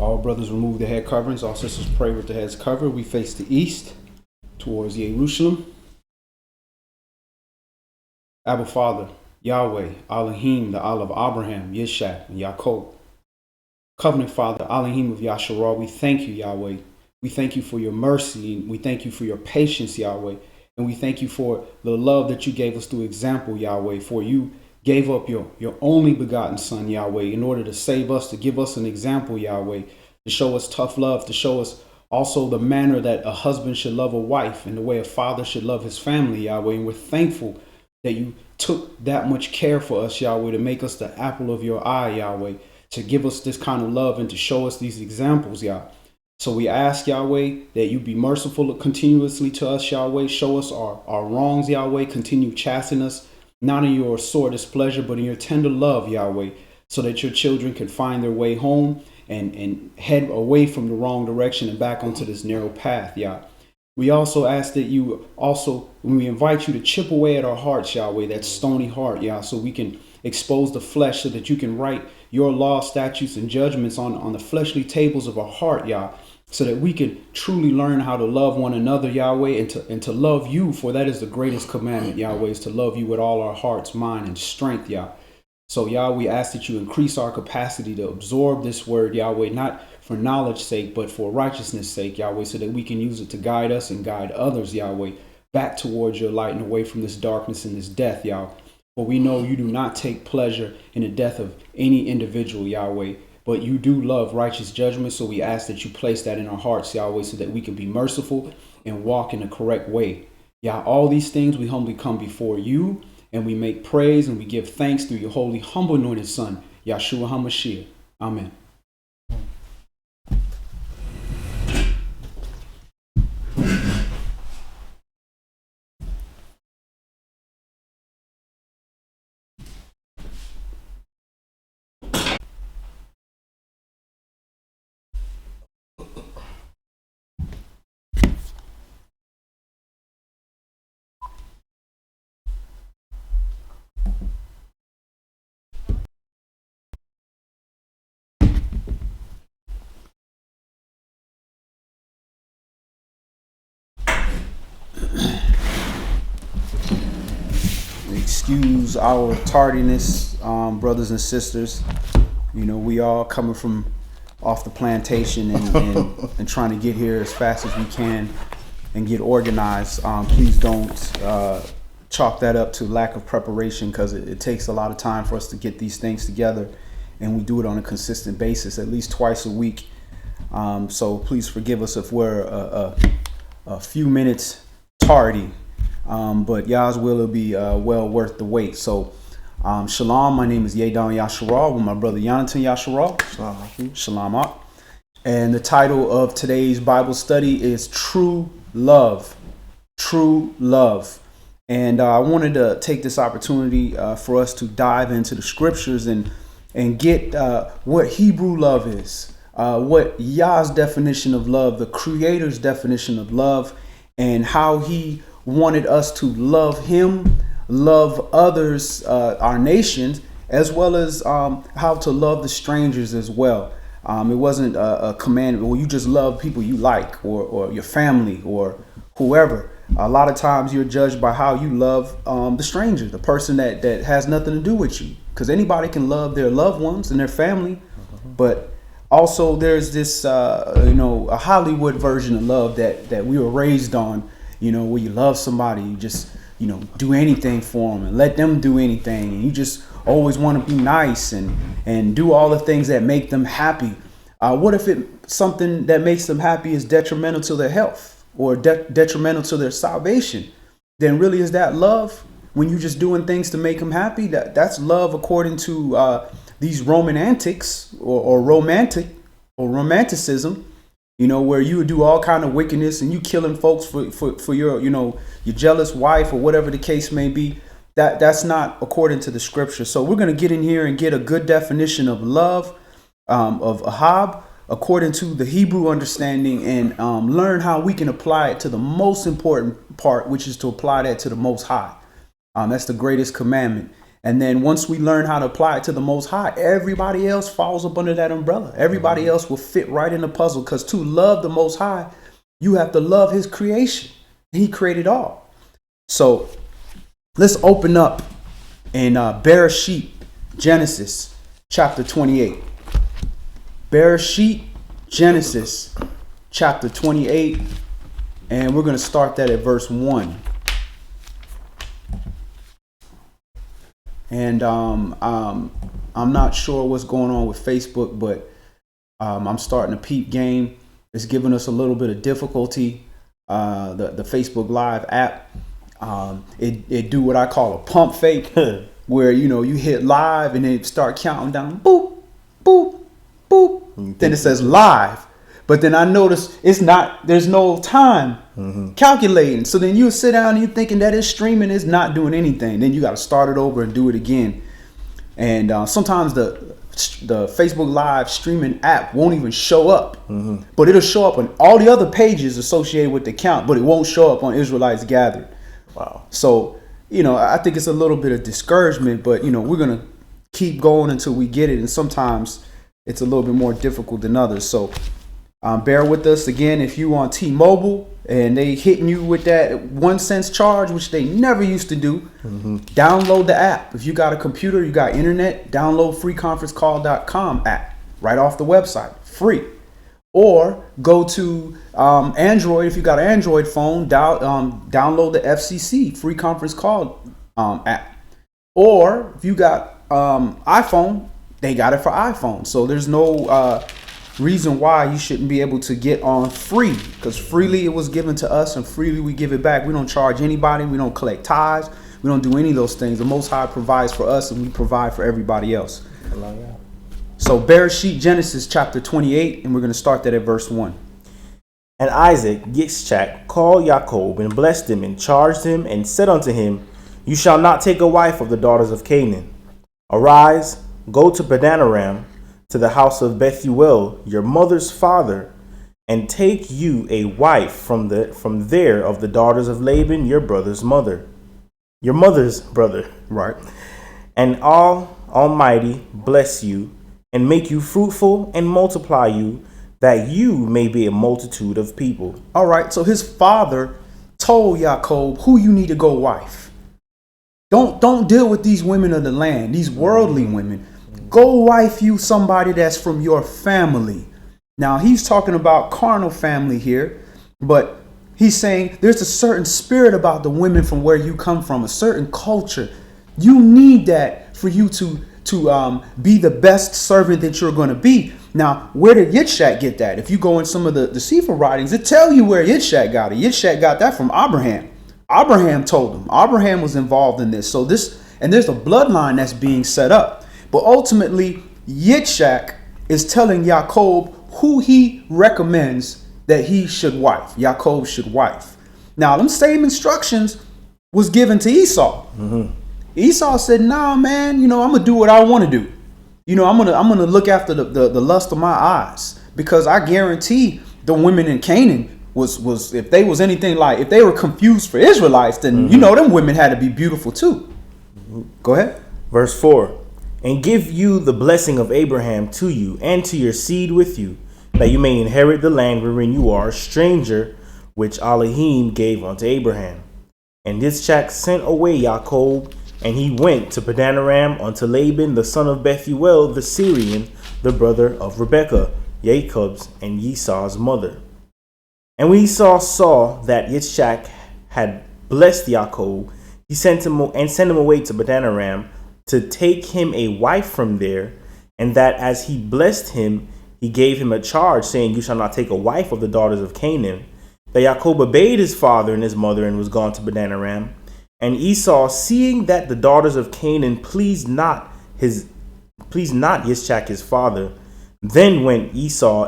All brothers remove their head coverings. All sisters pray with their heads covered. We face the east towards Jerusalem. Abba Father, Yahweh, Elohim, the Allah of Abraham, Yishak, and Yaakov. Covenant Father, Elohim of Yasharal, we thank you, Yahweh. We thank you for your mercy. We thank you for your patience, Yahweh. And we thank you for the love that you gave us through example, Yahweh. For you gave up your only begotten Son, Yahweh, in order to save us, to give us an example, Yahweh, to show us tough love, to show us also the manner that a husband should love a wife and the way a father should love his family, Yahweh. And we're thankful that you took that much care for us, Yahweh, to make us the apple of your eye, Yahweh, to give us this kind of love and to show us these examples, Yah. So we ask, Yahweh, that you be merciful continuously to us, Yahweh. Show us our wrongs, Yahweh. Continue chastening us, not in your sore displeasure, but in your tender love, Yahweh, so that your children can find their way home and head away from the wrong direction and back onto this narrow path, Yah. We also ask that you also, when we invite you to chip away at our hearts, Yahweh, that stony heart, Yah, so we can expose the flesh so that you can write your law, statutes, and judgments on the fleshly tables of our heart, Yah, so that we can truly learn how to love one another, Yahweh, and to love you, for that is the greatest commandment, Yahweh, is to love you with all our hearts, mind, and strength, Yah. So, Yah, we ask that you increase our capacity to absorb this word, Yahweh, not for knowledge's sake, but for righteousness' sake, Yahweh, so that we can use it to guide us and guide others, Yahweh, back towards your light and away from this darkness and this death, Yah. For we know you do not take pleasure in the death of any individual, Yahweh, but you do love righteous judgment. So we ask that you place that in our hearts, Yahweh, so that we can be merciful and walk in the correct way. Yah, all these things we humbly come before you, and we make praise and we give thanks through your holy, humble, anointed Son, Yahshua HaMashiach. Amen. Excuse our tardiness, brothers and sisters. You know, we all coming from off the plantation and trying to get here as fast as we can and get organized. Please don't chalk that up to lack of preparation, because it takes a lot of time for us to get these things together, and we do it on a consistent basis, at least twice a week. So please forgive us if we're a few minutes tardy. But Yah's will be well worth the wait. So, shalom. My name is Yadon Yasharal with my brother YahNatan Yasharal. Shalom. And the title of today's Bible study is True Love. True Love. And I wanted to take this opportunity for us to dive into the scriptures and get what Hebrew love is, what Yah's definition of love, the Creator's definition of love, and how he wanted us to love him, love others, our nations, as well as how to love the strangers as well. It wasn't a command, well, you just love people you like, or your family, or whoever. A lot of times you're judged by how you love the stranger, the person that has nothing to do with you, because anybody can love their loved ones and their family. But also there's this, a Hollywood version of love that we were raised on, where you love somebody, you just, do anything for them and let them do anything. And you just always want to be nice and do all the things that make them happy. What if something that makes them happy is detrimental to their health or detrimental to their salvation? Then really, is that love? When you're just doing things to make them happy, that's love according to these Roman antics or romanticism. Where you would do all kind of wickedness and you killing folks for your, your jealous wife or whatever the case may be. That's not according to the scripture. So we're going to get in here and get a good definition of love, of ahab, according to the Hebrew understanding, and learn how we can apply it to the most important part, which is to apply that to the Most High. That's the greatest commandment. And then once we learn how to apply it to the Most High, everybody else falls up under that umbrella. Everybody else will fit right in the puzzle, because to love the Most High, you have to love his creation. He created all. So let's open up in Bereshit, Genesis chapter 28. Bereshit, Genesis chapter 28. And we're going to start that at verse 1. And I'm not sure what's going on with Facebook, but I'm starting to peep game. It's giving us a little bit of difficulty. The Facebook Live app, it do what I call a pump fake, where you hit live and then start counting down, boop, boop, boop. Then it says live. But then I notice there's no time calculating. So then you sit down and you're thinking that it's streaming, is not doing anything. Then you got to start it over and do it again. And sometimes the Facebook Live streaming app won't even show up. But it'll show up on all the other pages associated with the count, but it won't show up on Israelites Gathered. Wow. So, I think it's a little bit of discouragement, but, we're going to keep going until we get it. And sometimes it's a little bit more difficult than others. So, bear with us. Again, if you on T-Mobile and they hitting you with that 1 cent charge, which they never used to do, download the app. If you got a computer, you got internet, download freeconferencecall.com app right off the website, free. Or go to Android. If you got an Android phone, download the FCC Free Conference Call app. Or if you got iPhone, they got it for iPhone. So there's no reason why you shouldn't be able to get on free, because freely it was given to us and freely we give it back. We don't charge anybody. We don't collect tithes. We don't do any of those things. The Most High provides for us and we provide for everybody else. So Bereshit, Genesis chapter 28, and we're going to start that at verse 1. And Isaac, Yitzchak, called Jacob and blessed him and charged him and said unto him, You shall not take a wife of the daughters of Canaan. Arise, go to Padanaram, to the house of Bethuel, your mother's father, and take you a wife from there of the daughters of Laban, your mother's brother. Right. And Almighty bless you, and make you fruitful, and multiply you, that you may be a multitude of people. All right. So his father told Jacob who you need to go wife. Don't deal with these women of the land, these worldly women. Go wife you somebody that's from your family. Now he's talking about carnal family here, but he's saying there's a certain spirit about the women from where you come from, a certain culture. You need that for you to be the best servant that you're going to be. Now, where did Yitzchak get that? If you go in some of the Sefer writings, it tell you where Yitzchak got it. Yitzchak got that from Abraham. Abraham told him. Abraham was involved in this. So there's a bloodline that's being set up. But ultimately, Yitzchak is telling Jacob who he recommends that he should wife. Jacob should wife. Now, them same instructions was given to Esau. Esau said, "Nah, man, I'm gonna do what I want to do. I'm gonna look after the lust of my eyes, because I guarantee the women in Canaan was if they was anything like, if they were confused for Israelites, then them women had to be beautiful too." Go ahead. Verse 4. And give you the blessing of Abraham to you and to your seed with you, that you may inherit the land wherein you are a stranger, which Elohim gave unto Abraham. And Yitzchak sent away Jacob, and he went to Padanaram unto Laban, the son of Bethuel, the Syrian, the brother of Rebekah, Jacob's and Esau's mother. And when Esau saw that Yitzchak had blessed Jacob, he sent him away to Padanaram, to take him a wife from there, and that as he blessed him, he gave him a charge, saying, You shall not take a wife of the daughters of Canaan. That Jacob obeyed his father and his mother, and was gone to Padanaram. And Esau, seeing that the daughters of Canaan pleased not Yitzchak his father, then went Esau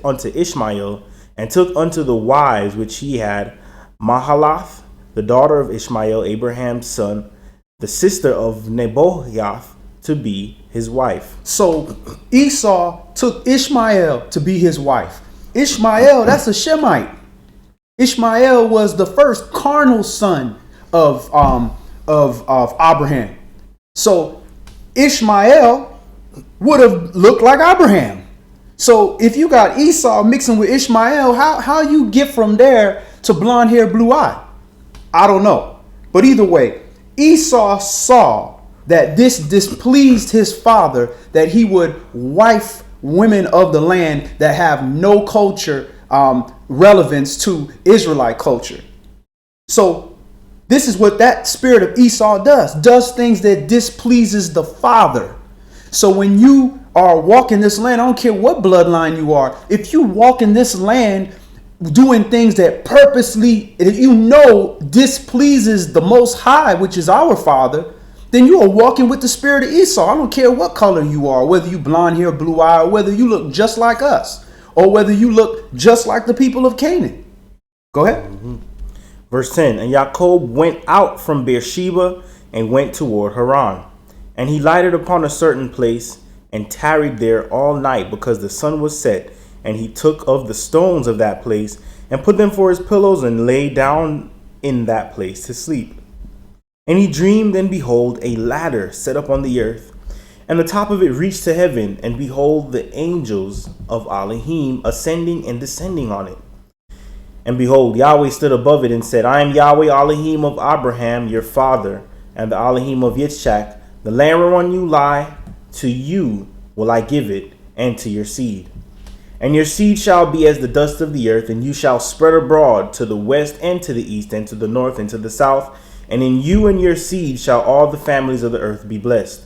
unto Ishmael, and took unto the wives which he had Mahalath, the daughter of Ishmael, Abraham's son, the sister of Nebaioth, to be his wife. So Esau took Ishmael to be his wife. Ishmael, that's a Shemite. Ishmael was the first carnal son of Abraham. So Ishmael would have looked like Abraham. So if you got Esau mixing with Ishmael, how you get from there to blonde hair, blue eye? I don't know. But either way, Esau saw that this displeased his father, that he would wife women of the land that have no culture relevance to Israelite culture. So this is what that spirit of Esau does things that displeases the father. So when you are walking this land, I don't care what bloodline you are, if you walk in this land doing things that purposely, displeases the Most High, which is our Father, then you are walking with the spirit of Esau. I don't care what color you are, whether you blonde hair, blue eye, or whether you look just like us, or whether you look just like the people of Canaan. Go ahead. Verse 10, and Jacob went out from Beersheba and went toward Haran. And he lighted upon a certain place and tarried there all night, because the sun was set. And he took of the stones of that place and put them for his pillows and lay down in that place to sleep. And he dreamed, and behold, a ladder set up on the earth, and the top of it reached to heaven, and behold, the angels of Elohim ascending and descending on it. And behold, Yahweh stood above it and said, I am Yahweh Elohim of Abraham your father, and the Elohim of Yitzchak. The land whereon you lie, to you will I give it, and to your seed. And your seed shall be as the dust of the earth, and you shall spread abroad to the west and to the east and to the north and to the south. And in you and your seed shall all the families of the earth be blessed.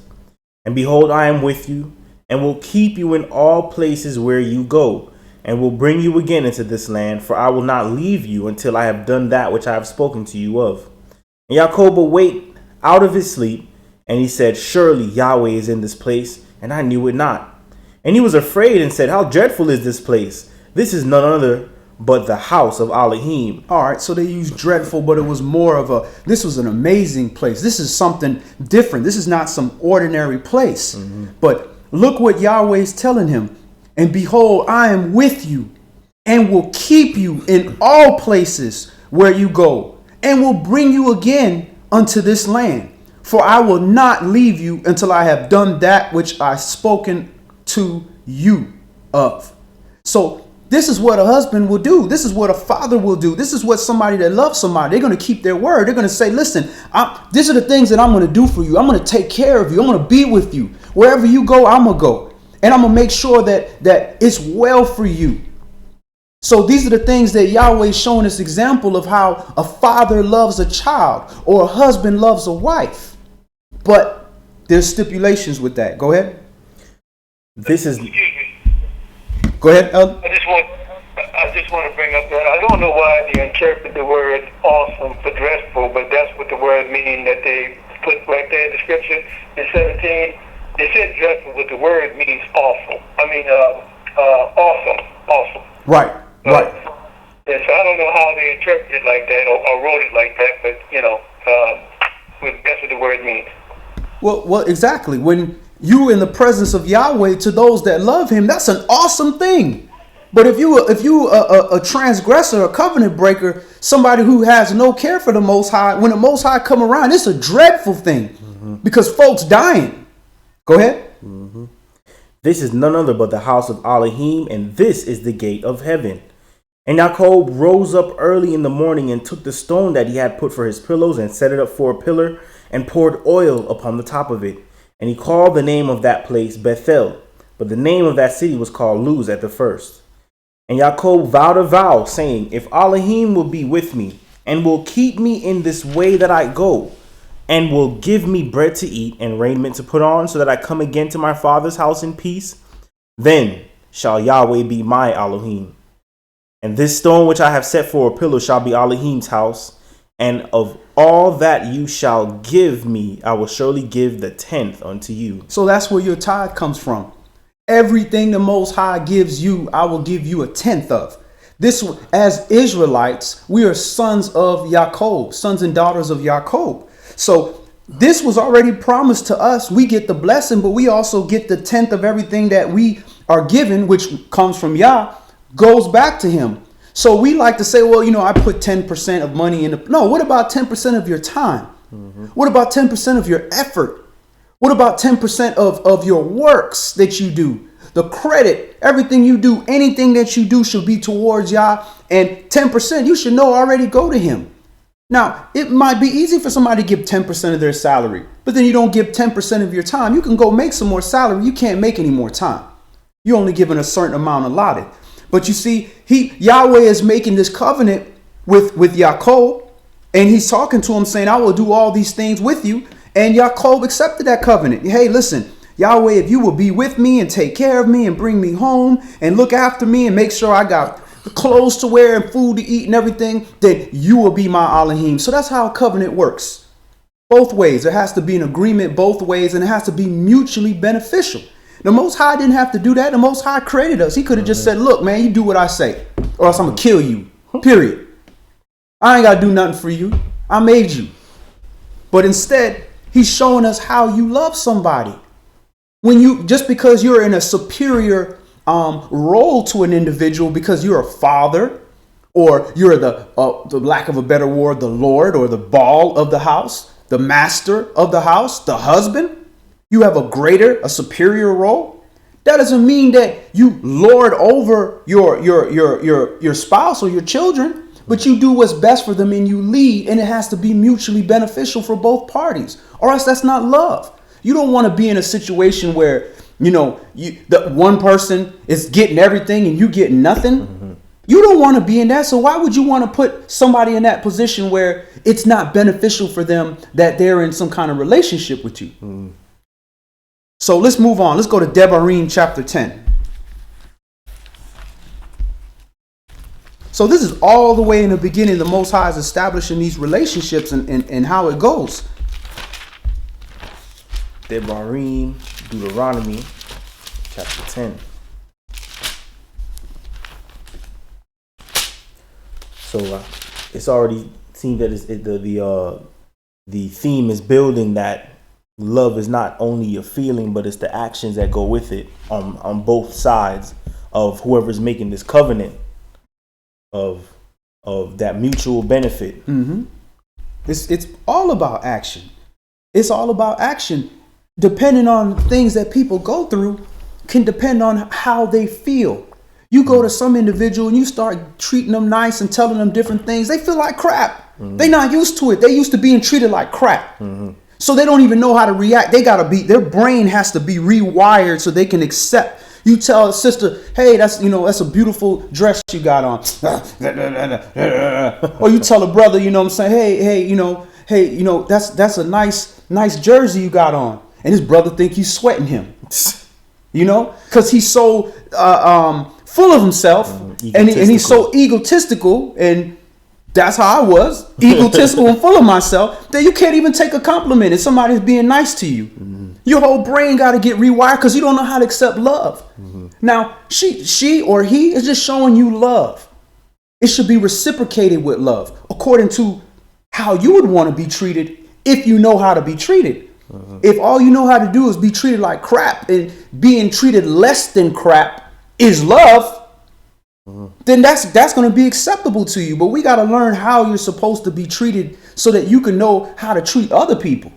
And behold, I am with you, and will keep you in all places where you go, and will bring you again into this land, for I will not leave you until I have done that which I have spoken to you of. And Jacob awaked out of his sleep, and he said, surely Yahweh is in this place, and I knew it not. And he was afraid and said, how dreadful is this place? This is none other but the house of Elohim. All right, so they used dreadful, but it was more of this was an amazing place. This is something different. This is not some ordinary place. But look what Yahweh is telling him. And behold, I am with you and will keep you in all places where you go, and will bring you again unto this land. For I will not leave you until I have done that which I spoken to you of. So this is what a husband will do. This is what a father will do. This is what somebody that loves somebody, they're going to keep their word. They're going to say, listen, these are the things that I'm going to do for you. I'm going to take care of you. I'm going to be with you. Wherever you go, I'm going to go. And I'm going to make sure that it's well for you. So these are the things that Yahweh is showing us example of how a father loves a child or a husband loves a wife. But there's stipulations with that. Go ahead. This is... Go ahead, I just want to bring up that I don't know why they interpret the word awesome for dreadful, but that's what the word means that they put right there in the scripture. In 17, they said dreadful, but the word means awful. Awesome. Right. And so I don't know how they interpreted it like that or wrote it like that, but that's what the word means. Well, exactly. When you in the presence of Yahweh to those that love him, that's an awesome thing. But if you a transgressor, a covenant breaker, somebody who has no care for the Most High, when the Most High come around, it's a dreadful thing because folks dying. Go ahead. This is none other but the house of Elohim, and this is the gate of heaven. And Jacob rose up early in the morning and took the stone that he had put for his pillows and set it up for a pillar and poured oil upon the top of it. And he called the name of that place Bethel, but the name of that city was called Luz at the first. And Jacob vowed a vow, saying, if Elohim will be with me, and will keep me in this way that I go, and will give me bread to eat and raiment to put on, so that I come again to my father's house in peace, then shall Yahweh be my Elohim. And this stone which I have set for a pillar shall be Elohim's house, and of all that you shall give me, I will surely give the 10th unto you. So that's where your tithe comes from. Everything the Most High gives you, I will give you a 10th of. This, as Israelites, we are sons of Jacob, sons and daughters of Jacob. So this was already promised to us. We get the blessing, but we also get the 10th of everything that we are given, which comes from Yah, goes back to him. So we like to say, well, I put 10% of money in. No, what about 10% of your time? What about 10% of your effort? What about 10% of your works that you do? The credit, everything you do, anything that you do should be towards Yah. And 10% you should know already go to him. Now, it might be easy for somebody to give 10% of their salary, but then you don't give 10% of your time. You can go make some more salary. You can't make any more time. You're only given a certain amount allotted. But you see, Yahweh is making this covenant with Yaakov, and he's talking to him saying, I will do all these things with you. And Yaakov accepted that covenant. Hey, listen, Yahweh, if you will be with me and take care of me and bring me home and look after me and make sure I got clothes to wear and food to eat and everything, then you will be my Elohim. So that's how a covenant works. Both ways. There has to be an agreement both ways, and it has to be mutually beneficial. The Most High didn't have to do that. The Most High created us. He could have just said, look, man, you do what I say, or else I'm going to kill you. Period. I ain't got to do nothing for you. I made you. But instead, he's showing us how you love somebody. Just because you're in a superior role to an individual, because you're a father, or you're the lack of a better word, the Lord, or the Baal of the house, the master of the house, the husband, you have a superior role. That doesn't mean that you lord over your spouse or your children, but you do what's best for them and you lead, and it has to be mutually beneficial for both parties, or else that's not love. You don't want to be in a situation where, the one person is getting everything and you get nothing. Mm-hmm. You don't want to be in that. So why would you want to put somebody in that position where it's not beneficial for them that they're in some kind of relationship with you? Mm-hmm. So let's move on. Let's go to Devarim chapter 10. So this is all the way in the beginning. The Most High is establishing these relationships and how it goes. Devarim, Deuteronomy, chapter 10. So it's already seen that the theme is building that love is not only a feeling, but it's the actions that go with it on both sides of whoever's making this covenant of that mutual benefit. Mm-hmm. It's all about action. It's all about action. Depending on things that people go through can depend on how they feel. You go to some individual and you start treating them nice and telling them different things. They feel like crap. Mm-hmm. They're not used to it. They used to being treated like crap. Mm-hmm. So they don't even know how to react. Their brain has to be rewired so they can accept. You tell a sister, hey, that's a beautiful dress you got on. Or you tell a brother, what I'm saying, hey, that's a nice jersey you got on. And his brother think you sweating him, because he's so full of himself, and he's so egotistical, and that's how I was, egotistical and full of myself, that you can't even take a compliment if somebody's being nice to you. Mm-hmm. Your whole brain got to get rewired because you don't know how to accept love. Mm-hmm. Now, she or he is just showing you love. It should be reciprocated with love according to how you would want to be treated if you know how to be treated. Mm-hmm. If all you know how to do is be treated like crap, and being treated less than crap is love, then that's going to be acceptable to you. But we got to learn how you're supposed to be treated so that you can know how to treat other people.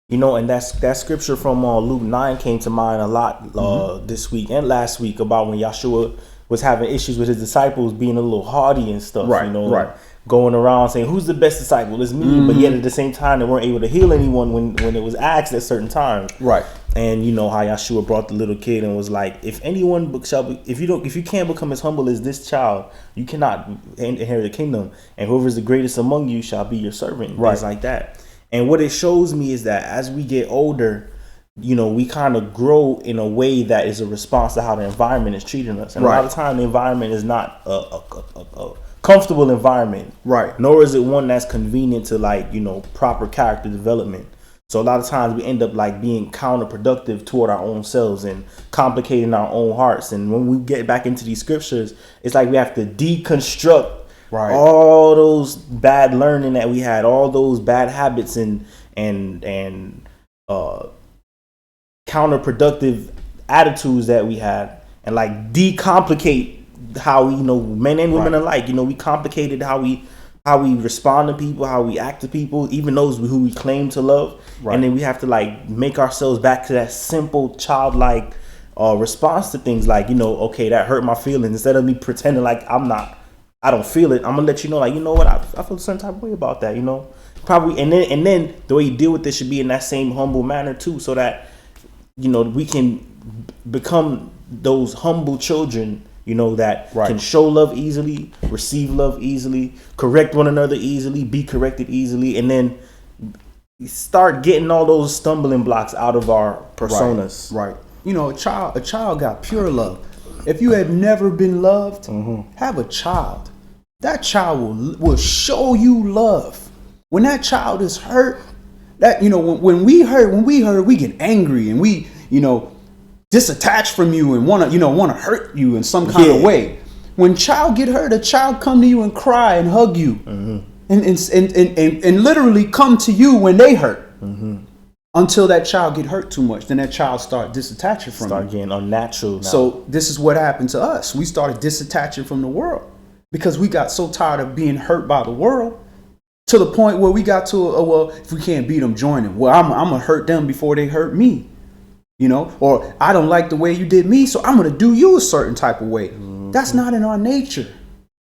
And that scripture from Luke 9 came to mind a lot this week and last week about when Yahshua was having issues with his disciples being a little haughty and stuff. Right. Going around saying, who's the best disciple? It's me. Mm-hmm. But yet at the same time, they weren't able to heal anyone when it was asked at certain times. Right. And you know how Yahshua brought the little kid and was like, if anyone shall be, if you can't become as humble as this child, you cannot inherit the kingdom. And whoever is the greatest among you shall be your servant. Right. Things like that. And what it shows me is that as we get older, we kind of grow in a way that is a response to how the environment is treating us. And a lot of time, the environment is not a comfortable environment. Right. Nor is it one that's convenient to proper character development. So a lot of times we end up being counterproductive toward our own selves and complicating our own hearts. And when we get back into these scriptures, it's like we have to deconstruct all those bad learning that we had, all those bad habits and counterproductive attitudes that we had, and decomplicate how men and women alike. We complicated how we how we respond to people, how we act to people, even those who we claim to love. Right. And then we have to like make ourselves back to that simple childlike response to things like, you know, okay, that hurt my feelings. Instead of me pretending like I don't feel it, I'm gonna let you know, like, you know what, I feel a certain type of way about that, you know. Probably, and then the way you deal with this should be in that same humble manner too, so that, you know, we can become those humble children, you know, that can show love easily, receive love easily, correct one another easily, be corrected easily, and then start getting all those stumbling blocks out of our personas. Right. You know, a child got pure love. If you have never been loved, have a child. That child will show you love. When that child is hurt, that, you know, when we hurt, we get angry and we, you know, disattach from you and want to hurt you in some kind of way. When child get hurt, a child come to you and cry and hug you, and literally come to you when they hurt. Until that child get hurt too much, then that child start disattaching from you. Start getting unnatural now. So this is what happened to us. We started disattaching from the world because we got so tired of being hurt by the world, to the point where we got to, well, if we can't beat them, join them. Well, I'm going to hurt them before they hurt me, you know, or I don't like the way you did me, so I'm going to do you a certain type of way. That's not in our nature.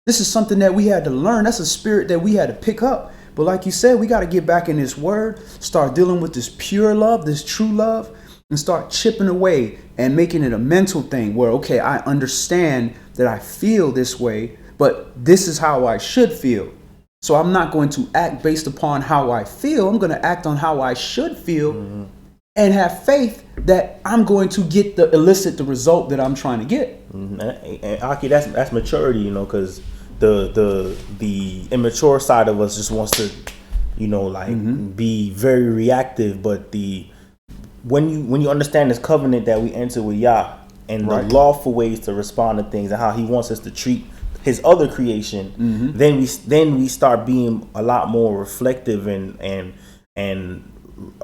This is something that we had to learn. That's a spirit that we had to pick up. But like you said, we got to get back in this word, start dealing with this pure love, this true love, and start chipping away and making it a mental thing where, okay, I understand that I feel this way, but this is how I should feel. So I'm not going to act based upon how I feel. I'm going to act on how I should feel and have faith that I'm going to get elicit the result that I'm trying to get. And Aki, that's maturity, you know, because the immature side of us just wants to, you know, like be very reactive. But when you understand this covenant that we enter with Yah and the lawful ways to respond to things and how He wants us to treat His other creation, then we start being a lot more reflective and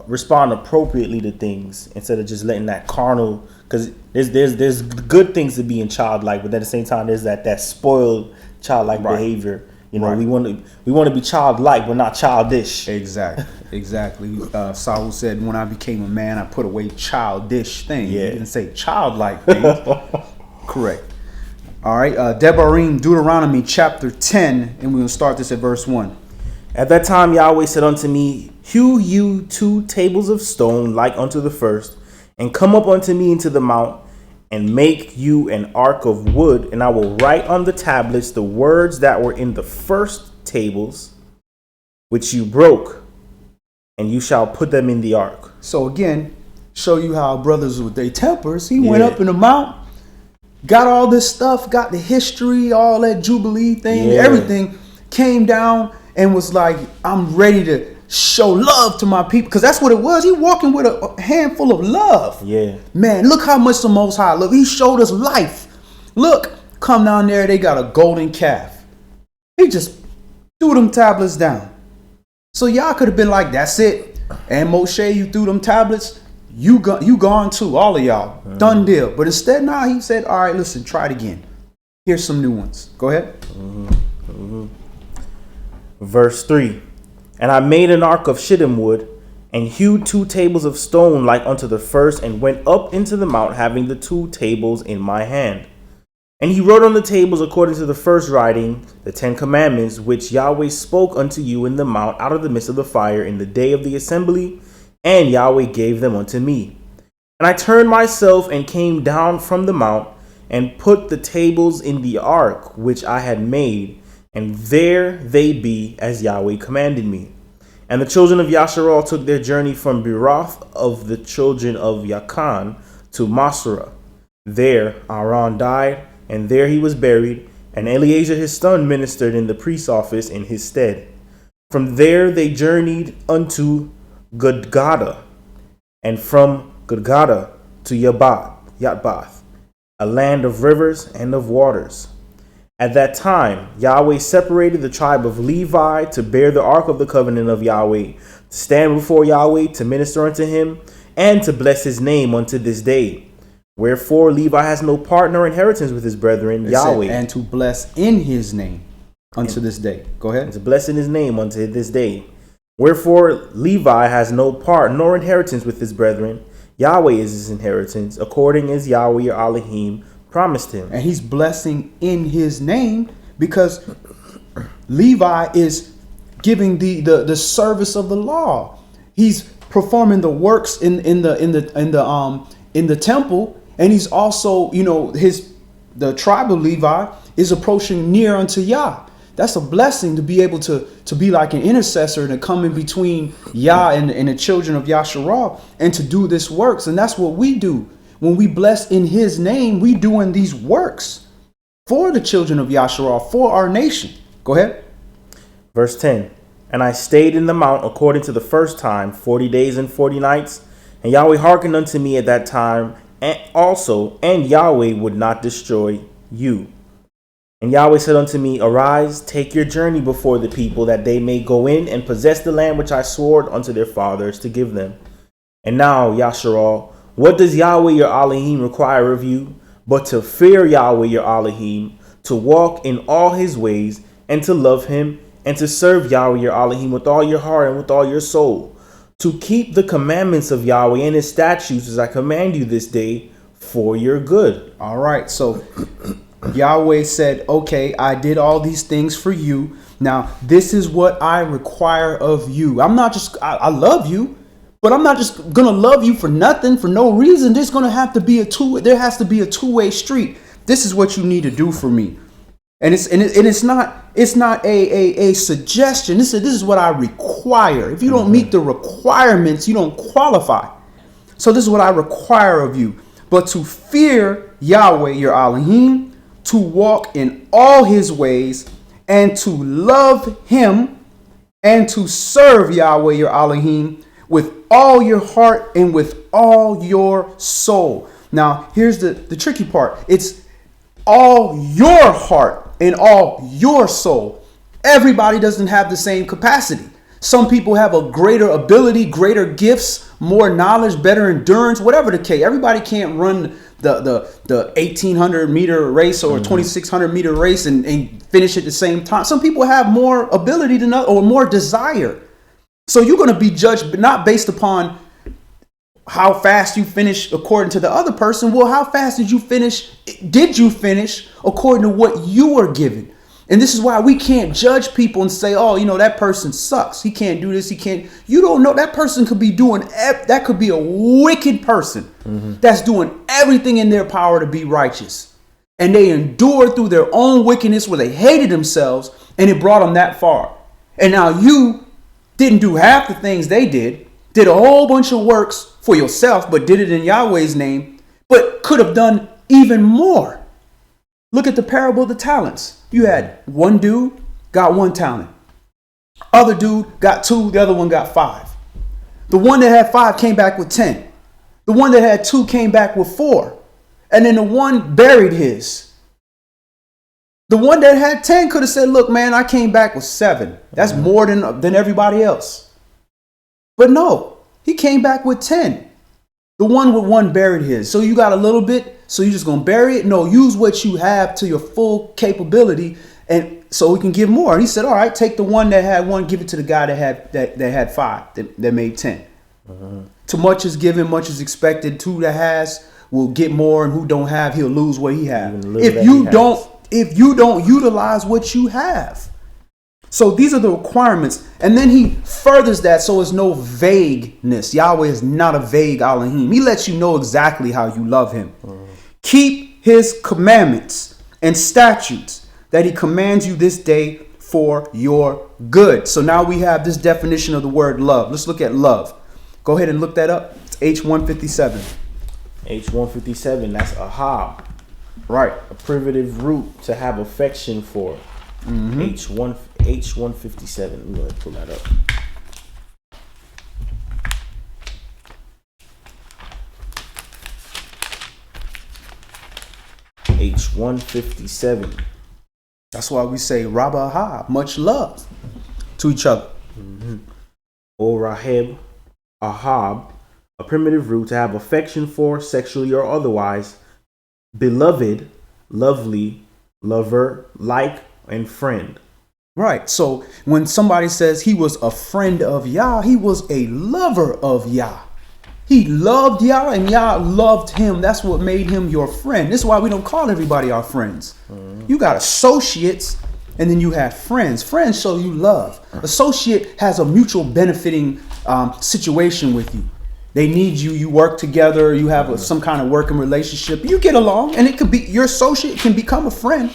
respond appropriately to things instead of just letting that carnal. Because there's good things to being childlike, but at the same time there's that spoiled childlike behavior. You know, we want to be childlike, but not childish. Exactly. Saul said, "When I became a man, I put away childish things." He didn't say childlike things. Correct. All right, Devarim, Deuteronomy chapter 10, and we're going to start this at verse 1. At that time Yahweh said unto me, Hew you 2 tables of stone like unto the first, and come up unto me into the mount, and make you an ark of wood, and I will write on the tablets the words that were in the first tables, which you broke, and you shall put them in the ark. So again, show you how brothers with their tempers, he went up in the mount, got all this stuff, got the history, all that Jubilee thing, everything, came down and was like, I'm ready to show love to my people. Because that's what it was. He walking with a handful of love. Yeah. Man, look how much the Most High love. He showed us life. Look, come down there, they got a golden calf. He just threw them tablets down. So y'all could have been like, that's it. And Moshe, you threw them tablets. You gone too, all of y'all. Done deal. But instead, now he said, all right, listen, try it again. Here's some new ones. Go ahead. Verse 3. And I made an ark of shittim wood, and hewed 2 tables of stone like unto the first, and went up into the mount, having the 2 tables in my hand. And he wrote on the tables according to the first writing, the 10 commandments, which Yahweh spoke unto you in the mount out of the midst of the fire in the day of the assembly, and Yahweh gave them unto me. And I turned myself and came down from the mount, and put the tables in the ark which I had made, and there they be as Yahweh commanded me. And the children of Yasharal took their journey from Beroth of the children of Yakan to Masra. There Aaron died, and there he was buried, and Eleazar his son ministered in the priest's office in his stead. From there they journeyed unto Gudgada, and from Gudgada to Yatbath, a land of rivers and of waters. At that time, Yahweh separated the tribe of Levi to bear the ark of the covenant of Yahweh, to stand before Yahweh, to minister unto him, and to bless his name unto this day. Wherefore Levi has no part nor inheritance with his brethren, Yahweh. And to bless in his name. unto this day. Go ahead. And to bless in his name unto this day. Wherefore Levi has no part nor inheritance with his brethren. Yahweh is his inheritance, according as Yahweh your Elohim promised him. And he's blessing in his name because Levi is giving the service of the law. He's performing the works in the temple, and he's also, the tribe of Levi is approaching near unto Yah. That's a blessing to be able to be like an intercessor and to come in between Yah and the children of Yasharal and to do this works. And that's what we do. When we bless in his name, we doing these works for the children of Yasharal, for our nation. Go ahead. Verse 10. And I stayed in the mount according to the first time, 40 days and 40 nights. And Yahweh hearkened unto me at that time and Yahweh would not destroy you. And Yahweh said unto me, Arise, take your journey before the people, that they may go in and possess the land which I swore unto their fathers to give them. And now, Yasharal, what does Yahweh your Elohim require of you, but to fear Yahweh your Elohim, to walk in all his ways, and to love him, and to serve Yahweh your Elohim with all your heart and with all your soul, to keep the commandments of Yahweh and his statutes as I command you this day for your good. All right, so Yahweh said, okay, I did all these things for you. Now, this is what I require of you. I'm not just, I love you, but I'm not just going to love you for nothing, for no reason. There's going to have to be there has to be a two-way street. This is what you need to do for me. And it's not a suggestion. This is what I require. If you don't meet the requirements, you don't qualify. So this is what I require of you. But to fear Yahweh your Elohim, to walk in all his ways, and to love him, and to serve Yahweh your Elohim with all your heart and with all your soul. Now, here's the tricky part. It's all your heart and all your soul. Everybody doesn't have the same capacity. Some people have a greater ability, greater gifts, more knowledge, better endurance, whatever the case. Everybody can't run the 1800 meter race or 2600 meter race and finish at the same time. Some people have more ability than others or more desire. So you're going to be judged not based upon how fast you finish according to the other person. Well, how fast did you finish? Did you finish according to what you were given? And this is why we can't judge people and say, oh, that person sucks. He can't do this. He can't. You don't know. That person could be that could be a wicked person that's doing everything in their power to be righteous. And they endured through their own wickedness where they hated themselves and it brought them that far. And now you didn't do half the things they did a whole bunch of works for yourself, but did it in Yahweh's name, but could have done even more. Look at the parable of the talents. You had one dude got 1 talent. Other dude got 2. The other one got 5. The one that had 5 came back with 10. The one that had 2 came back with 4. And then the one buried his. The one that had 10 could have said, look, man, I came back with 7. That's more than everybody else. But no, he came back with 10. The one with 1 buried his. So you got a little bit. So you're just going to bury it? No, use what you have to your full capability, and so we can give more. And he said, all right, take the one that had 1, give it to the guy that had 5, that made 10. Too much is given, much is expected. 2 that has will get more, and who don't have, he'll lose what he has. If you don't utilize what you have. So these are the requirements. And then he furthers that so it's no vagueness. Yahweh is not a vague Elohim. He lets you know exactly how you love him. Keep his commandments and statutes that he commands you this day for your good. So now we have this definition of the word love. Let's look at love. Go ahead and look that up. It's H157. H157, that's ahab. Right. A privative root to have affection for. H157. Let me go ahead and pull that up. H157. That's why we say Rabba Ahab, much love to each other. Or Rahab, Ahab, a primitive root to have affection for, sexually or otherwise, beloved, lovely, lover, like, and friend. Right. So when somebody says he was a friend of Yah, he was a lover of Yah. He loved Yah and Yah loved him. That's what made him your friend. This is why we don't call everybody our friends. You got associates and then you have friends. Friends show you love. Associate has a mutual benefiting situation with you. They need you. You work together. You have some kind of working relationship. You get along, and it could be your associate can become a friend.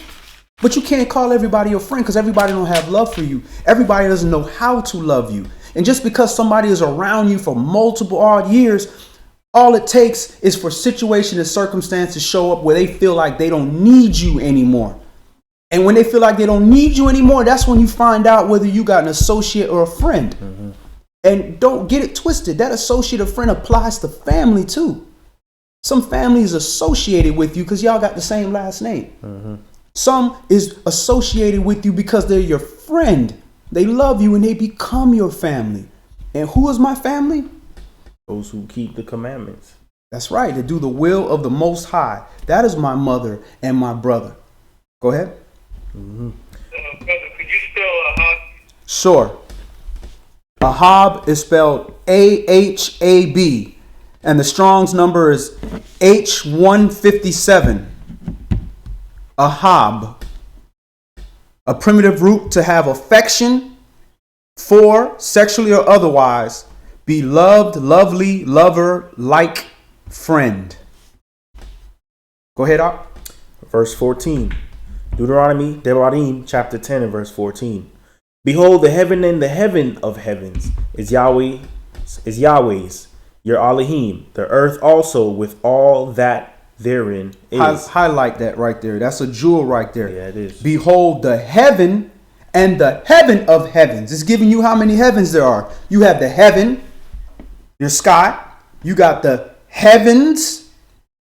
But you can't call everybody your friend because everybody don't have love for you. Everybody doesn't know how to love you. And just because somebody is around you for multiple odd years, all it takes is for situation and circumstance to show up where they feel like they don't need you anymore. And when they feel like they don't need you anymore, that's when you find out whether you got an associate or a friend. And don't get it twisted. That associate or friend applies to family too. Some family is associated with you because y'all got the same last name. Some is associated with you because they're your friend. They love you and they become your family. And who is my family? Those who keep the commandments. That's right. To do the will of the Most High. That is my mother and my brother. Go ahead. Brother, could you spell Ahab? Sure. Ahab is spelled Ahab. And the Strong's number is H157. Ahab. A primitive root to have affection for, sexually or otherwise, beloved, lovely, lover, like, friend. Go ahead, Ak. Verse 14. Deuteronomy chapter 10 and verse 14. Behold, the heaven and the heaven of heavens is Yahweh's, your Elohim, the earth also with all that therein is. Highlight that right there. That's a jewel right there. Yeah, it is. Behold, the heaven and the heaven of heavens. It's giving you how many heavens there are. You have the heaven, your sky. You got the heavens,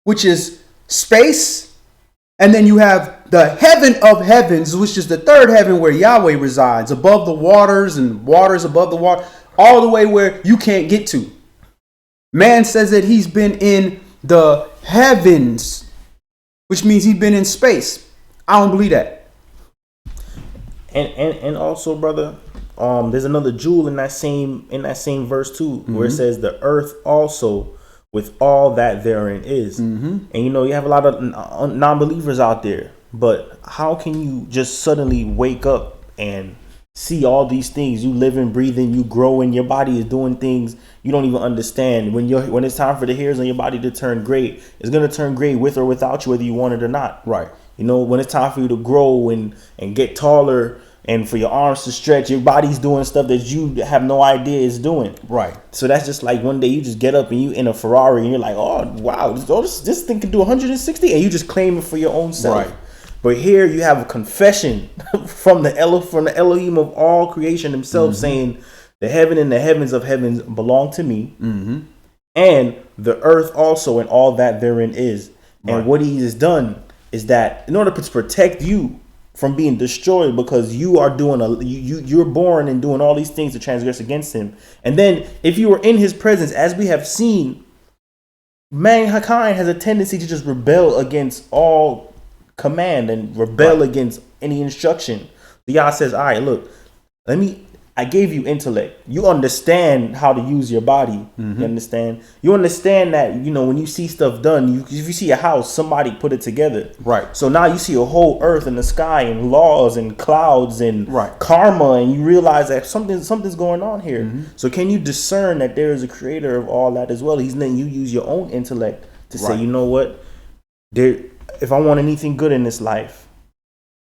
which is space. And then you have the heaven of heavens, which is the third heaven where Yahweh resides, above the waters and waters above the water, all the way where you can't get to. Man says that he's been in the heavens, which means he's been in space. I don't believe that. And also, brother, there's another jewel in that same verse too, where it says the earth also with all that therein is. And you know, you have a lot of non-believers out there, but how can you just suddenly wake up and see all these things? You living, breathing, you growing, your body is doing things you don't even understand. When it's time for the hairs on your body to turn gray, it's gonna turn gray with or without you, whether you want it or not. Right. You know, when it's time for you to grow and get taller, and for your arms to stretch, your body's doing stuff that you have no idea it's doing. Right. So that's just like one day you just get up and you in a Ferrari and you're like, oh, wow, this thing can do 160. And you just claim it for your own self. Right. But here you have a confession from the Elohim of all creation himself saying the heaven and the heavens of heavens belong to me. And the earth also and all that therein is. And what he has done is that in order to protect you from being destroyed, because you are doing you're born and doing all these things to transgress against him. And then if you are in his presence, as we have seen, mankind has a tendency to just rebel against all command and rebel against any instruction. The Yah says, all right, look, I gave you intellect. You understand how to use your body. You understand? You understand that, you know, when you see stuff done, if you see a house, somebody put it together. Right. So now you see a whole earth and the sky and laws and clouds and karma, and you realize that something's going on here. So can you discern that there is a creator of all that as well? He's letting you use your own intellect to say, you know what? If I want anything good in this life,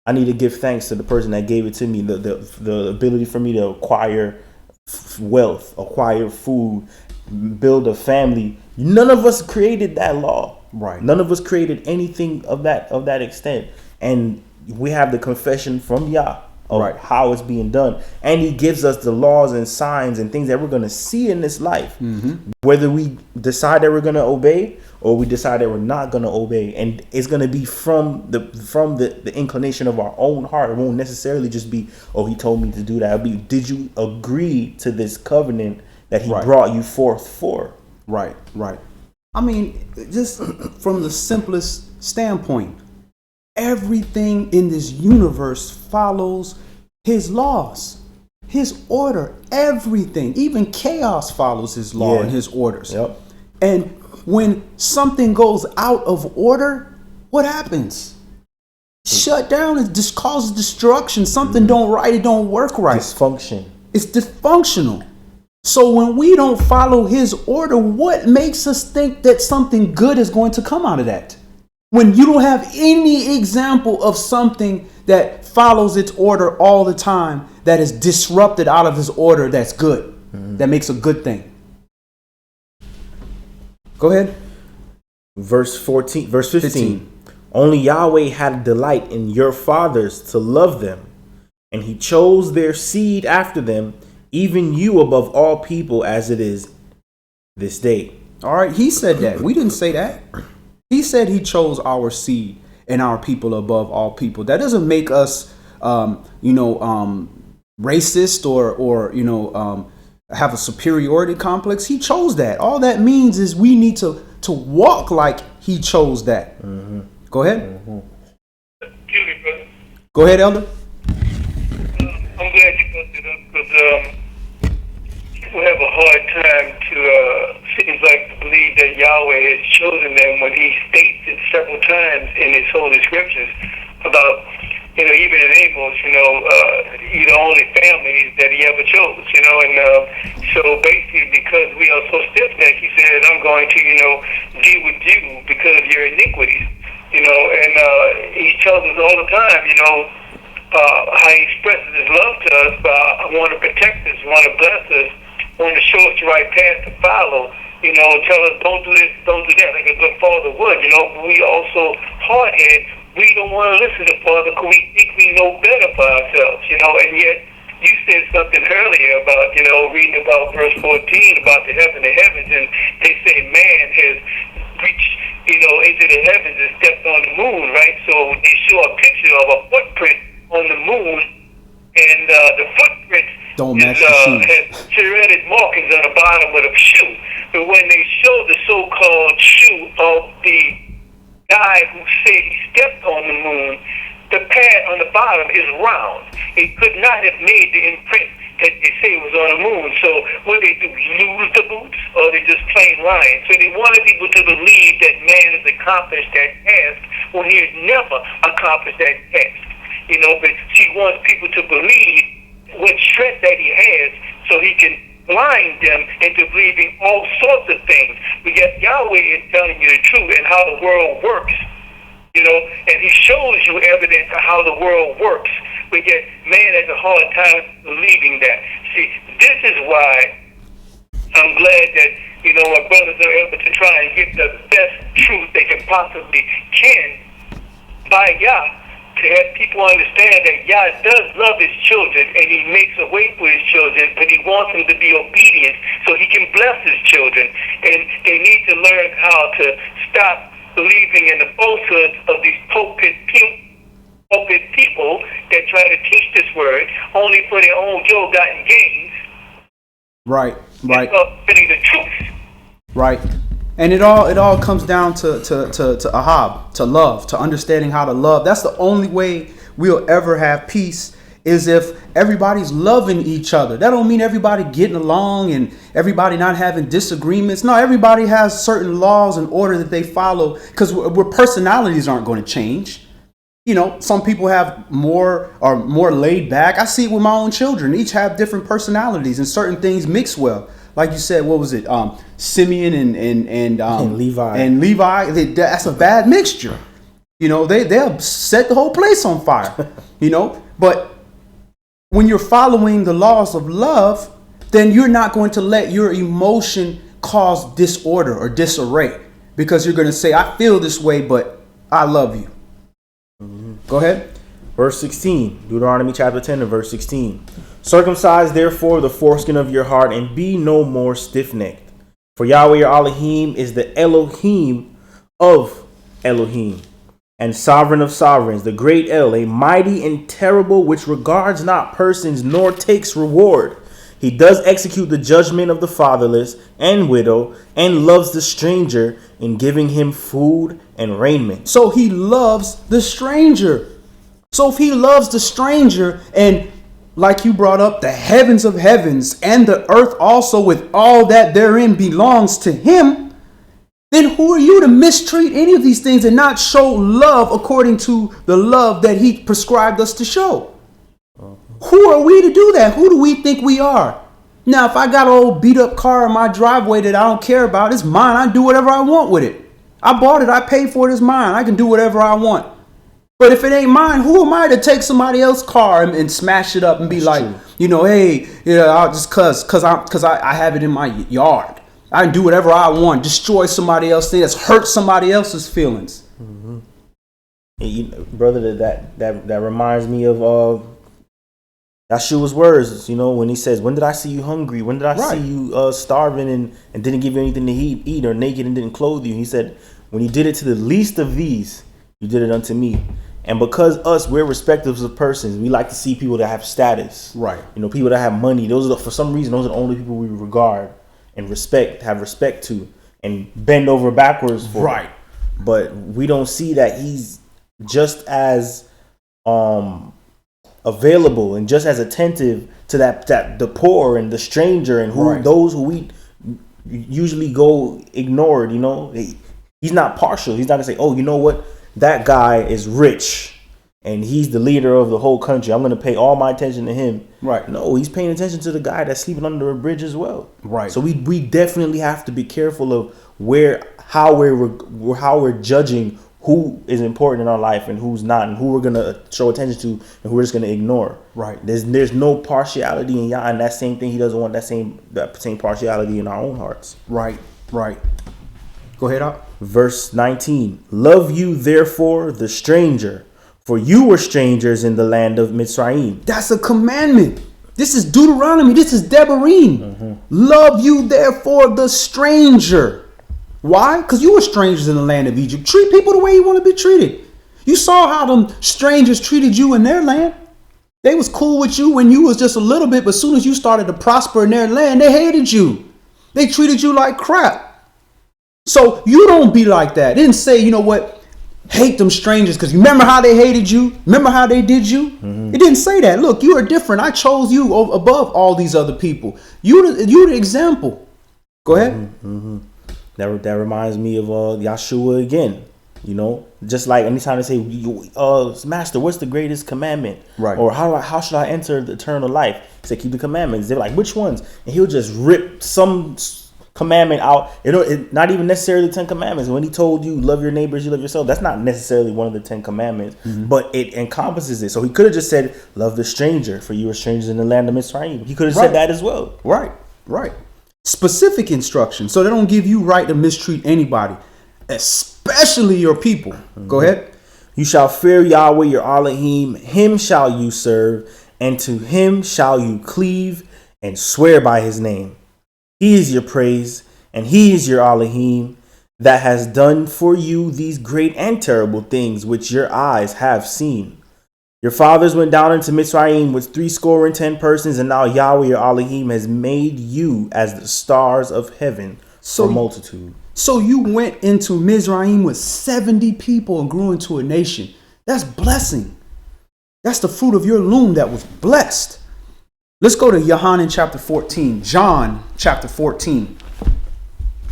I need to give thanks to the person that gave it to me, the ability for me to acquire wealth, acquire food, build a family. None of us created that law. Right. None of us created anything of that extent. And we have the confession from Yah of how it's being done. And he gives us the laws and signs and things that we're going to see in this life. Whether we decide that we're going to obey or we decide that we're not going to obey. And it's going to be from the inclination of our own heart. It won't necessarily just be, oh, he told me to do that. It'll be, did you agree to this covenant that he brought you forth for? Right. I mean, just from the simplest standpoint, everything in this universe follows his laws, his order, everything. Even chaos follows his law and his orders. Yep. And when something goes out of order, what happens? Shut down. It just causes destruction. Something don't right. It don't work right. Dysfunction. It's dysfunctional. So when we don't follow his order, what makes us think that something good is going to come out of that? When you don't have any example of something that follows its order all the time, that is disrupted out of his order, that's good, that makes a good thing. Go ahead. Verse 15. Only Yahweh had delight in your fathers to love them, and he chose their seed after them, even you above all people, as it is this day. All right, he said that. We didn't say that. He said he chose our seed and our people above all people. That doesn't make us, racist or have a superiority complex. He chose that. All that means is we need to walk like he chose that. Mm-hmm. Go ahead. Mm-hmm. Go ahead, Elder. I'm glad you brought it up because people have a hard time seems like to believe that Yahweh has chosen them when he states it several times in his holy scriptures about, even in Amos, you're the only family that he ever chose, and so basically because we are so stiff-necked, he said, I'm going to, deal with you because of your iniquities, and he tells us all the time, how he expresses his love to us, I want to protect us, want to bless us, want to show us the right path to follow, tell us don't do this, don't do that, like a good father would, we also hard-headed. We don't want to listen to Father because we think we know better for ourselves, and yet you said something earlier about, reading about verse 14 about the heaven of heavens, and they say man has reached, into the heavens and stepped on the moon, right? So they show a picture of a footprint on the moon, and the footprint has serrated markings on the bottom of the shoe. But when they show the so-called shoe of the guy who said he stepped on the moon, the pad on the bottom is round. It could not have made the imprint that they say was on the moon. So what they do, lose the boots, or they just plain lying? So they wanted people to believe that man has accomplished that task when he has never accomplished that task. But she wants people to believe what strength that he has so he can blind them into believing all sorts of things. But yet Yahweh is telling you the truth and how the world works. And he shows you evidence of how the world works. But yet man has a hard time believing that. See, this is why I'm glad that, my brothers are able to try and get the best truth they can possibly by Yah, to have people understand that Yah does love his children and he makes a way for his children, but he wants them to be obedient so he can bless his children. And they need to learn how to stop believing in the falsehood of these pulpit people that try to teach this word only for their own ill-gotten gains. Right. Fitting the truth. Right. And it all comes down to ahab, to love, to understanding how to love. That's the only way we'll ever have peace, is if everybody's loving each other. That don't mean everybody getting along and everybody not having disagreements. No, everybody has certain laws and order that they follow, because where personalities aren't going to change. Some people have more laid back. I see it with my own children. Each have different personalities and certain things mix well. Like you said, what was it? Simeon and Levi. And Levi, that's a bad mixture. They'll set the whole place on fire. But when you're following the laws of love, then you're not going to let your emotion cause disorder or disarray, because you're going to say, I feel this way, but I love you. Mm-hmm. Go ahead. Verse 16, Deuteronomy chapter 10 and verse 16. Circumcise therefore the foreskin of your heart and be no more stiff-necked. For Yahweh your Elohim is the Elohim of Elohim and sovereign of sovereigns, the great El, a mighty and terrible, which regards not persons nor takes reward. He does execute the judgment of the fatherless and widow and loves the stranger in giving him food and raiment. So he loves the stranger. So if he loves the stranger and like you brought up, the heavens of heavens and the earth also with all that therein belongs to him, then who are you to mistreat any of these things and not show love according to the love that he prescribed us to show? Who are we to do that? Who do we think we are? Now, if I got an old beat up car in my driveway that I don't care about, it's mine. I do whatever I want with it. I bought it. I paid for it. It's mine. I can do whatever I want. But if it ain't mine, who am I to take somebody else's car and smash it up and be That's like, true. You know, hey, yeah, I'll just cause I have it in my yard. I can do whatever I want, destroy somebody else's thing that's hurt somebody else's feelings. Mm-hmm. Brother, that reminds me of Yeshua's words, you know, when he says, when did I see you hungry? When did I see you starving and didn't give you anything to eat, or naked and didn't clothe you? He said, when you did it to the least of these, you did it unto me. And because we're respective of persons, we like to see people that have status. Right. You know, people that have money. For some reason, those are the only people we regard and have respect to and bend over backwards for. Right. But we don't see that he's just as available and just as attentive to that the poor and the stranger and those who we usually go ignored. You know, he's not partial. He's not gonna say, oh, you know what, that guy is rich and he's the leader of the whole country, I'm gonna pay all my attention to him. Right. No, he's paying attention to the guy that's sleeping under a bridge as well. Right. So we definitely have to be careful of how we're judging who is important in our life and who's not, and who we're gonna show attention to and who we're just gonna ignore. Right. There's no partiality in Yah, and that same thing, he doesn't want that same partiality in our own hearts. Right. Right. Go ahead, Op. Verse 19. Love you therefore the stranger, for you were strangers in the land of Mitzrayim. That's a commandment. This is Deuteronomy. This is Devarim. Mm-hmm. Love you therefore the stranger. Why? Because you were strangers in the land of Egypt. Treat people the way you want to be treated. You saw how them strangers treated you in their land. They was cool with you when you was just a little bit, but as soon as you started to prosper in their land, they hated you. They treated you like crap. So you don't be like that. It didn't say, you know what, hate them strangers because you remember how they hated you? Remember how they did you? Mm-hmm. It didn't say that. Look, you are different. I chose you above all these other people. You the example. Go ahead. Mm-hmm. Mm-hmm. That reminds me of Yeshua again. You know, just like anytime they say, Master, what's the greatest commandment? Right. Or how should I enter the eternal life? He said, keep the commandments. They're like, which ones? And he'll just rip some commandment out. Not even necessarily 10 commandments. When he told you, love your neighbors, you love yourself, that's not necessarily one of the 10 commandments, but it encompasses it. So he could have just said, love the stranger, for you are strangers in the land of Mitzrayim. He could have said that as well. Right. Right. Specific instruction, so they don't give you right to mistreat anybody, especially your people. Mm-hmm. Go ahead. You shall fear Yahweh your Elohim, him shall you serve, and to him shall you cleave and swear by his name. He is your praise, and he is your Elohim, that has done for you these great and terrible things which your eyes have seen. Your fathers went down into Mitzrayim with 70 persons, and now Yahweh your Elohim has made you as the stars of heaven for multitude. So you went into Mizraim with 70 people and grew into a nation. That's blessing. That's the fruit of your loom that was blessed. Let's go to YahNatan chapter 14. John chapter 14.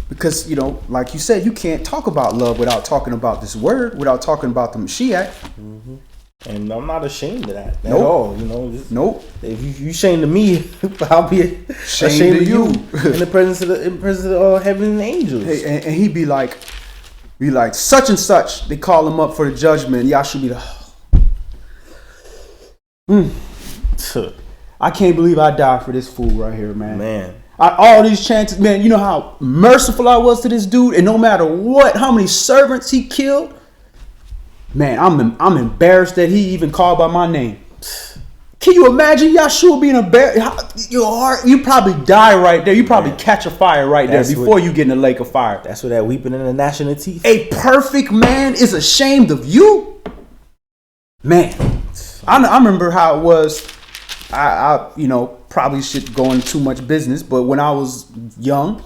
Because, you know, like you said, you can't talk about love without talking about this word, without talking about the Mashiach. Mm-hmm. And I'm not ashamed of that at all. You know, If you ashamed of me, I'll be ashamed of you in the presence of heaven and angels. Hey, and he be like, such and such. They call him up for the judgment. And y'all should be I can't believe I died for this fool right here, man. All these chances, man. You know how merciful I was to this dude, and no matter how many servants he killed. Man, I'm embarrassed that he even called by my name. Can you imagine Yeshua being embarrassed? Your heart, you probably die right there. You probably catch a fire right there before you get in the lake of fire. That's what that weeping and the gnashing of teeth. A perfect man is ashamed of you? Man, I remember how it was. I probably should go into too much business, but when I was young,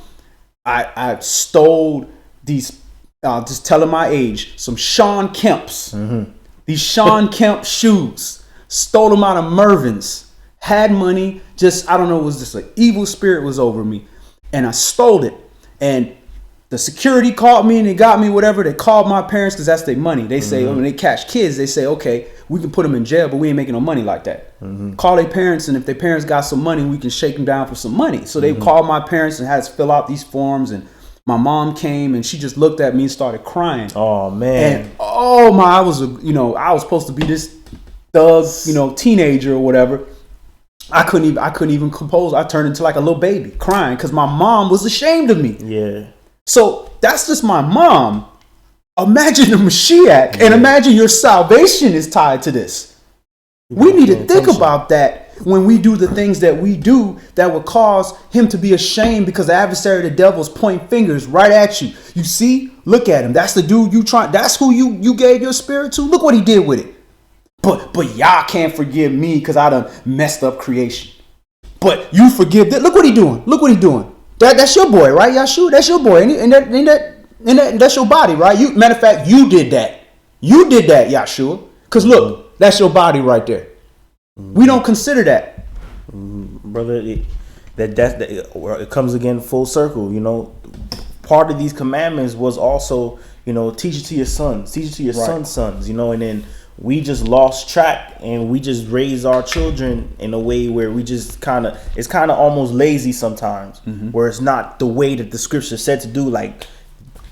I stole these. Just telling my age, some Sean Kemp's. Mm-hmm. These Sean Kemp shoes. Stole them out of Mervin's. had money, just, I don't know, it was just an evil spirit was over me. And I stole it. And the security called me and they got me, whatever. They called my parents because that's their money. They say, when they catch kids, they say, okay, we can put them in jail, but we ain't making no money like that. Call their parents, and if their parents got some money, we can shake them down for some money. So they called my parents and had us fill out these forms. And my mom came and she just looked at me and started crying. Oh, man. And I was, I was supposed to be this thug, teenager or whatever. I couldn't even compose. I turned into like a little baby crying because my mom was ashamed of me. Yeah. So that's just my mom. Imagine the Mashiach, and imagine your salvation is tied to this. We need to think about that when we do the things that we do that will cause him to be ashamed, because the adversary, the devil's pointing fingers right at you. You see, look at him. That's the dude that's who you gave your spirit to. Look what he did with it. But y'all can't forgive me because I done messed up creation. But you forgive that. Look what he doing. Look what he doing. That's your boy, right, Yahshua? That's your boy. And that's your body, right? Matter of fact, you did that. You did that, Yahshua. Because look, that's your body right there. We don't consider that. Brother, it comes again full circle. Part of these commandments was also, teach it to your sons, teach it to your sons' sons, and then we just lost track and we just raise our children in a way where we just it's kind of almost lazy sometimes, where it's not the way that the scripture said to do. Like,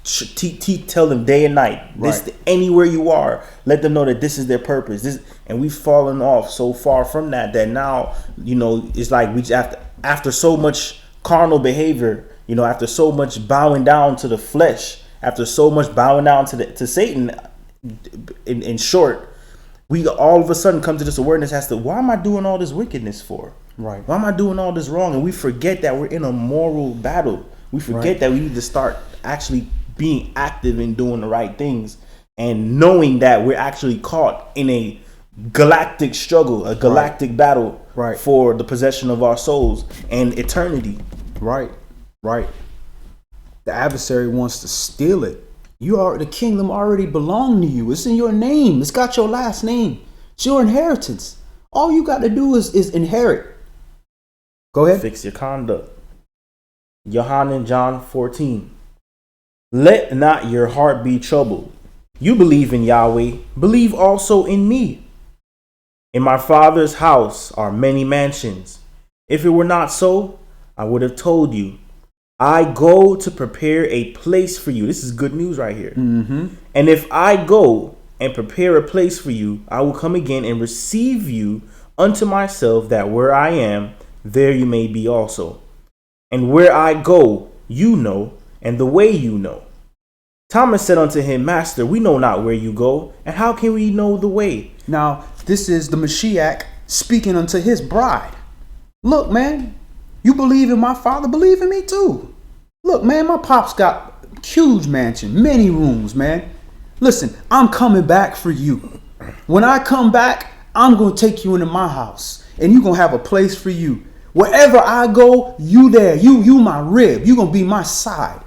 tell them day and night, this, anywhere you are, let them know that this is their purpose. And we've fallen off so far from that now, it's like we just after so much carnal behavior, after so much bowing down to the flesh, after so much bowing down to Satan, in short, we all of a sudden come to this awareness as to, why am I doing all this wickedness for? Right. Why am I doing all this wrong? And we forget that we're in a moral battle. We forget that we need to start actually being active in doing the right things, and knowing that we're actually caught in a galactic struggle, a galactic battle for the possession of our souls and eternity. Right. The adversary wants to steal it. The kingdom already belong to you. It's in your name. It's got your last name. It's your inheritance. All you got to do is inherit. Go ahead. Fix your conduct. YahNatan, John 14. Let not your heart be troubled. You believe in Yahweh, believe also in me. In my Father's house are many mansions. If it were not so, I would have told you. I go to prepare a place for you. This is good news right here. And if I go and prepare a place for you, I will come again and receive you unto myself, that where I am, there you may be also. And where I go, you know, and the way you know. Thomas said unto him, Master, we know not where you go, and how can we know the way? Now, this is the Mashiach speaking unto his bride. Look, man, you believe in my Father, believe in me too. Look, man, my pop's got a huge mansion, many rooms, man. Listen, I'm coming back for you. When I come back, I'm going to take you into my house, and you're going to have a place for you. Wherever I go, you there. You my rib. You're going to be my side.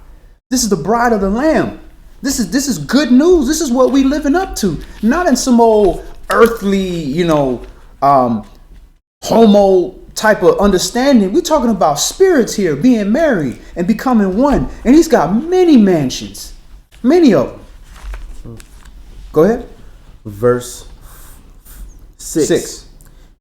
This is the bride of the Lamb. This is good news. This is what we living up to. Not in some old earthly, homo type of understanding. We're talking about spirits here being married and becoming one. And he's got many mansions. Many of them. Go ahead. Verse 6.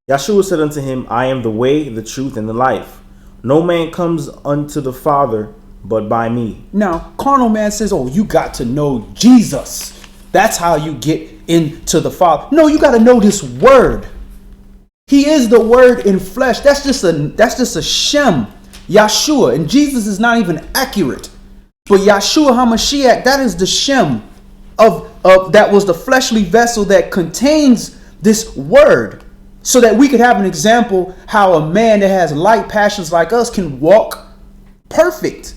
Yahshua said unto him, I am the way, the truth, and the life. No man comes unto the Father but by me. Now, carnal man says, oh, you got to know Jesus. That's how you get into the Father. No, you got to know this word. He is the word in flesh. That's just a Shem, Yahshua. And Jesus is not even accurate. But Yahshua HaMashiach, that is the Shem of that was the fleshly vessel that contains this word. So that we could have an example how a man that has light passions like us can walk perfect.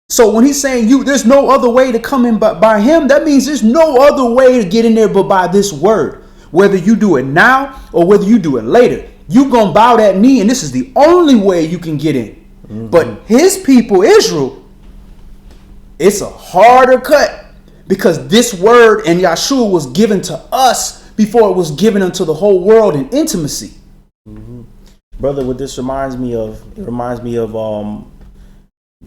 So when he's saying there's no other way to come in but by him, that means there's no other way to get in there but by this word. Whether you do it now or whether you do it later, you're going to bow that knee, and this is the only way you can get in. But his people, Israel, it's a harder cut because this word and Yahshua was given to us before it was given unto the whole world in intimacy. Brother, what this reminds me of,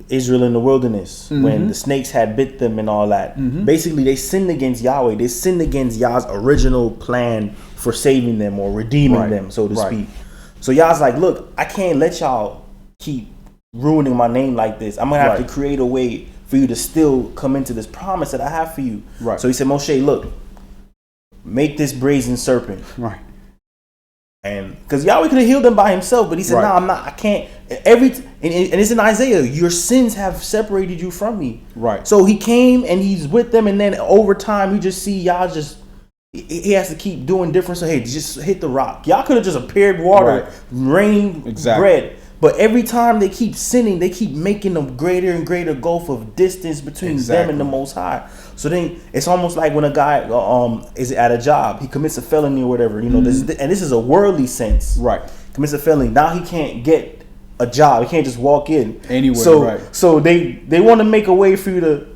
Israel in the wilderness, when the snakes had bit them and all that. Basically, they sinned against Yahweh. They sinned against Yah's original plan for saving them or redeeming them, so to speak. So Yah's like, look, I can't let y'all keep ruining my name like this. I'm going to have to create a way for you to still come into this promise that I have for you. So he said, Moshe, look, make this brazen serpent. And because Yahweh could have healed them by himself, but he said, no, I'm not, I can't. And it's in Isaiah, your sins have separated you from me. So he came and he's with them, and then over time, you just see Yah he has to keep doing different. So, hey, just hit the rock. Y'all could have just appeared water, rained bread. But every time they keep sinning, they keep making a greater and greater gulf of distance between them and the Most High. So then it's almost like when a guy is at a job, he commits a felony or whatever, you know, this is a worldly sense. Commits a felony. Now he can't get a job. He can't just walk in anywhere. So they want to make a way for you to,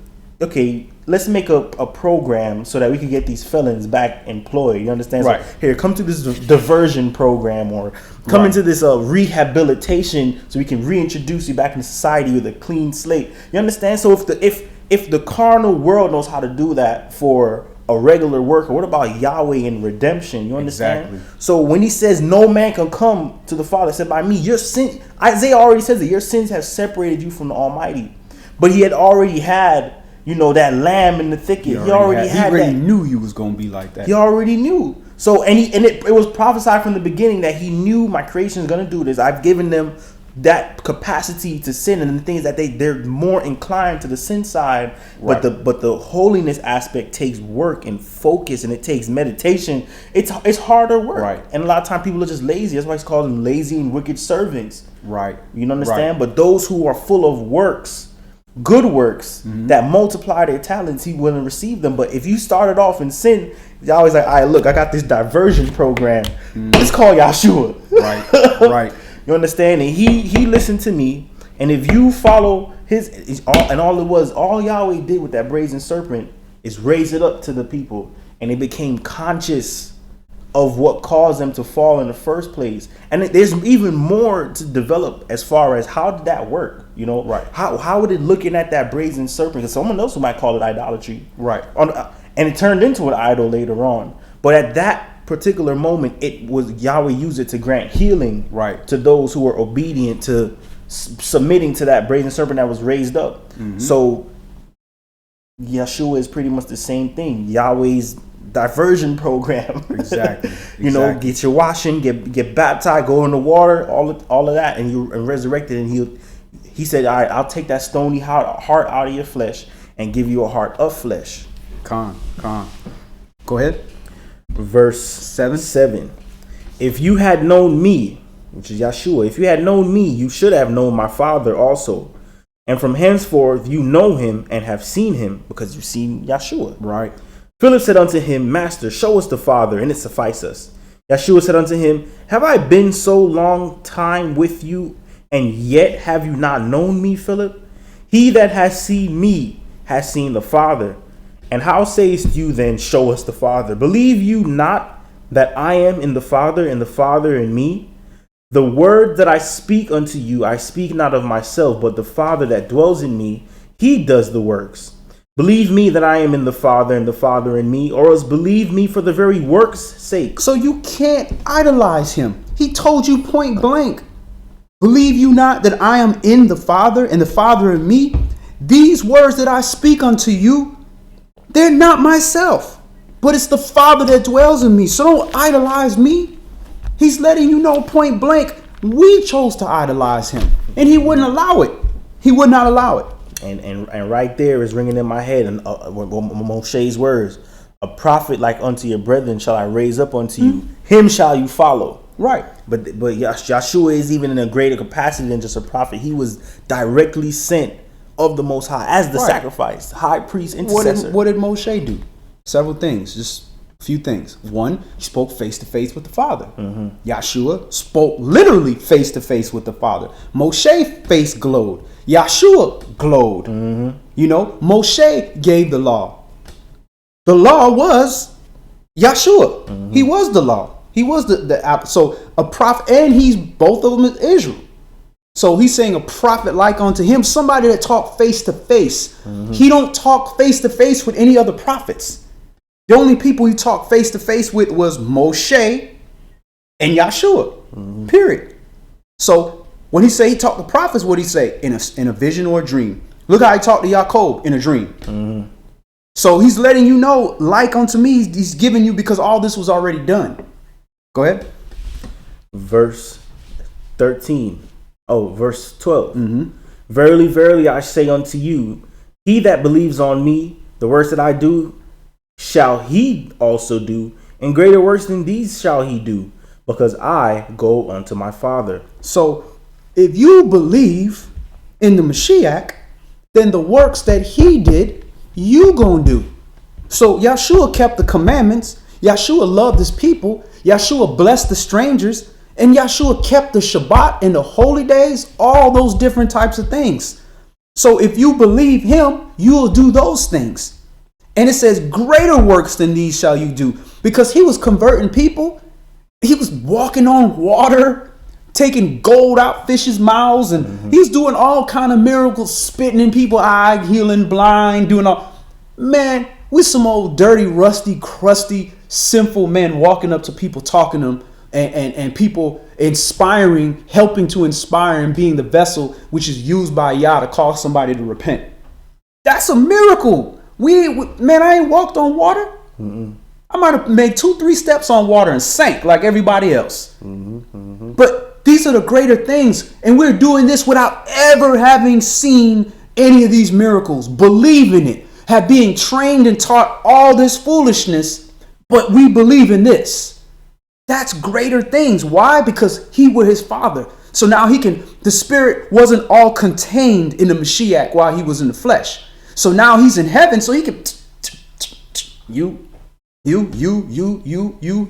okay, let's make a program so that we can get these felons back employed. You understand? So here, come to this diversion program, or come into this rehabilitation so we can reintroduce you back into society with a clean slate. You understand? So if the carnal world knows how to do that for a regular worker, what about Yahweh and redemption? You understand? So when he says no man can come to the Father except by me, your sin, Isaiah already says that your sins have separated you from the Almighty. But he had already had, you know, that lamb in the thicket. He already knew you was gonna be like that. He already knew. So it was prophesied from the beginning that he knew my creation is gonna do this. I've given them that capacity to sin, and the thing is that they're more inclined to the sin side. But the holiness aspect takes work and focus, and it takes meditation. It's harder work. And a lot of times people are just lazy. That's why he's called them lazy and wicked servants. You understand? But those who are full of works, good works that multiply their talents, he wouldn't receive them. But if you started off in sin, you're always like, all right, look, I got this diversion program. It's called Yahshua. You understand? And he listened to me. And if you follow all Yahweh did with that brazen serpent is raise it up to the people, and they became conscious of what caused them to fall in the first place. And there's even more to develop as far as how did that work, you know? How would it looking at that brazen serpent? Because someone else might call it idolatry, and it turned into an idol later on. But at that particular moment, it was Yahweh used it to grant healing to those who were obedient to submitting to that brazen serpent that was raised up. So Yeshua is pretty much the same thing. Yahweh's diversion program. You know, get your washing, get baptized, go in the water, all of that, and you're resurrected. And he said, all right, I'll take that stony heart out of your flesh and give you a heart of flesh. Go ahead. Verse 7. If you had known me, which is Yeshua, if you had known me, you should have known my Father also. And from henceforth you know him and have seen him, because you've seen Yeshua. Philip said unto him, Master, show us the Father, and it suffice us. Yeshua said unto him, have I been so long time with you, and yet have you not known me, Philip? He that has seen me has seen the Father. And how sayest you then, show us the Father? Believe you not that I am in the Father, and the Father in me? The word that I speak unto you, I speak not of myself, but the Father that dwells in me, he does the works. Believe me that I am in the Father, and the Father in me, or else believe me for the very works' sake. So you can't idolize him. He told you point blank. Believe you not that I am in the Father, and the Father in me? These words that I speak unto you, they're not myself, but it's the Father that dwells in me. So don't idolize me. He's letting you know point blank, we chose to idolize him, and he wouldn't allow it. He would not allow it. And right there is ringing in my head, and Moshe's words, a prophet like unto your brethren shall I raise up unto you, him shall you follow. But Yeshua is even in a greater capacity than just a prophet. He was directly sent of the Most High as the sacrifice, high priest, intercessor. What did Moshe do? Several things, just a few things. One, he spoke face to face with the Father. Yeshua spoke literally face to face with the Father. Moshe face glowed. Yeshua glowed. You know, Moshe gave the law. The law was Yeshua. He was the law. He was so a prophet, and he's both of them is Israel. So he's saying a prophet like unto him, somebody that talked face to face. He don't talk face to face with any other prophets. The only people he talked face to face with was Moshe and Yahshua. Period. So when he say he talked to prophets, what he say? In a vision or a dream. Look how he talked to Yaakov in a dream. So he's letting you know, like unto me, he's giving you, because all this was already done. Go ahead. Verse 13. Oh, verse 12. Verily, verily, I say unto you, he that believes on me, the works that I do, shall he also do, and greater works than these shall he do, because I go unto my Father. So if you believe in the Mashiach, then the works that he did, you gonna do. So Yahshua kept the commandments. Yahshua loved his people. Yahshua blessed the strangers. And Yahshua kept the Shabbat and the holy days, all those different types of things. So if you believe him, you'll do those things. And it says, greater works than these shall you do. Because he was converting people. He was walking on water, taking gold out fish's mouths. And he's doing all kind of miracles, spitting in people's eyes, healing blind, doing all. Man, we some old dirty, rusty, crusty, sinful men walking up to people, talking to them. And people inspiring, helping to inspire, and being the vessel which is used by Yah to cause somebody to repent. That's a miracle. Man, I ain't walked on water. I might have made 2-3 steps on water and sank like everybody else. But these are the greater things. And we're doing this without ever having seen any of these miracles, believing it, have being trained and taught all this foolishness, but we believe in this. That's greater things. Why? Because he was his father. So now the spirit wasn't all contained in the Mashiach while he was in the flesh. So now he's in heaven, so he can, you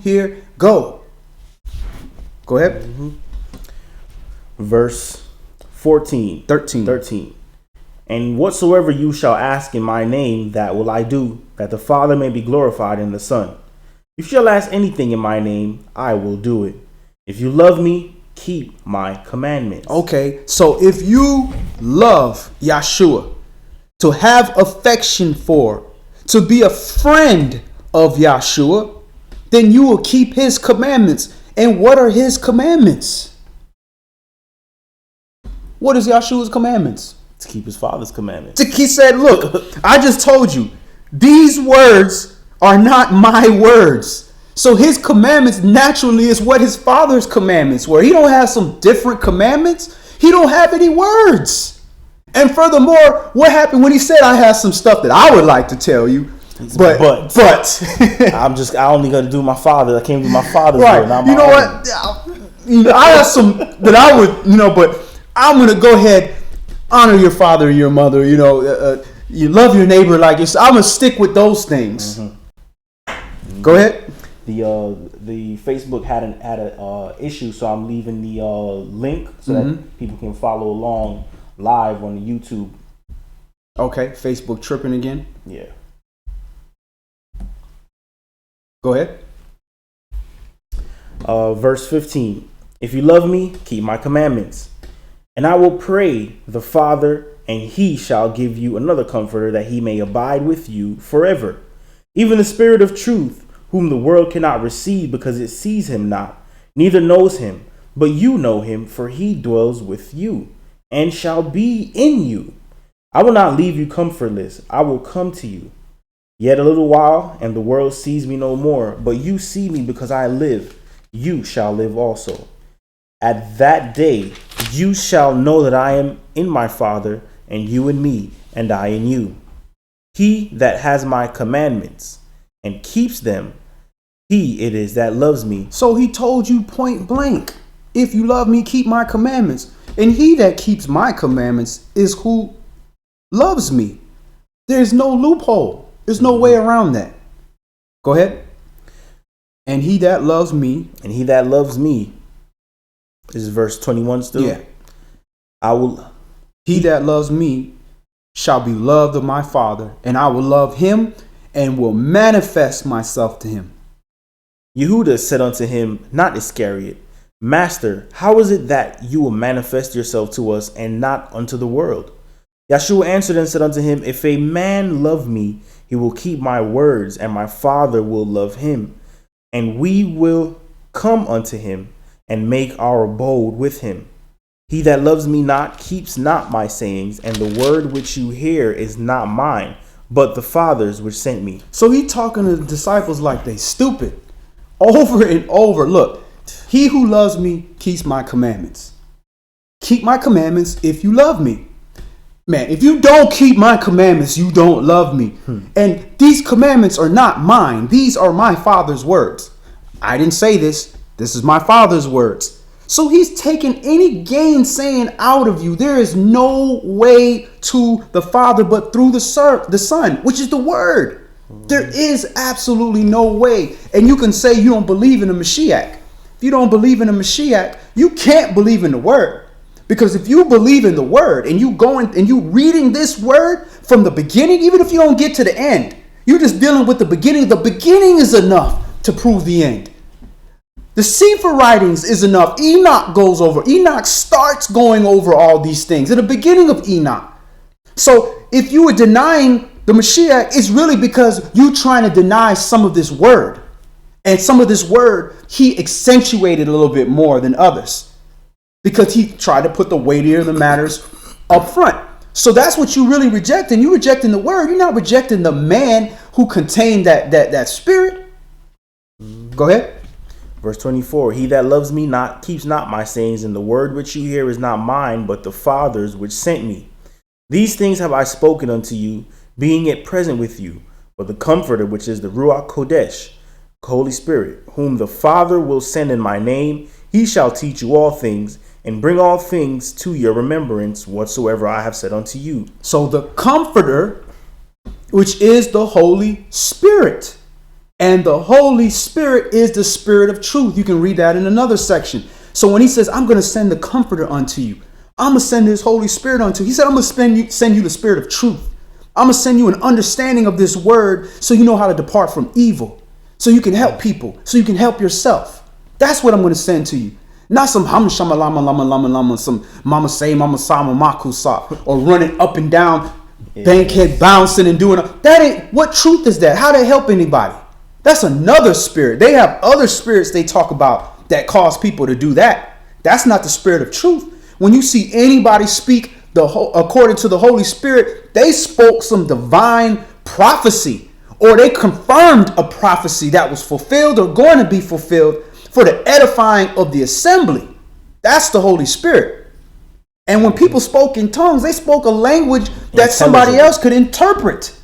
here, go. Go ahead. Verse 13. And whatsoever you shall ask in my name, that will I do, that the Father may be glorified in the Son. If you shall ask anything in my name, I will do it. If you love me, keep my commandments. Okay, so if you love Yahshua, to have affection for, to be a friend of Yahshua, then you will keep his commandments. And what are his commandments? What is Yahshua's commandments? To keep his Father's commandments. He said, look, I just told you, these words are not my words. So his commandments naturally is what his Father's commandments were. He don't have some different commandments. He don't have any words. And furthermore, what happened when he said, I have some stuff that I would like to tell you, but I only gonna do my Father. I can't do my Father's right. will, not you my know own. what? I have some that I would, but I'm gonna go ahead, honor your father and your mother. You love your neighbor like yourself. I'm gonna stick with those things. Go ahead. The Facebook had a issue, so I'm leaving the link so that people can follow along live on the YouTube. Okay, Facebook tripping again. Yeah. Go ahead. Verse 15. If you love me, keep my commandments, and I will pray the Father, and he shall give you another comforter, that he may abide with you forever, even the Spirit of truth, whom the world cannot receive, because it sees him not, neither knows him. But you know him, for he dwells with you, and shall be in you. I will not leave you comfortless. I will come to you. Yet a little while, and the world sees me no more. But you see me, because I live. You shall live also. At that day, you shall know that I am in my Father, and you in me, and I in you. He that has my commandments and keeps them, he it is that loves me. So he told you point blank, if you love me, keep my commandments. And he that keeps my commandments is who loves me. There's no loophole. There's no way around that. Go ahead. And he that loves me. And he that loves me. This is verse 21 still? Yeah. He that loves me shall be loved of my Father, and I will love him and will manifest myself to him. Yehuda said unto him, not Iscariot, Master, how is it that you will manifest yourself to us and not unto the world? Yeshua answered and said unto him, If a man love me, he will keep my words, and my Father will love him, and we will come unto him and make our abode with him. He that loves me not keeps not my sayings, and the word which you hear is not mine, but the Father's which sent me. So he talking to the disciples like they stupid. Over and over. Look, he who loves me keeps my commandments. Keep my commandments if you love me. Man, if you don't keep my commandments, you don't love me. And these commandments are not mine. These are my Father's words. I didn't say this. This is my Father's words. So he's taken any gainsaying out of you. There is no way to the Father but through the Son, which is the Word. There is absolutely no way. And you can say you don't believe in the Mashiach. If you don't believe in the Mashiach, you can't believe in the Word. Because if you believe in the Word and you going and you reading this Word from the beginning, even if you don't get to the end, you're just dealing with the beginning. The beginning is enough to prove the end. The Sefer writings is enough. Enoch goes over. Enoch starts going over all these things at the beginning of Enoch. So if you were denying the Mashiach, it's really because you're trying to deny some of this Word. And some of this Word, he accentuated a little bit more than others. Because he tried to put the weightier the matters up front. So that's what you really rejecting. You're rejecting the Word. You're not rejecting the man who contained that spirit. Go ahead. Verse 24, He that loves me not keeps not my sayings, and the word which you hear is not mine, but the Father's which sent me. These things have I spoken unto you, being yet present with you. But the Comforter, which is the Ruach Kodesh, Holy Spirit, whom the Father will send in my name, he shall teach you all things, and bring all things to your remembrance whatsoever I have said unto you. So the Comforter, which is the Holy Spirit. And the Holy Spirit is the Spirit of truth. You can read that in another section. So when he says, I'm going to send the Comforter unto you, I'm going to send his Holy Spirit unto you. He said, I'm going to send you the Spirit of truth. I'm going to send you an understanding of this word so you know how to depart from evil. So you can help people. So you can help yourself. That's what I'm going to send to you. Not some ham shama lama lama lama lama, some mama say mama sama makusa, or running up and down, bankhead bouncing and doing that. Ain't what truth is that? How they help anybody? That's another spirit. They have other spirits they talk about that cause people to do that. That's not the Spirit of truth. When you see anybody speak according to the Holy Spirit, they spoke some divine prophecy, or they confirmed a prophecy that was fulfilled or going to be fulfilled for the edifying of the assembly. That's the Holy Spirit. And when people spoke in tongues, they spoke a language that somebody else could interpret.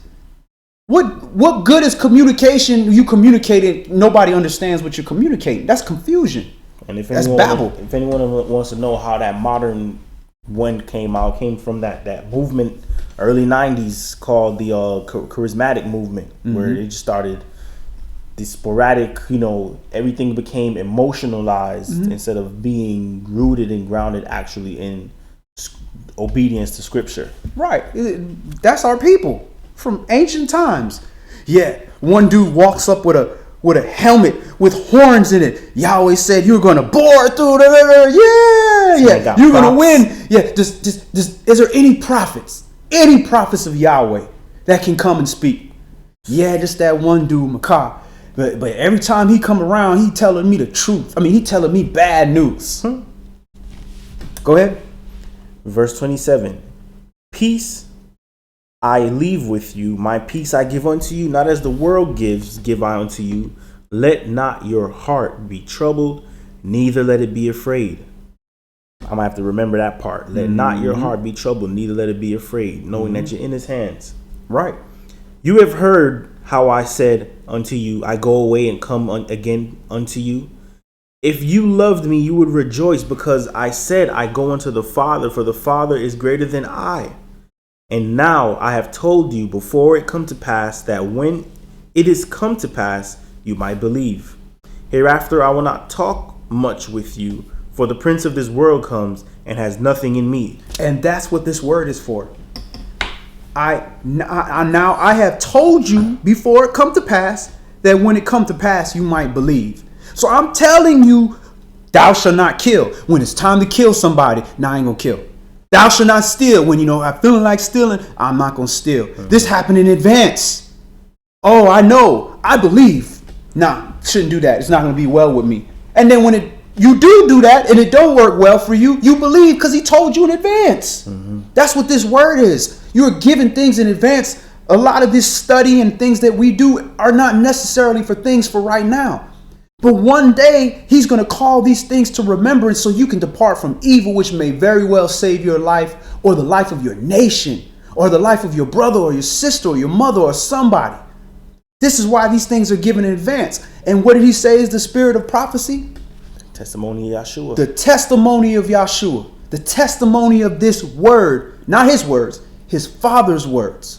What good is communication? You communicating, nobody understands what you're communicating. That's confusion. And that's babble. If anyone wants to know how that modern one came from that movement, early 90s, called the charismatic movement, where they just started the sporadic, everything became emotionalized instead of being rooted and grounded actually in obedience to Scripture. Right. That's our people from ancient times. Yeah, one dude walks up with a helmet with horns in it. Yahweh said you're going to bore through the you're going to win. Yeah, just is there any prophets of Yahweh that can come and speak? Yeah, just that one dude, Makah. But every time he come around, he telling me the truth. I mean, he telling me bad news. Go ahead. Verse 27. Peace I leave with you, my peace I give unto you, not as the world gives, give I unto you. Let not your heart be troubled, neither let it be afraid. I'm going to have to remember that part. Let not your heart be troubled, neither let it be afraid, knowing that you're in his hands. Right. You have heard how I said unto you, I go away and come again unto you. If you loved me, you would rejoice, because I said, I go unto the Father, for the Father is greater than I. And now I have told you before it come to pass, that when it is come to pass, you might believe. Hereafter I will not talk much with you, for the prince of this world comes and has nothing in me. And that's what this word is for. I have told you before it come to pass that when it come to pass, you might believe. So I'm telling you, thou shalt not kill. When it's time to kill somebody, I ain't gonna kill. Thou shalt not steal. When I'm feeling like stealing, I'm not gonna steal. This happened in advance. Oh, I know. I believe. Nah, shouldn't do that. It's not gonna be well with me. And then when you do that and it don't work well for you, you believe because he told you in advance. That's what this word is. You're given things in advance. A lot of this study and things that we do are not necessarily for things for right now. But one day he's going to call these things to remembrance so you can depart from evil, which may very well save your life or the life of your nation or the life of your brother or your sister or your mother or somebody. This is why these things are given in advance. And what did he say is the spirit of prophecy? Testimony of Yahshua. The testimony of Yahshua. The testimony of this word. Not his words, his father's words.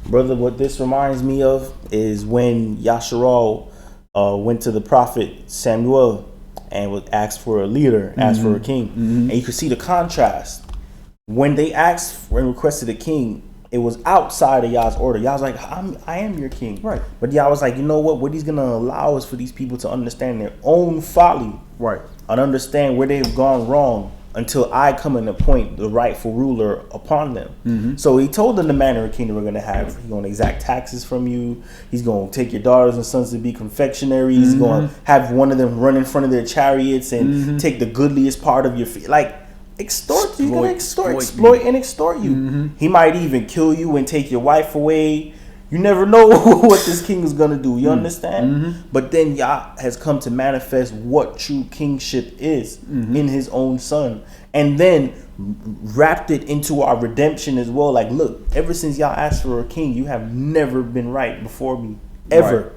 Brother, what this reminds me of is when Yasharal went to the prophet Samuel and would ask for a leader, asked for a king. And you could see the contrast. When they asked and requested a king, it was outside of Yah's order. Yah was like, I am your king. Right. But Yah was like, you know what? What he's going to allow is for these people to understand their own folly. Right. And understand where they've gone wrong until I come and appoint the rightful ruler upon them. So he told them the manner of king that we're going to have. He's going to exact taxes from you. He's going to take your daughters and sons to be confectionaries. He's going to have one of them run in front of their chariots and take the goodliest part of your feet. Like, extort you. He's going to exploit and extort you. He might even kill you and take your wife away. You never know what this king is going to do. You understand? But then Yah has come to manifest what true kingship is in his own son. And then wrapped it into our redemption as well. Like, look, ever since Yah asked for a king, you have never been right before me. Ever. Right.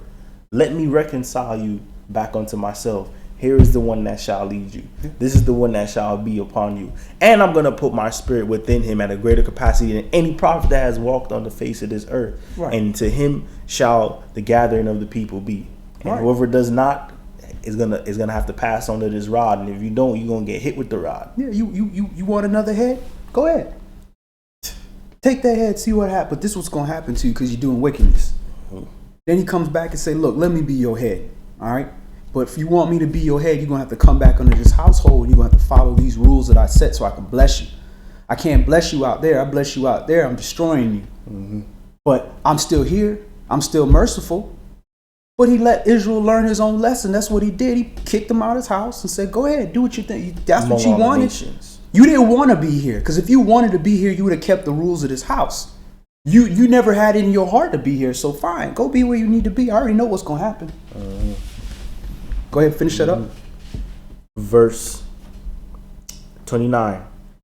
Let me reconcile you back unto myself. Here is the one that shall lead you. This is the one that shall be upon you. And I'm going to put my spirit within him at a greater capacity than any prophet that has walked on the face of this earth. Right. And to him shall the gathering of the people be. And whoever does not is gonna have to pass under this rod. And if you don't, you're going to get hit with the rod. Yeah, you want another head? Go ahead. Take that head, see what happens. But this is what's going to happen to you because you're doing wickedness. Then he comes back and say, look, let me be your head. All right? But if you want me to be your head, you're going to have to come back under this household. And you're going to have to follow these rules that I set so I can bless you. I can't bless you out there. I bless you out there. I'm destroying you. But I'm still here. I'm still merciful. But he let Israel learn his own lesson. That's what he did. He kicked him out of his house and said, go ahead, do what you think. That's what you wanted. You didn't want to be here. Because if you wanted to be here, you would have kept the rules of this house. You never had it in your heart to be here. So fine, go be where you need to be. I already know what's going to happen. Go ahead, finish that up. Verse 29.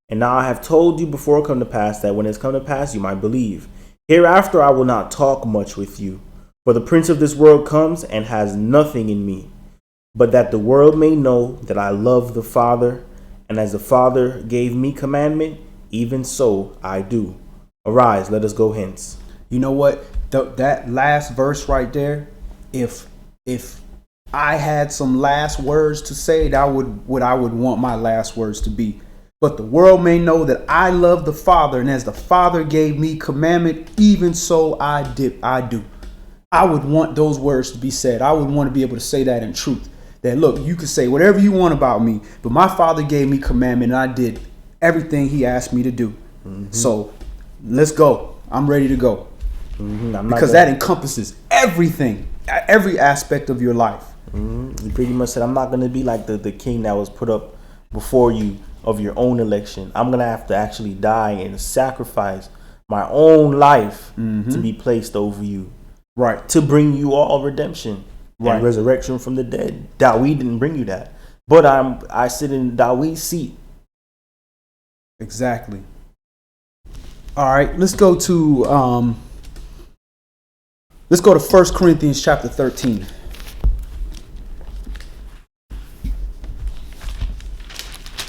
And now I have told you before it come to pass that when it's come to pass you might believe. Hereafter I will not talk much with you. For the prince of this world comes and has nothing in me. But that the world may know that I love the Father. And as the Father gave me commandment, even so I do. Arise, let us go hence. You know what? That last verse right there, if I had some last words to say, that would what I would want my last words to be. But the world may know that I love the Father, and as the Father gave me commandment, even so I do. I would want those words to be said. I would want to be able to say that in truth. That look, you can say whatever you want about me, but my Father gave me commandment, and I did everything He asked me to do. So let's go. I'm ready to go. Because that encompasses everything, every aspect of your life. He pretty much said, I'm not going to be like the king that was put up before you of your own election. I'm going to have to actually die and sacrifice my own life to be placed over you. Right. To bring you all redemption and resurrection from the dead. Dawid didn't bring you that. But I sit in Dawid's seat. Exactly. All right, let's go to 1 Corinthians chapter 13.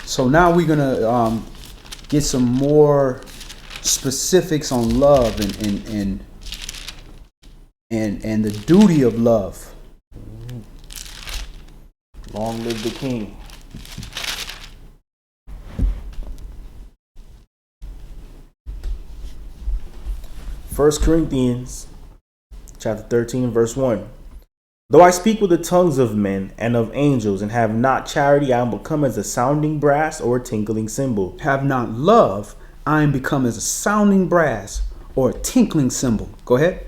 So now we're gonna get some more specifics on love and the duty of love. Long live the king. First Corinthians chapter 13 verse 1. Though I speak with the tongues of men and of angels and have not charity, I am become as a sounding brass or a tinkling cymbal. Have not love, I am become as a sounding brass or a tinkling cymbal. Go ahead.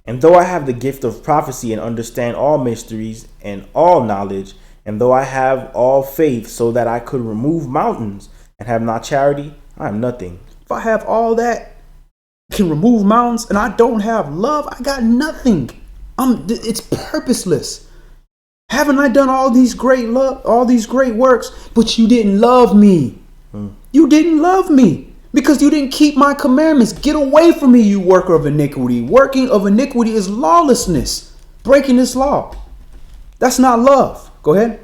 And though I have the gift of prophecy and understand all mysteries and all knowledge, and though I have all faith so that I could remove mountains and have not charity, I am nothing. If I have all that, can remove mountains, and I don't have love, I got nothing. It's purposeless. Haven't I done all these great works, but you didn't love me? You didn't love me because you didn't keep my commandments. Get away from me, you worker of iniquity. Working of iniquity is lawlessness, breaking this law. That's not love. Go ahead.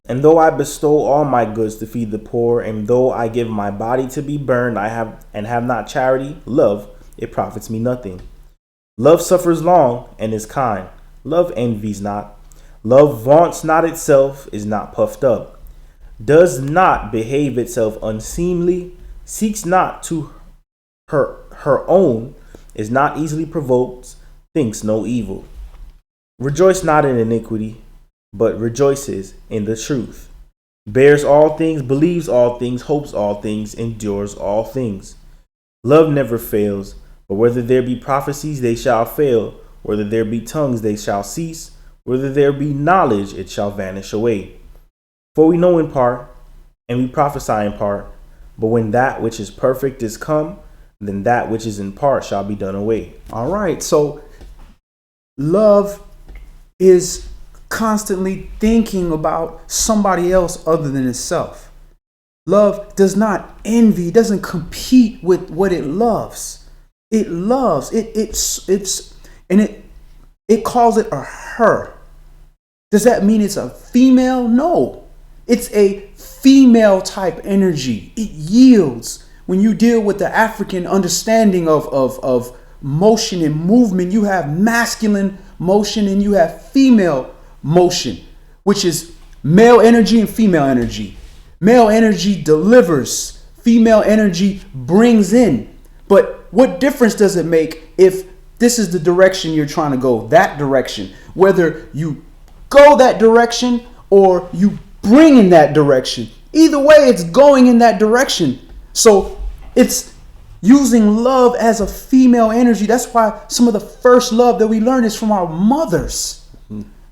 And though I bestow all my goods to feed the poor, and though I give my body to be burned, have not charity, love, it profits me nothing. Love suffers long and is kind. Love envies not. Love vaunts not itself, is not puffed up, does not behave itself unseemly, seeks not to her own, is not easily provoked, thinks no evil. Rejoice not in iniquity, but rejoices in the truth. Bears all things, believes all things, hopes all things, endures all things. Love never fails, but whether there be prophecies, they shall fail. Whether there be tongues, they shall cease. Whether there be knowledge, it shall vanish away. For we know in part, and we prophesy in part. But when that which is perfect is come, then that which is in part shall be done away. All right. So love is constantly thinking about somebody else other than itself. Love does not envy, doesn't compete with what it loves. It loves it calls it a her. Does that mean it's a female? No, it's a female type energy. It yields. When you deal with the African understanding of motion and movement, you have masculine motion and you have female motion, which is male energy and female energy. Male energy delivers, female energy brings in. But what difference does it make if this is the direction you're trying to go, that direction? Whether you go that direction or you bring in that direction. Either way, it's going in that direction. So it's using love as a female energy. That's why some of the first love that we learn is from our mothers.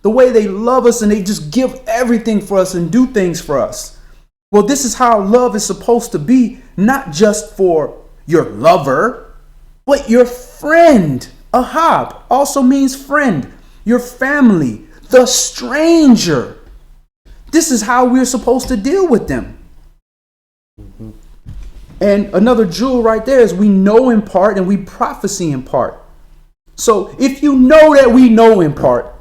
The way they love us and they just give everything for us and do things for us. Well, this is how love is supposed to be, not just for your lover, but your friend. Ahab also means friend, your family, the stranger. This is how we're supposed to deal with them. And another jewel right there is we know in part and we prophecy in part. So if you know that we know in part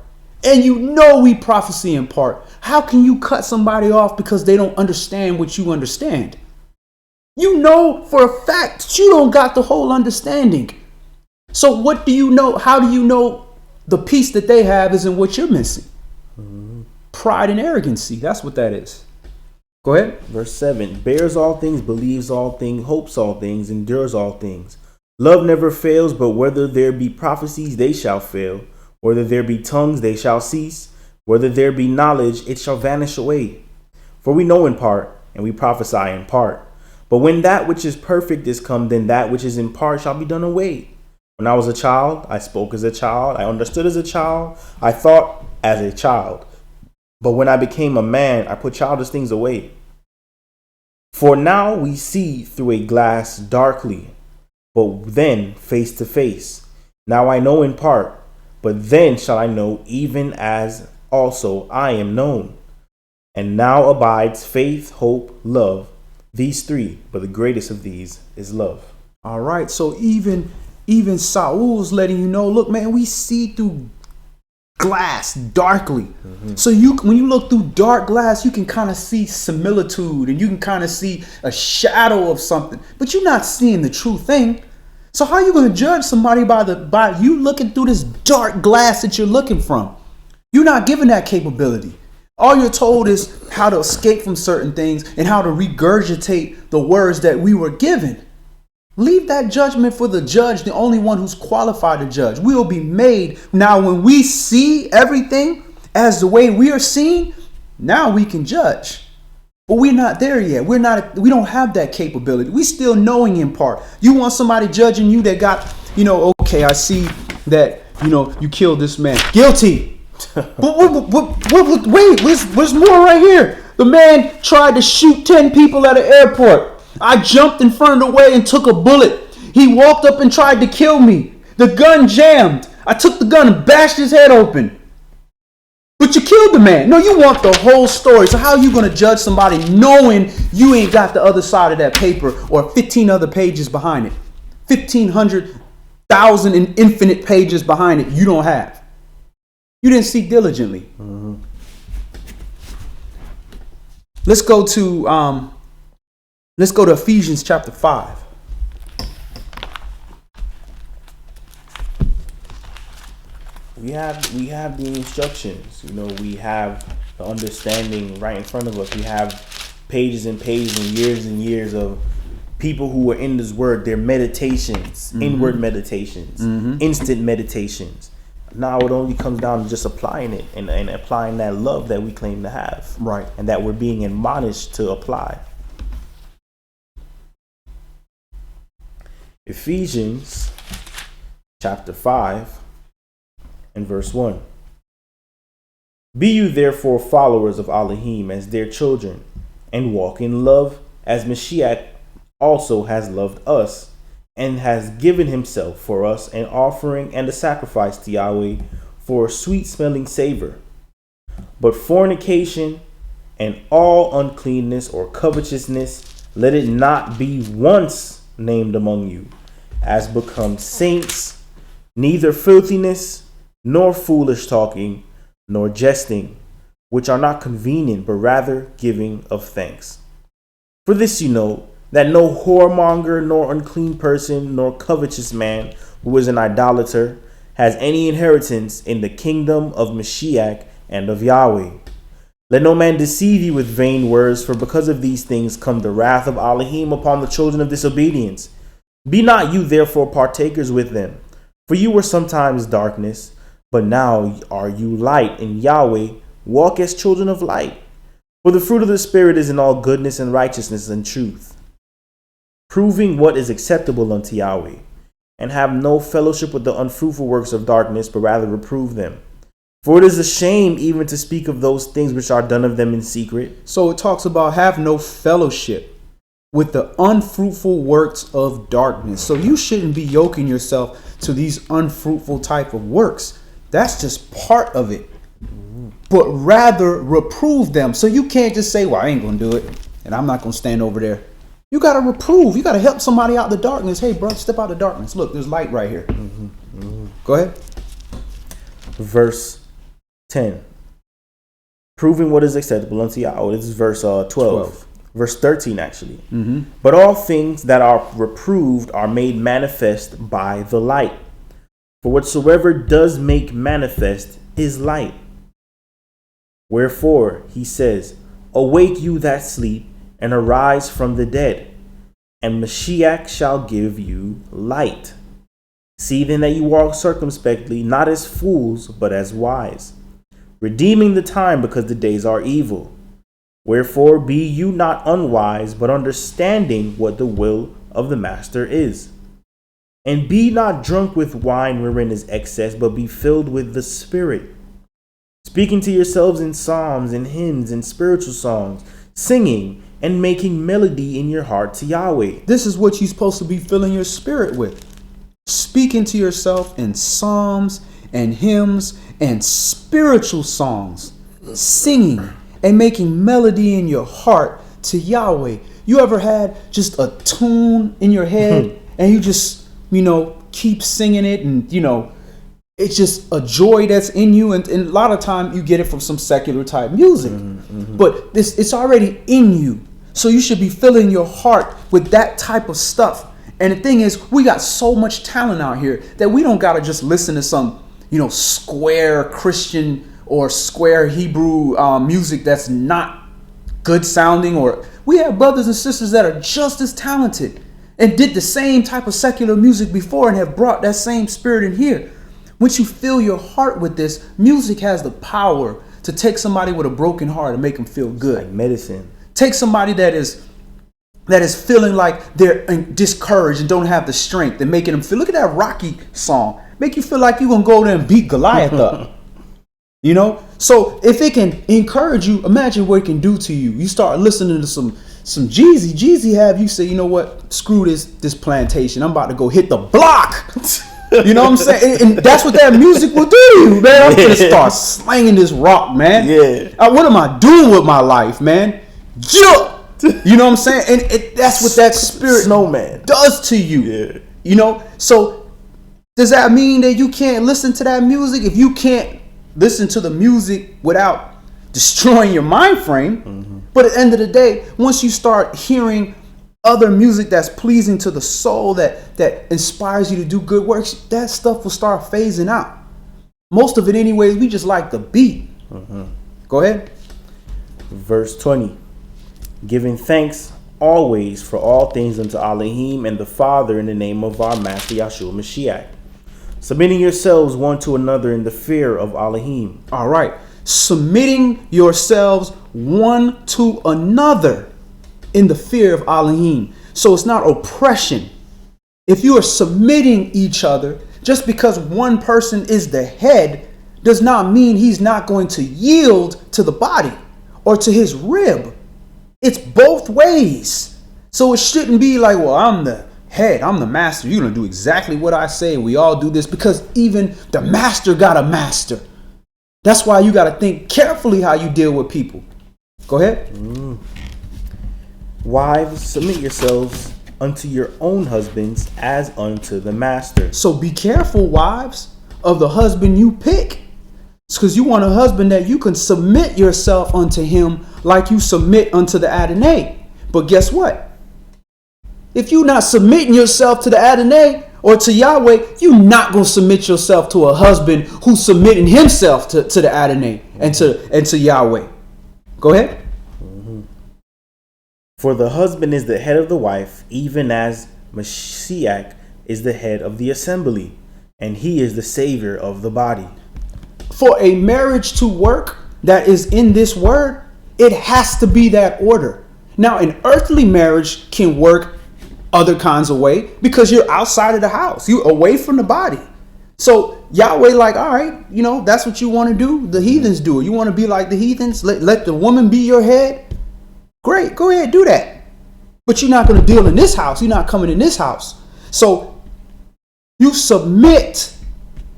and you know we prophecy in part, how can you cut somebody off because they don't understand what you understand? You know for a fact that you don't got the whole understanding. So what do you know? How do you know the piece that they have isn't what you're missing? Pride and arrogancy. That's what that is. Go ahead. Verse 7. Bears all things, believes all things, hopes all things, endures all things. Love never fails, but whether there be prophecies, they shall fail. Whether there be tongues, they shall cease. Whether there be knowledge, it shall vanish away. For we know in part, and we prophesy in part. But when that which is perfect is come, then that which is in part shall be done away. When I was a child, I spoke as a child, I understood as a child, I thought as a child. But when I became a man, I put childish things away. For now we see through a glass darkly, but then face to face. Now I know in part, but then shall I know even as also I am known. And now abides faith, hope, love. These three, but the greatest of these is love. All right. So even Saul's letting you know, look, man, we see through glass darkly. So when you look through dark glass, you can kind of see similitude and you can kind of see a shadow of something, but you're not seeing the true thing. So how are you going to judge somebody by you looking through this dark glass that you're looking from? You're not given that capability. All you're told is how to escape from certain things and how to regurgitate the words that we were given. Leave that judgment for the judge, the only one who's qualified to judge. We will be made. Now, when we see everything, as the way we are seen, now we can judge. But we're not there yet. We don't have that capability. We still knowing in part. You want somebody judging you that got, okay, I see that, you killed this man. Guilty. But wait, there's more right here. The man tried to shoot 10 people at an airport. I jumped in front of the way and took a bullet. He walked up and tried to kill me. The gun jammed. I took the gun and bashed his head open. But you killed the man. No, you want the whole story. So how are you going to judge somebody knowing you ain't got the other side of that paper or 15 other pages behind it? 1,500,000 and infinite pages behind it you don't have. You didn't seek diligently. Mm-hmm. Let's go to Ephesians chapter 5. We have the instructions, we have the understanding right in front of us. We have pages and pages and years of people who were in this word, their meditations, inward meditations, instant meditations. Now it only comes down to just applying it and applying that love that we claim to have. Right. And that we're being admonished to apply. Ephesians chapter 5 and verse 1. Be you therefore followers of Elohim as their children, and walk in love as Mashiach also has loved us, and has given himself for us an offering and a sacrifice to Yahweh for a sweet-smelling savor. But fornication and all uncleanness or covetousness, let it not be once named among you, as becomes saints, neither filthiness, nor foolish talking, nor jesting, which are not convenient, but rather giving of thanks. For this you know, that no whoremonger, nor unclean person, nor covetous man, who is an idolater, has any inheritance in the kingdom of Mashiach and of Yahweh. Let no man deceive you with vain words, for because of these things come the wrath of Elohim upon the children of disobedience. Be not you therefore partakers with them, for you were sometimes darkness, but now are you light in Yahweh. Walk as children of light. For the fruit of the Spirit is in all goodness and righteousness and truth, proving what is acceptable unto Yahweh, and have no fellowship with the unfruitful works of darkness, but rather reprove them. For it is a shame even to speak of those things which are done of them in secret. So it talks about have no fellowship with the unfruitful works of darkness. So you shouldn't be yoking yourself to these unfruitful type of works. That's just part of it. But rather reprove them. So you can't just say, well, I ain't going to do it, and I'm not going to stand over there. You got to reprove. You got to help somebody out the darkness. Hey, bro, step out of darkness. Look, there's light right here. Go ahead. Verse 10. Proving what is acceptable unto Yahweh. This is verse 12. Verse 13, actually. But all things that are reproved are made manifest by the light. For whatsoever does make manifest is light. Wherefore, he says, awake you that sleep, and arise from the dead, and Mashiach shall give you light. See then that you walk circumspectly, not as fools, but as wise, redeeming the time, because the days are evil. Wherefore be you not unwise, but understanding what the will of the master is. And be not drunk with wine wherein is excess, but be filled with the Spirit, speaking to yourselves in psalms and hymns and spiritual songs, singing and making melody in your heart to Yahweh. This is what you're supposed to be filling your spirit with. Speaking to yourself in psalms and hymns and spiritual songs, singing and making melody in your heart to Yahweh. You ever had just a tune in your head and you just, keep singing it, and, it's just a joy that's in you, and a lot of time you get it from some secular type music. But it's already in you. So you should be filling your heart with that type of stuff. And the thing is, we got so much talent out here that we don't got to just listen to some, square Christian or square Hebrew music that's not good sounding. Or we have brothers and sisters that are just as talented and did the same type of secular music before and have brought that same spirit in here. Once you fill your heart with this, music has the power to take somebody with a broken heart and make them feel good. Like medicine. Take somebody that is feeling like they're discouraged and don't have the strength and making them feel. Look at that Rocky song. Make you feel like you're going to go there and beat Goliath up. You know? So if it can encourage you, imagine what it can do to you. You start listening to some Jeezy. Jeezy have you say, you know what? Screw this plantation. I'm about to go hit the block. You know what I'm saying? And that's what that music will do to you, man. I'm going to start slanging this rock, man. Yeah. What am I doing with my life, man? Jump! You know what I'm saying? And that's what that spirit Snowman does to you. Yeah. You know? So does that mean that you can't listen to that music? If you can't listen to the music without destroying your mind frame, but at the end of the day, once you start hearing other music that's pleasing to the soul, that inspires you to do good works, that stuff will start phasing out. Most of it anyways, we just like the beat. Go ahead. Verse 20. Giving thanks always for all things unto Elohim and the Father in the name of our Master Yahshua Mashiach. Submitting yourselves one to another in the fear of Elohim. All right. Submitting yourselves one to another in the fear of Elohim. So it's not oppression. If you are submitting each other, just because one person is the head does not mean he's not going to yield to the body or to his rib. It's both ways. So it shouldn't be like, well, I'm the head, I'm the master. You're going to do exactly what I say. We all do this, because even the master got a master. That's why you got to think carefully how you deal with people. Go ahead. Wives, submit yourselves unto your own husbands as unto the master. So be careful, wives, of the husband you pick. It's because you want a husband that you can submit yourself unto him like you submit unto the Adonai. But guess what? If you're not submitting yourself to the Adonai or to Yahweh, you're not going to submit yourself to a husband who's submitting himself to the Adonai and to Yahweh. Go ahead. For the husband is the head of the wife, even as Mashiach is the head of the assembly, and he is the savior of the body. For a marriage to work that is in this word, it has to be that order. Now, an earthly marriage can work other kinds of way because you're outside of the house. You're away from the body. So Yahweh like, all right, you know, that's what you want to do. The heathens do it. You want to be like the heathens? Let the woman be your head? Great. Go ahead, do that. But you're not going to deal in this house. You're not coming in this house. So you submit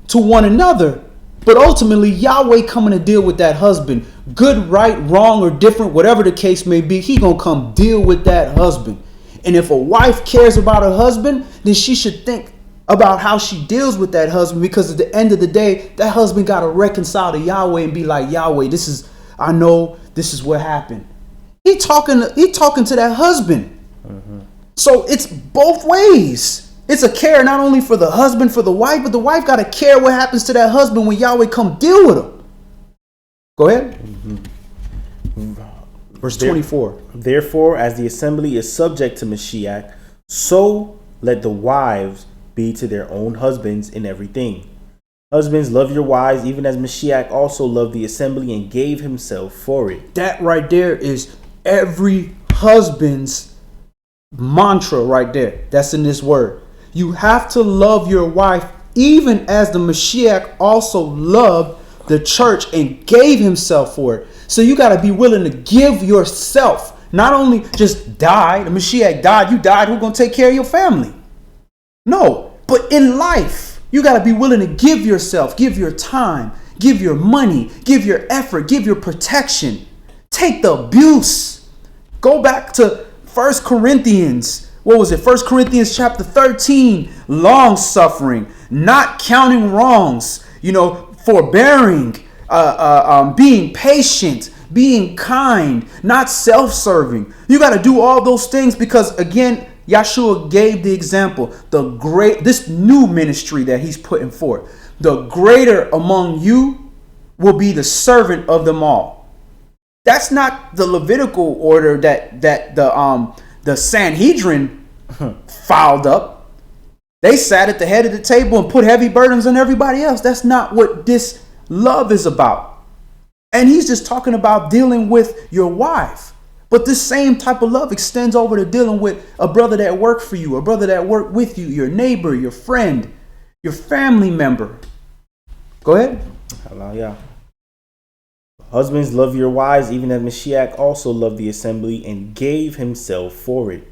to one another. But ultimately, Yahweh coming to deal with that husband. Good, right, wrong, or different, whatever the case may be, he going to come deal with that husband. And if a wife cares about her husband, then she should think about how she deals with that husband. Because at the end of the day, that husband got to reconcile to Yahweh and be like, Yahweh, I know this is what happened. He talking to that husband. So it's both ways. It's a care not only for the husband, for the wife, but the wife got to care what happens to that husband when Yahweh come deal with him. Go ahead. Verse 24. Therefore, as the assembly is subject to Mashiach, so let the wives be to their own husbands in everything. Husbands, love your wives, even as Mashiach also loved the assembly and gave himself for it. That right there is every husband's mantra right there. That's in this word. You have to love your wife even as the Mashiach also loved the church and gave himself for it. So you got to be willing to give yourself. Not only just die, the Mashiach died, you died, who's going to take care of your family? No, but in life, you got to be willing to give yourself, give your time, give your money, give your effort, give your protection. Take the abuse. Go back to 1 Corinthians. What was it? 1 Corinthians chapter 13. Long suffering, not counting wrongs, forbearing, being patient, being kind, not self-serving. You got to do all those things because, again, Yahshua gave the example. This new ministry that he's putting forth, the greater among you will be the servant of them all. That's not the Levitical order that the Sanhedrin filed up. They sat at the head of the table and put heavy burdens on everybody else. That's not what this love is about. And he's just talking about dealing with your wife. But this same type of love extends over to dealing with a brother that worked for you, a brother that worked with you, your neighbor, your friend, your family member. Go ahead. Hallelujah. Husbands, love your wives, even as Mashiach also loved the assembly and gave himself for it,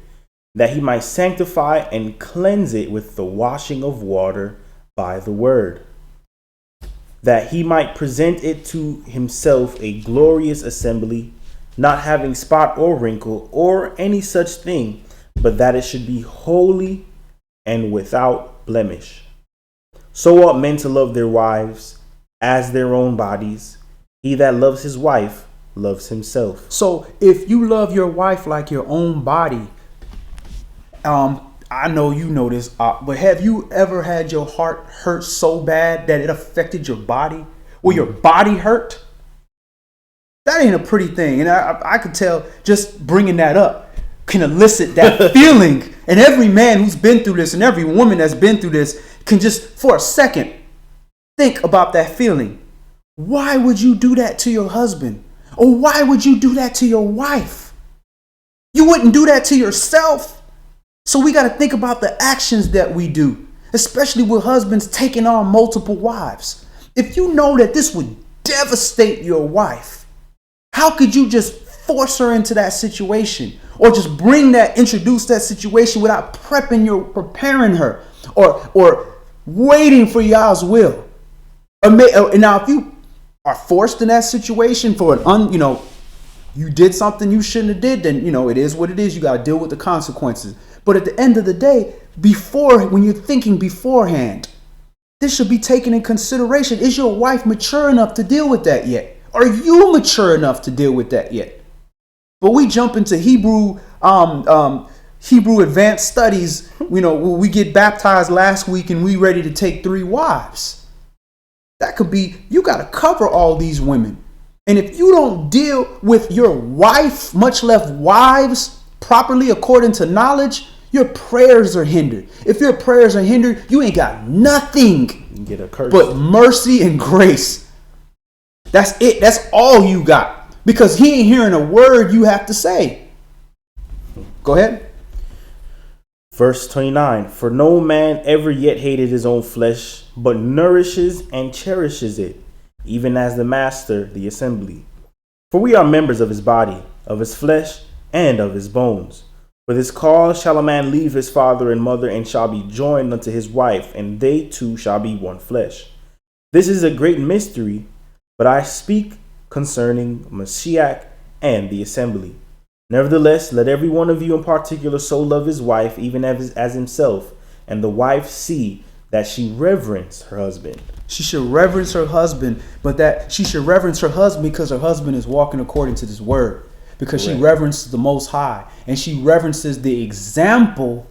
that he might sanctify and cleanse it with the washing of water by the word, that he might present it to himself a glorious assembly, not having spot or wrinkle or any such thing, but that it should be holy and without blemish. So ought men to love their wives as their own bodies. He that loves his wife loves himself. So if you love your wife like your own body, I know you know this, but have you ever had your heart hurt so bad that it affected your body, or your body hurt? That ain't a pretty thing. And I could tell just bringing that up can elicit that feeling. And every man who's been through this and every woman that's been through this can just for a second think about that feeling. Why would you do that to your husband? Or why would you do that to your wife? You wouldn't do that to yourself. So we got to think about the actions that we do, especially with husbands taking on multiple wives. If you know that this would devastate your wife, how could you just force her into that situation, or just introduce that situation without preparing her or waiting for y'all's will? Now, if you are forced in that situation for you did something you shouldn't have did, then it is what it is. You got to deal with the consequences. But at the end of the day, when you're thinking beforehand, this should be taken in consideration. Is your wife mature enough to deal with that yet? Are you mature enough to deal with that yet? But we jump into Hebrew advanced studies. We get baptized last week and we ready to take 3 wives. That could be, you got to cover all these women. And if you don't deal with your wife, much less wives, properly according to knowledge, your prayers are hindered. If your prayers are hindered, you ain't got nothing You get a curse. but mercy and grace. That's it. That's all you got. Because he ain't hearing a word you have to say. Go ahead. Verse 29, for no man ever yet hated his own flesh, but nourishes and cherishes it, even as the master, the assembly. For we are members of his body, of his flesh, and of his bones. For this cause shall a man leave his father and mother, and shall be joined unto his wife, and they two shall be one flesh. This is a great mystery, but I speak concerning Mashiach and the assembly. Nevertheless, let every one of you in particular so love his wife, even as himself, and the wife see that she reverence her husband. She should reverence her husband, but that she should reverence her husband because her husband is walking according to this word. Because Correct. She reverences the Most High, and she reverences the example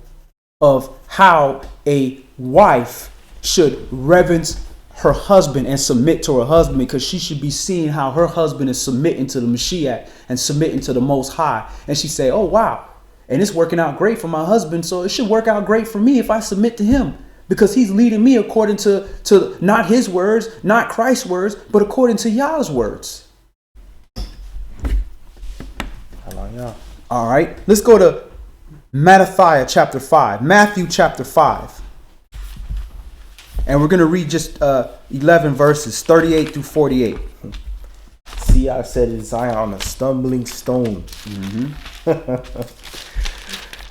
of how a wife should reverence her husband and submit to her husband, because she should be seeing how her husband is submitting to the Mashiach and submitting to the Most High. And she say, oh, wow, and it's working out great for my husband, so it should work out great for me if I submit to him, because he's leading me according to not his words, not Christ's words, but according to Yah's words. All right, let's go to Matthew chapter 5. Matthew chapter 5. And we're going to read just 11 verses, 38 through 48. See, I said it's on a stumbling stone.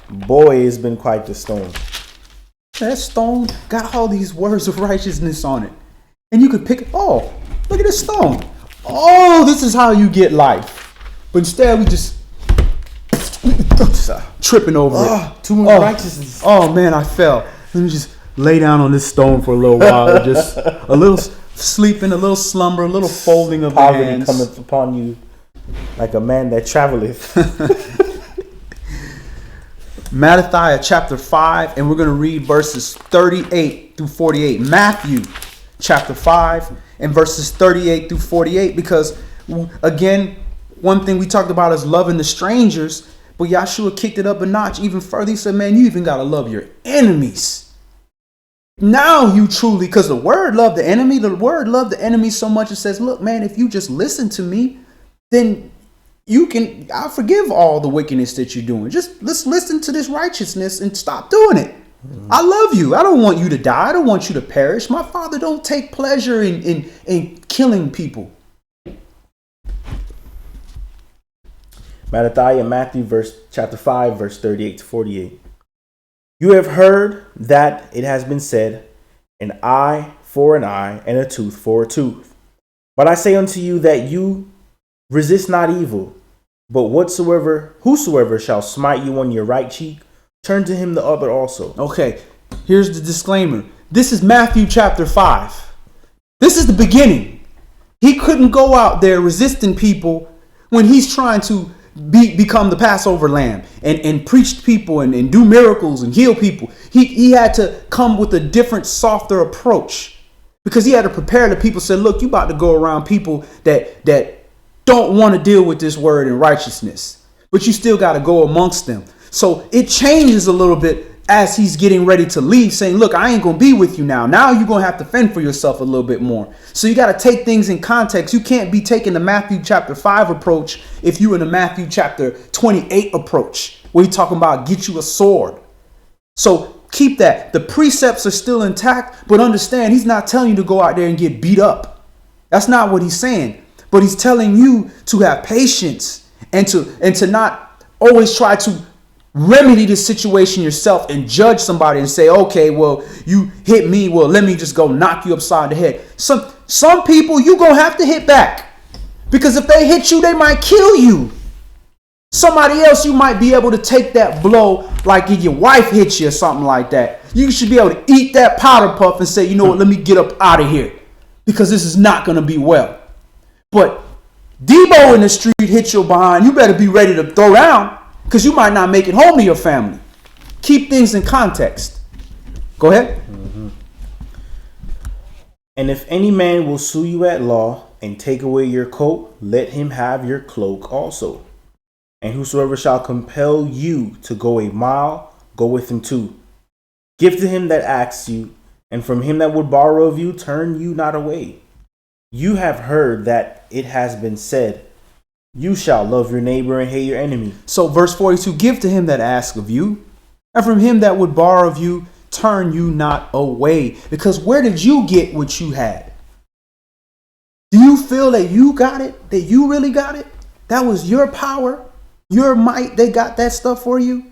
Boy, it's been quite the stone. That stone got all these words of righteousness on it. And you could pick, oh, look at this stone. Oh, this is how you get life. But instead we just tripping over it. Too much righteousness. Oh, man, I fell. Let me just lay down on this stone for a little while. Just a little sleeping, a little slumber, a little folding of the hands. Poverty cometh upon you like a man that traveleth. Matthew chapter 5, and we're going to read verses 38 through 48. Matthew chapter 5 and verses 38 through 48, because again, one thing we talked about is loving the strangers, but Yahshua kicked it up a notch even further. He said, man, you even got to love your enemies. Now you truly, because the word love the enemy. The word love the enemy so much it says, look, man, if you just listen to me, then I'll forgive all the wickedness that you're doing. Just let's listen to this righteousness and stop doing it. I love you. I don't want you to die. I don't want you to perish. My Father don't take pleasure in killing people. Matthew chapter 5, verse 38 to 48. You have heard that it has been said, an eye for an eye and a tooth for a tooth. But I say unto you that you resist not evil, but whosoever shall smite you on your right cheek, turn to him the other also. Okay, here's the disclaimer. This is Matthew chapter 5. This is the beginning. He couldn't go out there resisting people when he's trying to become the Passover lamb and preach to people and do miracles and heal people. He had to come with a different, softer approach because he had to prepare the people. Say, look, you about to go around people that don't want to deal with this word and righteousness, but you still got to go amongst them. So it changes a little bit as he's getting ready to leave, saying, look, I ain't going to be with you now. Now you're going to have to fend for yourself a little bit more. So you got to take things in context. You can't be taking the Matthew chapter 5 approach if you're in the Matthew chapter 28 approach, where he's talking about get you a sword. So keep that. The precepts are still intact, but understand he's not telling you to go out there and get beat up. That's not what he's saying. But he's telling you to have patience and to not always try to remedy the situation yourself and judge somebody and say, okay, well, you hit me. Well, let me just go knock you upside the head. Some people you gonna have to hit back, because if they hit you, they might kill you. Somebody else, you might be able to take that blow like if your wife hits you or something like that. You should be able to eat that powder puff and say, you know what, let me get up out of here, because this is not going to be well. But Debo in the street hit your behind, you better be ready to throw down, because you might not make it home to your family. Keep things in context. Go ahead. Mm-hmm. And if any man will sue you at law and take away your coat, let him have your cloak also. And whosoever shall compel you to go a mile, go with him too. Give to him that asks you, and from him that would borrow of you, turn you not away. You have heard that it has been said, you shall love your neighbor and hate your enemy. So verse 42, give to him that asks of you, and from him that would borrow of you, turn you not away. Because where did you get what you had? Do you feel that you got it? That you really got it? That was your power, your might. They got that stuff for you.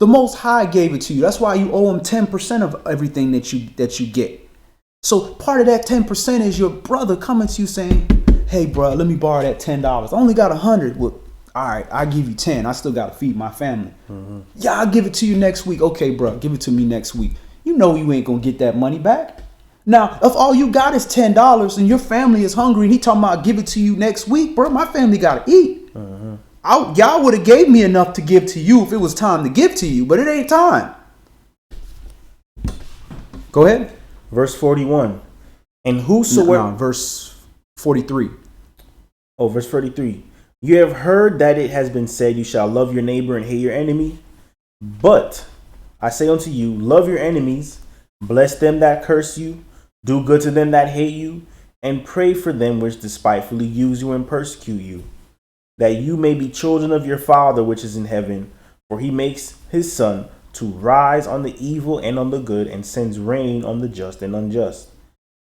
The Most High gave it to you. That's why you owe him 10% of everything that you get. So part of that 10% is your brother coming to you saying, hey, bro, let me borrow that $10. I only got 100. Well, all right, I'll give you 10. I still got to feed my family. Mm-hmm. Yeah, I'll give it to you next week. Okay, bro, give it to me next week. You know you ain't going to get that money back. Now, if all you got is $10 and your family is hungry and he talking about give it to you next week, bro, my family got to eat. Mm-hmm. Y'all would have gave me enough to give to you if it was time to give to you, but it ain't time. Go ahead. Verse 41. And whosoever... No, verse 43. Oh, verse 43. You have heard that it has been said, you shall love your neighbor and hate your enemy. But I say unto you, love your enemies, bless them that curse you, do good to them that hate you, and pray for them which despitefully use you and persecute you, that you may be children of your Father which is in heaven. For he makes his sun to rise on the evil and on the good, and sends rain on the just and unjust.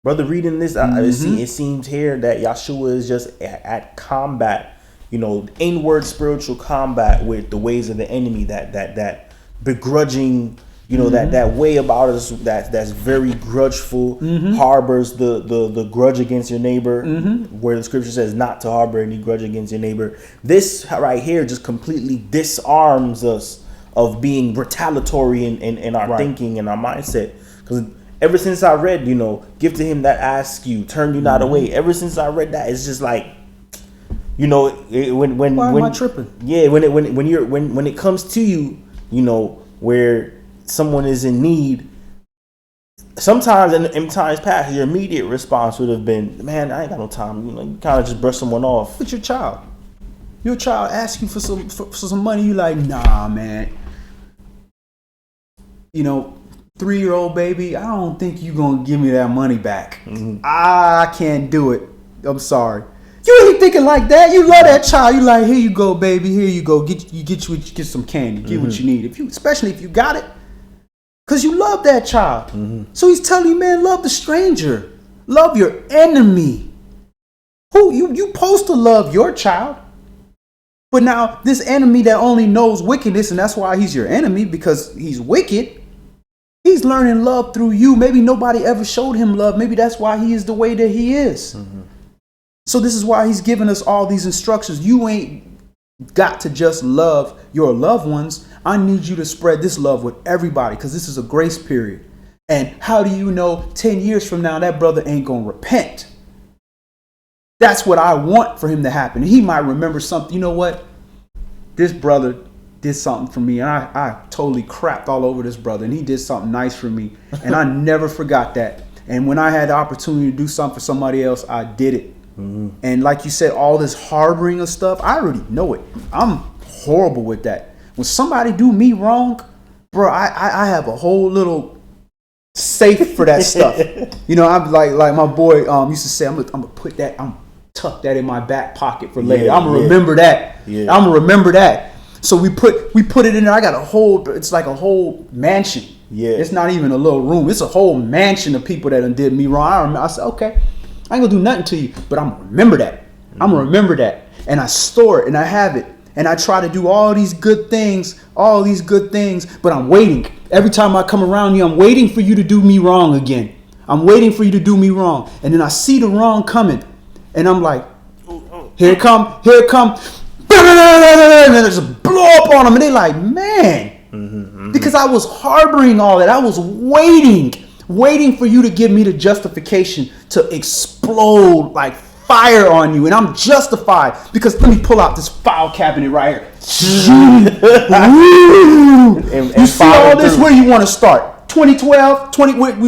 Brother, reading this, it seems here that Yahshua is just at combat, inward spiritual combat with the ways of the enemy, that begrudging, that way about us that's very grudgeful, harbors the grudge against your neighbor, where the scripture says not to harbor any grudge against your neighbor. This right here just completely disarms us of being retaliatory in our thinking and our mindset. Because ever since I read, give to him that asks you, turn you not away. Ever since I read that, it's just like, when why am I tripping? Yeah, when it comes to you, where someone is in need, sometimes in times past, your immediate response would have been, man, I ain't got no time. You kind of just brush someone off. But your child asks you for some money, you like, nah, man. 3-year-old baby, I don't think you're going to give me that money back. Mm-hmm. I can't do it. I'm sorry. You ain't thinking like that. You love that child. You like, here you go, baby. Here you go. Get some candy. Get what you need. Especially if you got it. Because you love that child. So he's telling you, man, love the stranger. Love your enemy. Who you supposed to love your child. But now this enemy that only knows wickedness, and that's why he's your enemy, because he's wicked. He's learning love through you. Maybe nobody ever showed him love. Maybe that's why he is the way that he is. So this is why he's giving us all these instructions. You ain't got to just love your loved ones. I need you to spread this love with everybody, because this is a grace period. And how do you know 10 years from now that brother ain't going to repent? That's what I want for him to happen. He might remember something. You know what? This brother did something for me, and I totally crapped all over this brother, and he did something nice for me, and I never forgot that. And when I had the opportunity to do something for somebody else, I did it. And like you said, all this harboring of stuff, I already know it. I'm horrible with that. When somebody do me wrong, bro, I have a whole little safe for that stuff. You know, I'm like my boy used to say, I'm gonna put that, I'm tuck that in my back pocket for later. I'm gonna remember that. I'm gonna remember that. So we put it in there. I got it's like a whole mansion. It's not even a little room. It's a whole mansion of people that done did me wrong. I said, okay, I ain't gonna do nothing to you, but I'm gonna remember that. I'm gonna remember that. And I store it and I have it. And I try to do all these good things, but I'm waiting. Every time I come around you, I'm waiting for you to do me wrong again. I'm waiting for you to do me wrong. And then I see the wrong coming. And I'm like, here it come. And then there's a blow up on them. And they're like, man. Because I was harboring all that. I was waiting for you to give me the justification to explode like fire on you. And I'm justified because let me pull out this file cabinet right here. and you see all this? Where you want to start? 2012,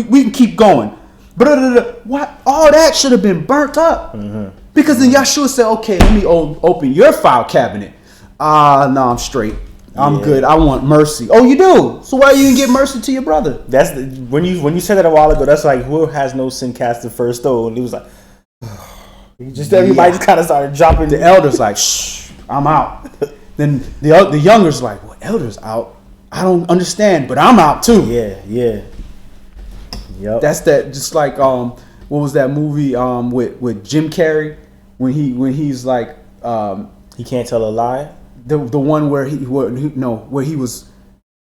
we can keep going. What? All that should have been burnt up. Because then Yahshua said, okay, let me open your file cabinet. No, I'm straight. I'm good. I want mercy. Oh, you do? So why you didn't get mercy to your brother? That's when you said that a while ago. That's like, who has no sin cast the first stone. And it was like, everybody just kind of started dropping. The elders like, shh, I'm out. Then the youngers like, well, elders out. I don't understand, but I'm out too. Yeah. Yep. That's that. Just like what was that movie with Jim Carrey when he's like he can't tell a lie. The one where he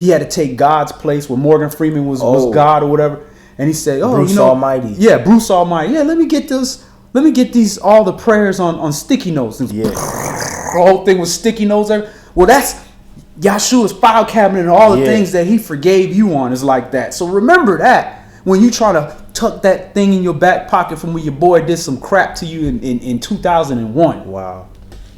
had to take God's place, where Morgan Freeman was God or whatever, and he said, Bruce Almighty. Yeah, Bruce Almighty. Yeah, let me get these all the prayers on sticky notes. And the whole thing was sticky notes. Well, that's Yahshua's file cabinet, and all the things that he forgave you on is like that. So remember that when you try to tuck that thing in your back pocket from when your boy did some crap to you in 2001. Wow.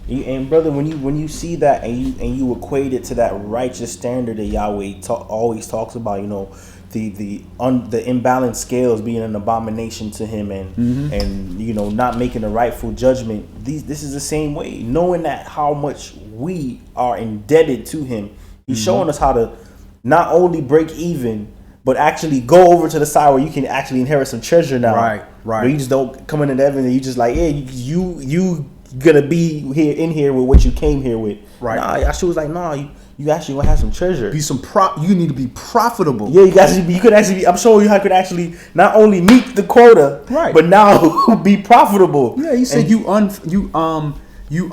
And brother, when you see that and you equate it to that righteous standard that Yahweh always talks about, you know, the imbalanced scales being an abomination to him, and you know, not making a rightful judgment. This is the same way, knowing that how much we are indebted to him. He's showing us how to not only break even, but actually go over to the side where you can actually inherit some treasure now. Right. Where you just don't come into heaven and you just like, you gonna be here with what you came here with. Right. Nah, Yahshua was like, nah, you actually gonna have some treasure. You need to be profitable. Yeah, you could actually be. I'm showing you how you could actually not only meet the quota, right, but now be profitable. Yeah, he said you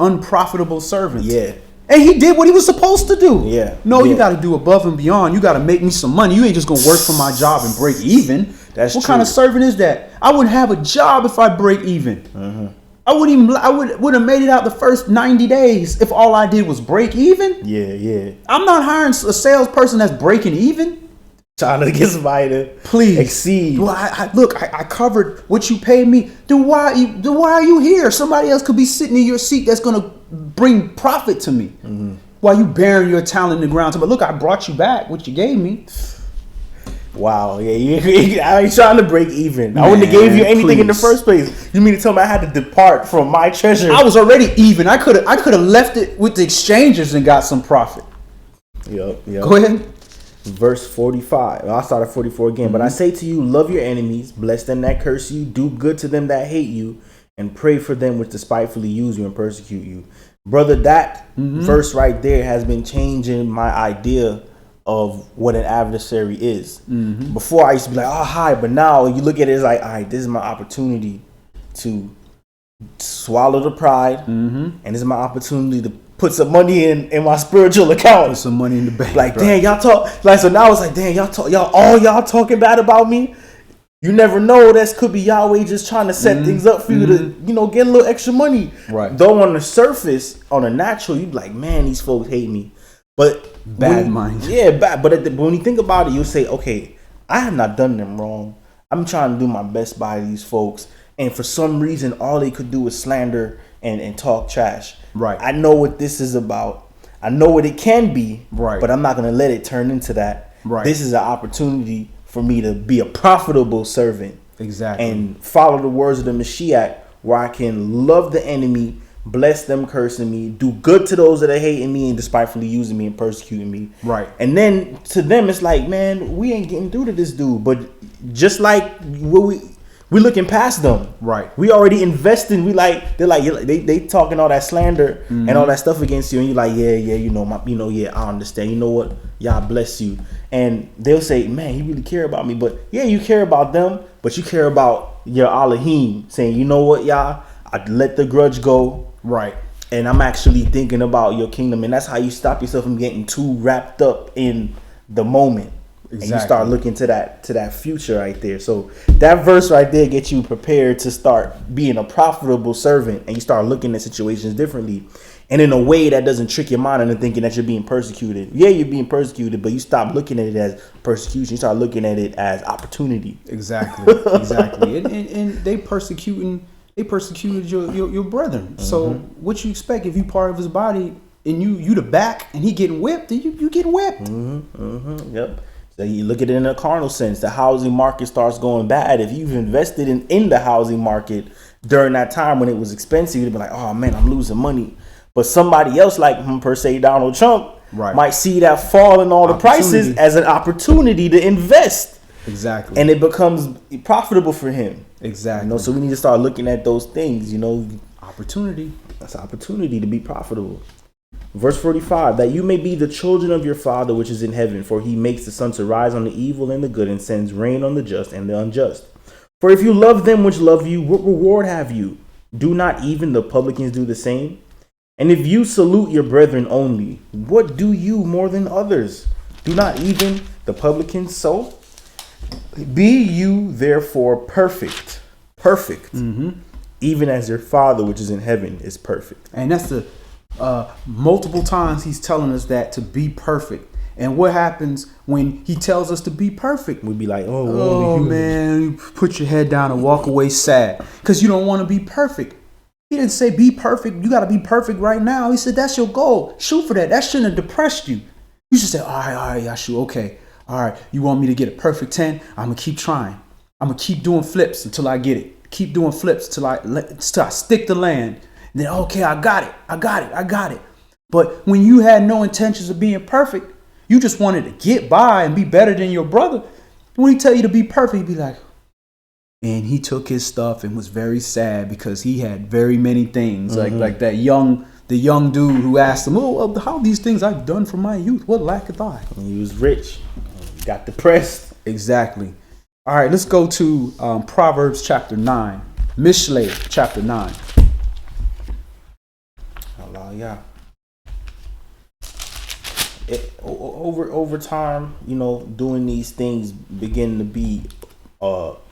unprofitable servant. Yeah. And he did what he was supposed to do. Yeah. No, you got to do above and beyond. You got to make me some money. You ain't just gonna work for my job and break even. That's what kind of servant is that? I wouldn't have a job if I break even. I would have made it out the first 90 days if all I did was break even. Yeah. I'm not hiring a salesperson that's breaking even. Trying to get somebody to exceed. Well, I covered what you paid me. Then why are you here? Somebody else could be sitting in your seat that's gonna bring profit to me. While you burying your talent in the ground. But look, I brought you back what you gave me. Wow, I ain't trying to break even. Man, I wouldn't have gave you anything in the first place. You mean to tell me I had to depart from my treasure? I was already even. I could have left it with the exchanges and got some profit. Yep. Go ahead. verse 45. I'll start at 44 again. But I say to you, love your enemies, bless them that curse you, do good to them that hate you, and pray for them which despitefully use you and persecute you. Brother, that verse right there has been changing my idea of what an adversary is. Before I used to be like, oh, hi. But now you look at it as like, all right, this is my opportunity to swallow the pride. And this is my opportunity to put some money in my spiritual account. Put some money in the bank. Like, dang, y'all talk. Like, so now it's like, dang, y'all talking bad about me. You never know. That could be Yahweh just trying to set things up for you to, get a little extra money. Right. Though on the surface, on a natural, you be like, man, these folks hate me. But bad mind. Yeah, bad. But when you think about it, you'll say, okay, I have not done them wrong. I'm trying to do my best by these folks. And for some reason, all they could do is slander and talk trash. Right. I know what this is about. I know what it can be. Right. But I'm not going to let it turn into that. Right. This is an opportunity for me to be a profitable servant. Exactly. And follow the words of the Mashiach, where I can love the enemy, bless them cursing me, do good to those that are hating me and despitefully using me and persecuting me. Right. And then to them, it's like, man, we ain't getting through to this dude. But just like we looking past them. Right. We already investing. They talking all that slander and all that stuff against you, and you're like, yeah, I understand. You know what? Y'all bless you. And they'll say, man, you really care about me. But yeah, you care about them, but you care about your Elohim, saying, you know what, y'all, I let the grudge go. Right. And I'm actually thinking about your kingdom. And that's how you stop yourself from getting too wrapped up in the moment. Exactly. And you start looking to that future right there. So that verse right there gets you prepared to start being a profitable servant, and you start looking at situations differently, and in a way that doesn't trick your mind into thinking that you're being persecuted. Yeah, you're being persecuted, but you stop looking at it as persecution. You start looking at it as opportunity. Exactly. Exactly. And they persecuted your brethren. So what you expect if you part of his body and you the back and he getting whipped, then you getting whipped. Yep. So you look at it in a carnal sense. The housing market starts going bad. If you've invested in the housing market during that time when it was expensive, you'd be like, oh man, I'm losing money. But somebody else, like per se Donald Trump, might see that fall in all the prices as an opportunity to invest. Exactly. And it becomes profitable for him. Exactly. So we need to start looking at those things, Opportunity. That's an opportunity to be profitable. Verse 45, that you may be the children of your Father which is in heaven, for he makes the sun to rise on the evil and the good, and sends rain on the just and the unjust. For if you love them which love you, what reward have you? Do not even the publicans do the same? And if you salute your brethren only, what do you more than others? Do not even the publicans so? Be you therefore perfect, even as your Father which is in heaven is perfect. And that's the multiple times he's telling us that to be perfect. And what happens when he tells us to be perfect? We'd be like, oh man, you put your head down and walk away sad because you don't want to be perfect. He didn't say be perfect. You got to be perfect right now. He said that's your goal. Shoot for that. That shouldn't have depressed you. You should say, all right, Yashu, okay. All right, you want me to get a perfect 10? I'm going to keep trying. I'm going to keep doing flips until I get it. Keep doing flips till I stick the land. And then, okay, I got it. But when you had no intentions of being perfect, you just wanted to get by and be better than your brother. When he tell you to be perfect, you be like, and he took his stuff and was very sad because he had very many things like the young dude who asked him, how these things I've done from my youth, what lacketh I? And he was rich, got depressed. Exactly. All right, let's go to Proverbs chapter 9, Mishlei chapter 9. Allah, yeah. Over time, doing these things begin to be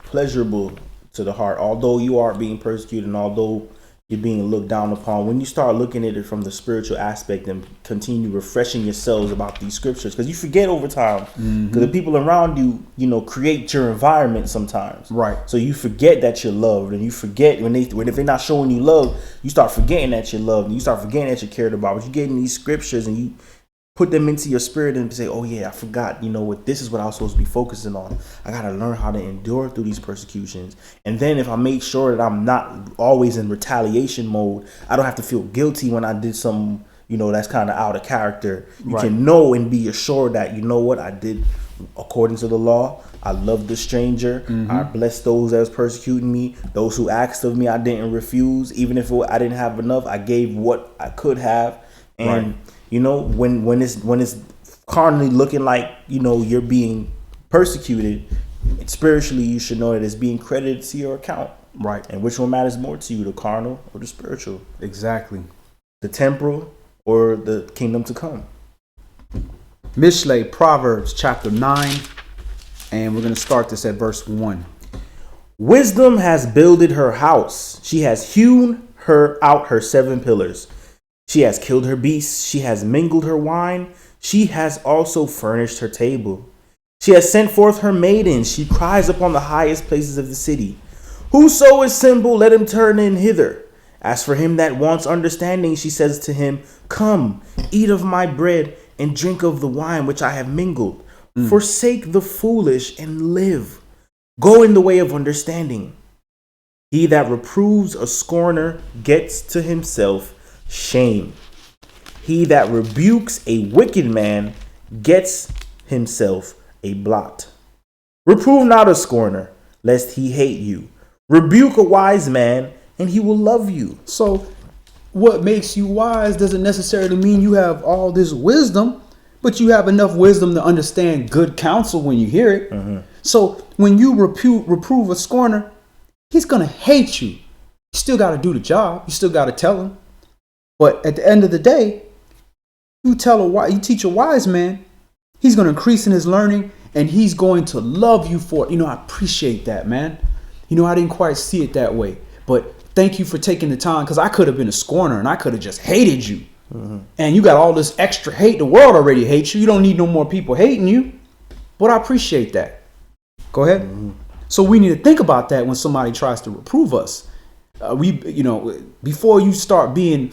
pleasurable to the heart. Although you are being persecuted and although you're being looked down upon, when you start looking at it from the spiritual aspect and continue refreshing yourselves about these scriptures, because you forget over time, because the people around you, create your environment sometimes. Right. So you forget that you're loved, and you forget if they're not showing you love, you start forgetting that you're loved, and you start forgetting that you're cared about. But you get in these scriptures and you put them into your spirit and say, oh yeah, I forgot, this is what I was supposed to be focusing on. I got to learn how to endure through these persecutions. And then if I make sure that I'm not always in retaliation mode, I don't have to feel guilty when I did something that's kind of out of character. You Right. can know and be assured that, you know what, I did according to the law. I love the stranger. I blessed those that was persecuting me. Those who asked of me, I didn't refuse. Even if I didn't have enough, I gave what I could have. And when it's carnally looking like you're being persecuted, spiritually you should know that it's being credited to your account. Right. And which one matters more to you, the carnal or the spiritual? Exactly. The temporal or the kingdom to come? Mishlei, Proverbs chapter 9, and we're going to start this at verse 1. Wisdom has builded her house. She has hewn out her 7 pillars. She has killed her beasts. She has mingled her wine. She has also furnished her table. She has sent forth her maidens. She cries upon the highest places of the city. Whoso is simple, let him turn in hither. As for him that wants understanding, she says to him, come, eat of my bread and drink of the wine which I have mingled. Forsake the foolish and live. Go in the way of understanding. He that reproves a scorner gets to himself shame. He that rebukes a wicked man gets himself a blot. Reprove not a scorner, lest he hate you. Rebuke a wise man, and he will love you. So what makes you wise doesn't necessarily mean you have all this wisdom, but you have enough wisdom to understand good counsel when you hear it. So when you reprove a scorner, he's going to hate you. You still got to do the job. You still got to tell him. But at the end of the day, you teach a wise man, he's going to increase in his learning and he's going to love you for it. I appreciate that, man. I didn't quite see it that way, but thank you for taking the time, because I could have been a scorner and I could have just hated you. And you got all this extra hate. The world already hates you. You don't need no more people hating you. But I appreciate that. Go ahead. So we need to think about that when somebody tries to reprove us. Before you start being,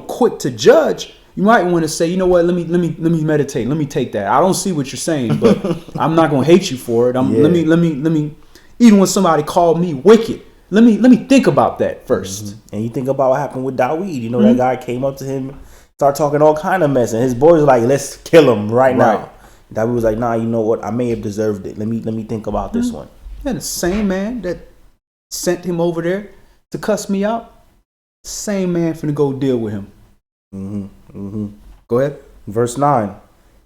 quick to judge, you might want to say, you know what, let me meditate. Let me take that. I don't see what you're saying, but I'm not going to hate you for it. Let me, even when somebody called me wicked, let me think about that first. And you think about what happened with Dawid. That guy came up to him, started talking all kind of mess, and his boys were like, let's kill him right now. Dawid was like, nah, you know what? I may have deserved it. Let me think about this one. And the same man that sent him over there to cuss me out, same man finna go deal with him. Go ahead. Verse 9.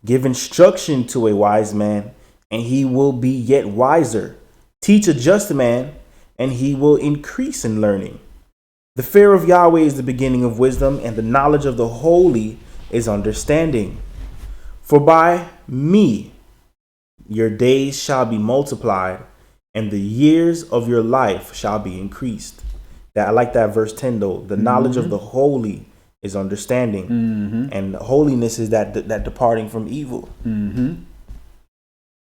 Give instruction to a wise man, and he will be yet wiser. Teach a just man, and he will increase in learning. The fear of Yahweh is the beginning of wisdom, and the knowledge of the holy is understanding. For by me your days shall be multiplied, and the years of your life shall be increased. I like that verse 10 though. The knowledge of the holy is understanding, and holiness is that departing from evil and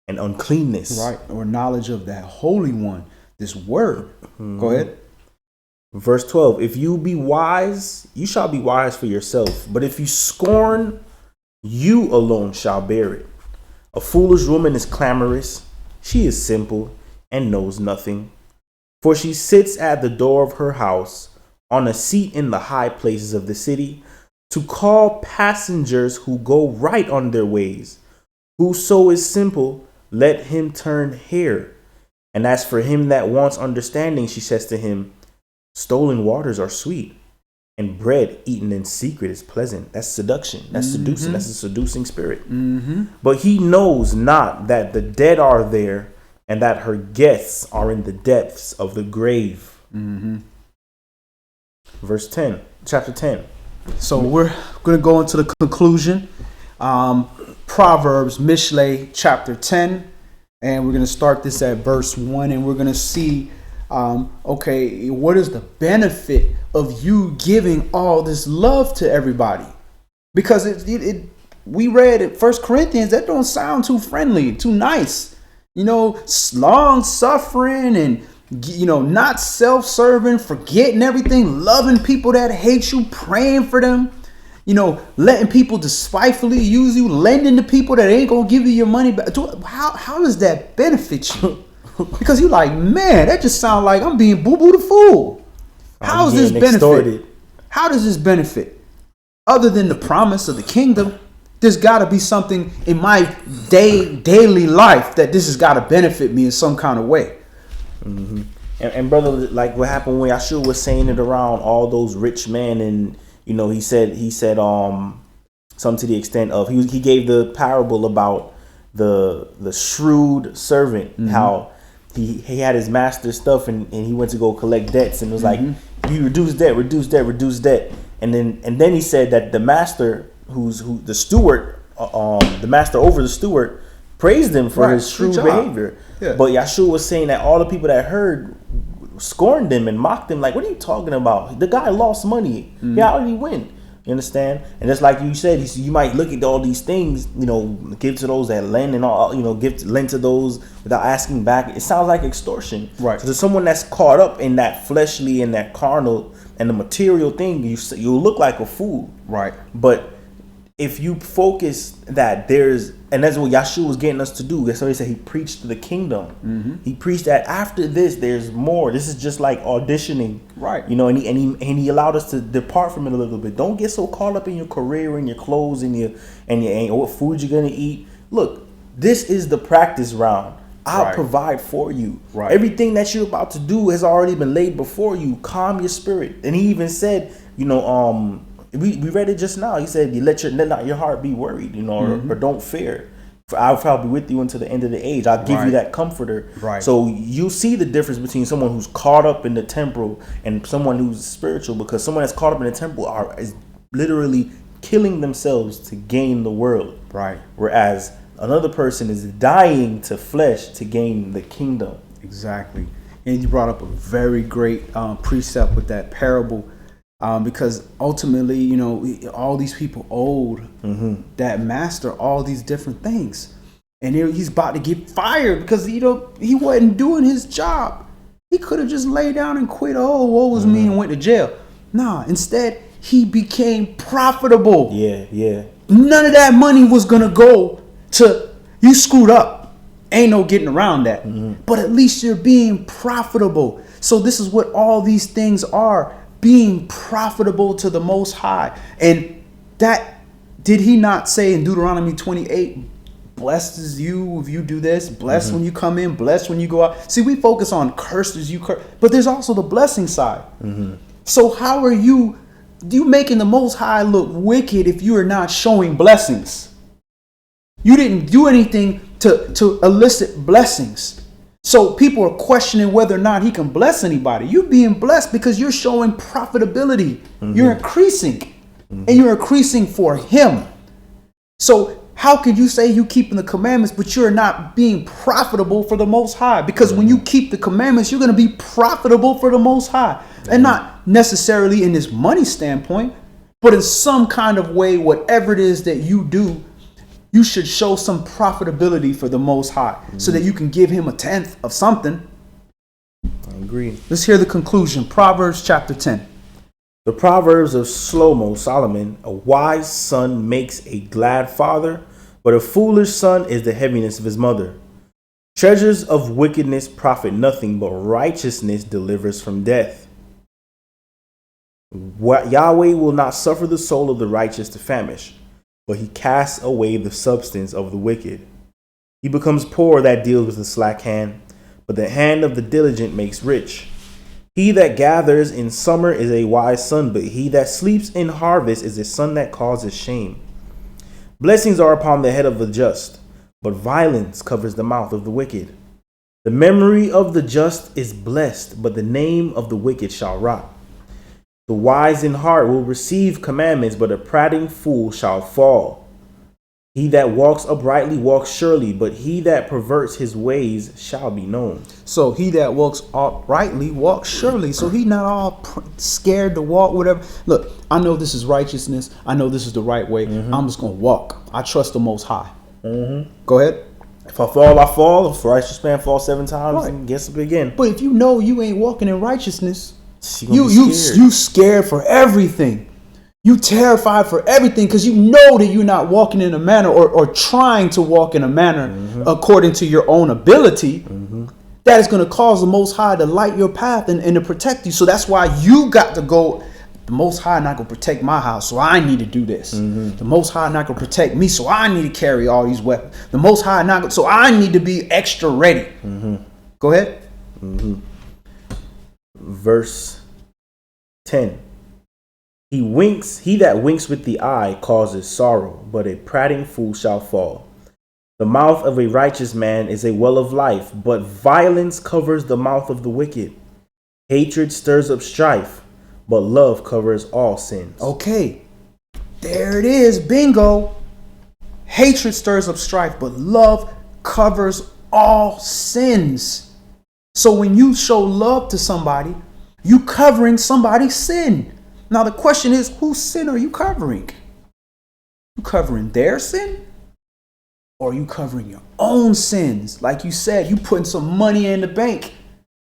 uncleanness. Right, or knowledge of that Holy One. This word. Go ahead. Verse 12. If you be wise, you shall be wise for yourself. But if you scorn, you alone shall bear it. A foolish woman is clamorous. She is simple and knows nothing. For she sits at the door of her house, on a seat in the high places of the city, to call passengers who go right on their ways. Whoso is simple, let him turn here. And as for him that wants understanding, she says to him, stolen waters are sweet, and bread eaten in secret is pleasant. That's seduction. That's seducing. That's a seducing spirit. But he knows not that the dead are there, and that her guests are in the depths of the grave. Verse 10, chapter 10. So we're going to go into the conclusion. Proverbs, Mishlei, chapter 10. And we're going to start this at verse 1. And we're going to see, what is the benefit of you giving all this love to everybody? Because we read in 1 Corinthians, that don't sound too friendly, too nice. Long suffering and, not self-serving, forgetting everything, loving people that hate you, praying for them, letting people despitefully use you, lending to people that ain't going to give you your money back. How does that benefit you? Because you're like, man, that just sounds like I'm being boo-boo the fool. How does this benefit? How does this benefit? other than the promise of the kingdom, there's got to be something in my daily life that this has got to benefit me in some kind of way. Mm-hmm. And brother, like what happened when Yahshua was saying it around all those rich men, and he said something to the extent of he gave the parable about the shrewd servant, mm-hmm. how he had his master's stuff and he went to go collect debts, and it was mm-hmm. like, you reduce debt, and then he said that the master the steward, the master over the steward, praised him for his shrewd behavior. Yeah. But Yahshua was saying that all the people that heard scorned him and mocked him. Like, what are you talking about? The guy lost money. Mm-hmm. He already win. You understand? And just like you said, you might look at all these things, give to those that lend and all, lend to those without asking back. It sounds like extortion. Right. So there's someone that's caught up in that fleshly and that carnal and the material thing, you'll look like a fool. Right. But if you focus that and that's what Yahshua was getting us to do. That's why he said he preached the kingdom. Mm-hmm. He preached that after this, there's more. This is just like auditioning. Right. And he allowed us to depart from it a little bit. Don't get so caught up in your career and your clothes and what food you're going to eat. Look, this is the practice round. I'll provide for you. Right. Everything that you're about to do has already been laid before you. Calm your spirit. And he even said, we read it just now. He said, let not your heart be worried, mm-hmm. or don't fear. For I'll probably be with you until the end of the age. I'll give you that comforter. Right. So you see the difference between someone who's caught up in the temporal and someone who's spiritual, because someone that's caught up in the temporal is literally killing themselves to gain the world. Right. Whereas another person is dying to flesh to gain the kingdom. Exactly. And you brought up a very great precept with that parable. Because ultimately, all these people owed mm-hmm. that master all these different things. And he's about to get fired because, he wasn't doing his job. He could have just laid down and quit. Oh, woe was mm-hmm. me, and went to jail. Nah, instead, he became profitable. Yeah. None of that money was going to go to, you screwed up. Ain't no getting around that. Mm-hmm. But at least you're being profitable. So this is what all these things are. Being profitable to the Most High. And that, did he not say in Deuteronomy 28, blessed is you if you do this, blessed mm-hmm. when you come in, blessed when you go out. See, we focus on curses, but there's also the blessing side. Mm-hmm. So how are you making the Most High look wicked if you are not showing blessings? You didn't do anything to elicit blessings. So people are questioning whether or not he can bless anybody. You're being blessed because you're showing profitability. Mm-hmm. You're increasing. Mm-hmm. And you're increasing for him. So how could you say you keeping the commandments, but you're not being profitable for the Most High? Because mm-hmm. when you keep the commandments, you're going to be profitable for the Most High. Mm-hmm. And not necessarily in this money standpoint, but in some kind of way, whatever it is that you do, you should show some profitability for the Most High mm-hmm. so that you can give him a tenth of something. I agree. Let's hear the conclusion. Proverbs chapter 10. The Proverbs of Solomon, a wise son makes a glad father, but a foolish son is the heaviness of his mother. Treasures of wickedness profit nothing, but righteousness delivers from death. Yahweh will not suffer the soul of the righteous to famish, but he casts away the substance of the wicked. He becomes poor that deals with the slack hand, but the hand of the diligent makes rich. He that gathers in summer is a wise son, but he that sleeps in harvest is a son that causes shame. Blessings are upon the head of the just, but violence covers the mouth of the wicked. The memory of the just is blessed, but the name of the wicked shall rot. The wise in heart will receive commandments, but a prating fool shall fall. He that walks uprightly walks surely, but he that perverts his ways shall be known. So he that walks uprightly walks surely. So he not all scared to walk, whatever. Look, I know this is righteousness. I know this is the right way. Mm-hmm. I'm just going to walk. I trust the Most High. Mm-hmm. Go ahead. If I fall, I fall. If a righteous man falls 7 times and gets up again. But if you know you ain't walking in righteousness, you scared for everything. You terrified for everything because you know that you're not walking in a manner or trying to walk in a manner mm-hmm. according to your own ability. Mm-hmm. That is going to cause the Most High to light your path and to protect you. So that's why you got to go The Most High not going to protect my house, so I need to do this. The Most High not going to protect me, so I need to carry all these weapons. The Most High not going, so I need to be extra ready. Go ahead. Verse 10. He that winks with the eye causes sorrow, but a prating fool shall fall. The mouth of a righteous man is a well of life, but violence covers the mouth of the wicked. Hatred stirs up strife, but love covers all sins. Okay, there it is, bingo. Hatred stirs up strife, but love covers all sins. So when you show love to somebody, you covering somebody's sin. Now the question is, whose sin are you covering? You covering their sin? Or are you covering your own sins? Like you said, you putting some money in the bank,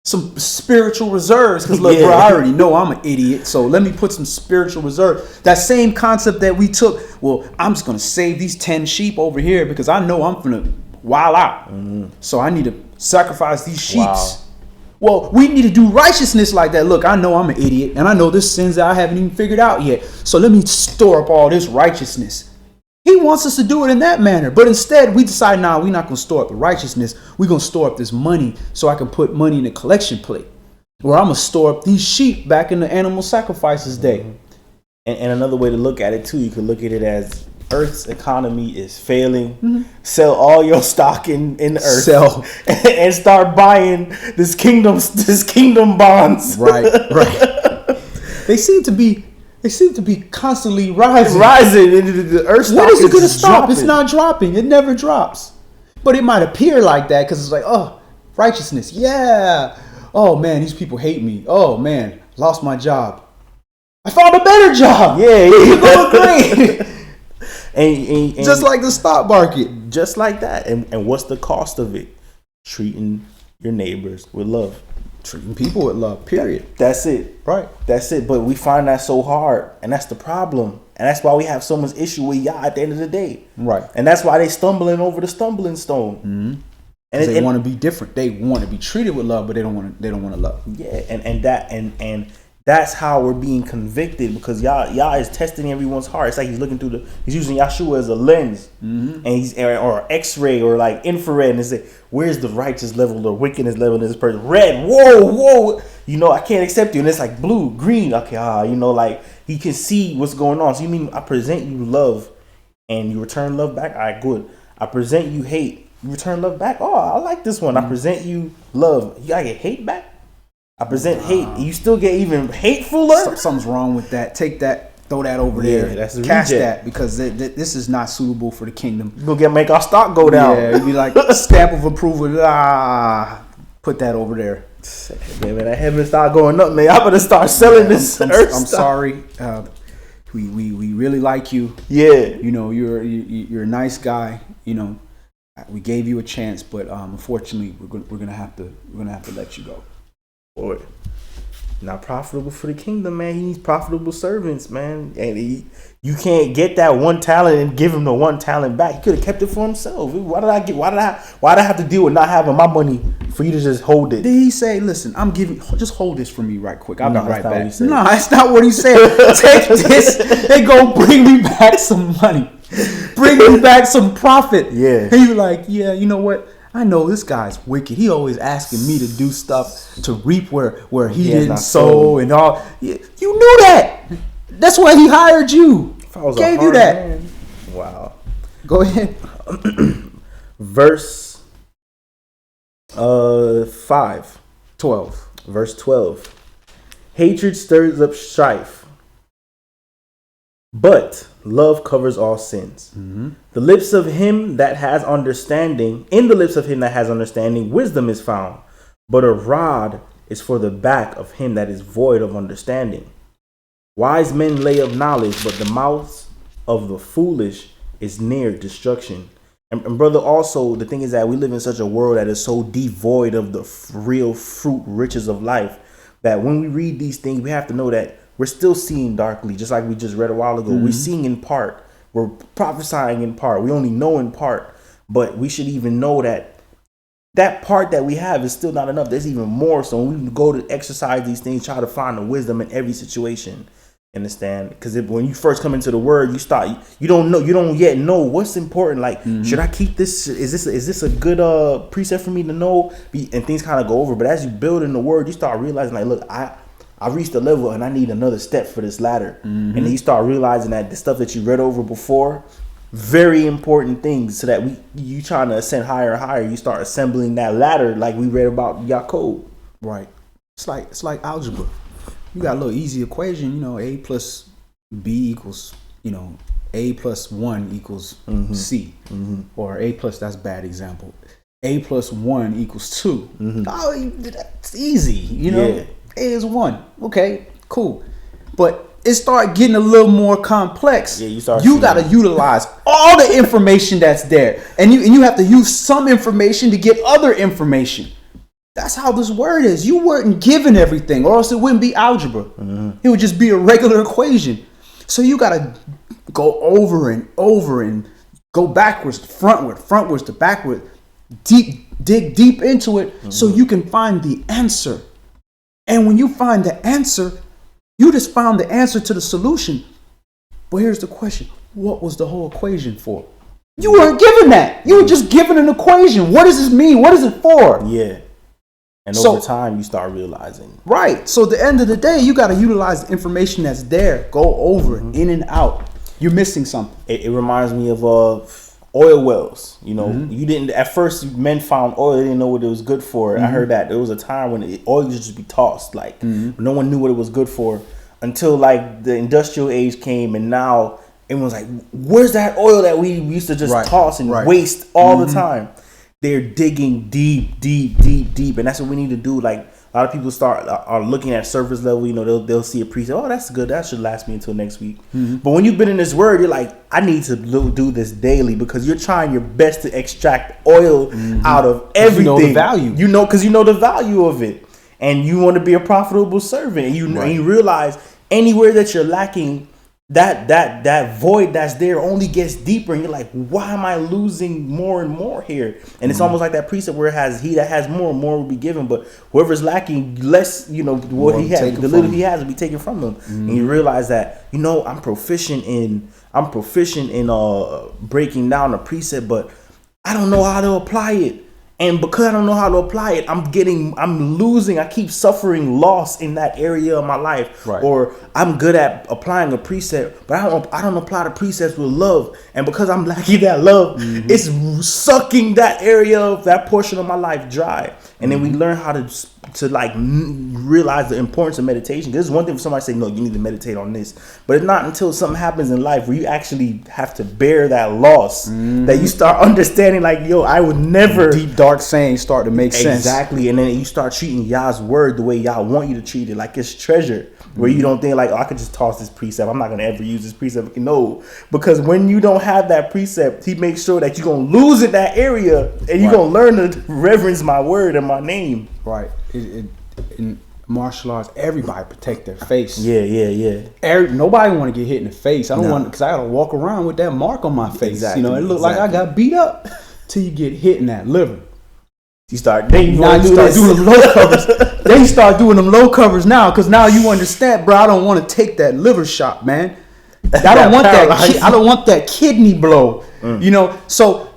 some spiritual reserves. Because look, bro, I already know I'm an idiot, so let me put some spiritual reserve. That same concept that we took, well, I'm just going to save these 10 sheep over here because I know I'm going to wild out. So I need to sacrifice these sheep. Wow. Well, we need to do righteousness like that. Look, I know I'm an idiot, and I know there's sins that I haven't even figured out yet. So let me store up all this righteousness. He wants us to do it in that manner. But instead, we decide, nah, we're not going to store up the righteousness. We're going to store up this money so I can put money in the collection plate. Or I'm going to store up these sheep back in the animal sacrifices day. And another way to look at it, too, you could look at it as Earth's economy is failing. Sell all your stock in the Earth. Sell. And start buying this kingdom bonds. Right. They seem to be constantly rising. And the Earth stock when is it going to stop? dropping. It's not dropping. It never drops. But it might appear like that because it's like, oh, righteousness. Yeah. Oh, man, these people hate me. Oh, man, lost my job. I found a better job. Yeah. You're going great. and Just like the stock market. Just like that. And what's the cost of it? Treating your neighbors with love. Treating people with love, period. That's it. Right. That's it. But we find that so hard. And that's the problem. And that's why we have so much issue with Yah at the end of the day. Right. And that's why they stumbling over the stumbling stone. And they want to be different. They want to be treated with love, but they don't want to love. Yeah, and that's how we're being convicted, because Yah is testing everyone's heart. It's like he's looking through he's using Yahshua as a lens, and or X-ray or like infrared, and say, where's the righteous level or wickedness level in this person? Red, whoa, I can't accept you, and it's like blue, green, okay, like he can see what's going on. So you mean I present you love, and you return love back? All right, good. I present you hate, you return love back. Oh, I like this one. I present you love, you gotta get hate back. I present hate. You still get even hatefuler? Something's wrong with that. Take that. Throw that over there. That's a Cast reject. that, because this is not suitable for the kingdom. You're going to make our stock go down. Yeah, you'd be like, stamp of approval. Put that over there. Man, that heaven start going up, man. I better start selling this earth I'm stock. sorry. We really like you. Yeah. You're a nice guy. We gave you a chance, but unfortunately, we're gonna have to let you go. Boy, not profitable for the kingdom, man. He needs profitable servants, man. And you can't get that one talent and give him the one talent back. He could have kept it for himself. Why did I have to deal with not having my money for you to just hold it? Did he say, "Listen, just hold this for me right quick. I'll be right back"? No, that's not what he said. Take this and go bring me back some money. Bring me back some profit. Yeah. And you're like, yeah, you know what? I know this guy's wicked. He always asking me to do stuff to reap where he didn't sow and all. You knew that. That's why he hired you. Gave you that. Man. Wow. Go ahead. Verse 5. 12. Verse 12. Hatred stirs up strife, but love covers all sins. The lips of him that has understanding, in the lips of him that has understanding, wisdom is found, but a rod is for the back of him that is void of understanding. Wise men lay up knowledge, but the mouth of the foolish is near destruction. And brother, also, the thing is that we live in such a world that is so devoid of the real fruit riches of life, that when we read these things, we have to know that we're still seeing darkly, just like we just read a while ago. We're seeing in part. We're prophesying in part. We only know in part. But we should even know that part that we have is still not enough. There's even more. So when we go to exercise these things, try to find the wisdom in every situation. Understand? Because when you first come into the word, you don't yet know what's important. Like, should I keep this? Is this a good precept for me to know? And things kind of go over. But as you build in the word, you start realizing, like, look, I reached a level and I need another step for this ladder. And then you start realizing that the stuff that you read over before, very important things, so that you trying to ascend higher and higher. You start assembling that ladder, like we read about Yaakov. Right. It's like algebra. You got a little easy equation, A plus B equals, A plus 1 equals C. Or A plus, that's a bad example. A plus 1 equals 2. Oh, that's easy, A is 1. Okay, cool. But it started getting a little more complex. Yeah, you got to utilize all the information that's there. And you have to use some information to get other information. That's how this word is. You weren't given everything, or else it wouldn't be algebra. It would just be a regular equation. So you got to go over and over and go backwards to frontwards to backward, dig deep into it so you can find the answer. And when you find the answer, you just found the answer to the solution. But here's the question. What was the whole equation for? You weren't given that. You were just given an equation. What does this mean? What is it for? Yeah. And over time, you start realizing. Right. So at the end of the day, you got to utilize the information that's there. Go over it, in and out. You're missing something. It reminds me of oil wells. You didn't, at first, men found oil. They didn't know what it was good for. I heard that there was a time when oil used to just be tossed. Like, no one knew what it was good for until, like, the industrial age came. And now everyone's like, where's that oil that we used to just toss and waste all the time? They're digging deep. And that's what we need to do. Like, a lot of people are looking at surface level. They'll see a preset. Oh, that's good. That should last me until next week. But when you've been in this word, you're like, I need to do this daily, because you're trying your best to extract oil out of everything. You know the value. Because you know the value of it. And you want to be a profitable servant. And you realize anywhere that you're lacking, that void that's there only gets deeper, and you're like, why am I losing more and more here? And it's almost like that precept where it has, he that has more will be given, but whoever's lacking less, what he has, the little he has will be taken from him. And you realize that, I'm proficient in breaking down a precept, but I don't know how to apply it. And because I don't know how to apply it, I'm losing. I keep suffering loss in that area of my life. Right. Or I'm good at applying a precept, but I don't apply the precepts with love. And because I'm lacking that love, it's sucking that area of that portion of my life dry. And then we learn how to like realize the importance of meditation. This is one thing for somebody to say, no, you need to meditate on this. But it's not until something happens in life where you actually have to bear that loss that you start understanding, like, yo, I would never. Deep dark sayings start to make sense. Exactly. And then you start treating Yah's word the way Yah want you to treat it, like it's treasure. Where you don't think like, oh, I could just toss this precept. I'm not going to ever use this precept. No, because when you don't have that precept, he makes sure that you're going to lose in that area, and you're going to learn to reverence my word and my name. Right. In martial arts, everybody protect their face. Yeah. Nobody want to get hit in the face. I don't want, because I got to walk around with that mark on my face. Exactly. It look like I got beat up till you get hit in that liver. You start doing them low covers. They start doing them low covers now, because now you understand, bro. I don't want to take that liver shot, man. I don't want that. I don't want that kidney blow. So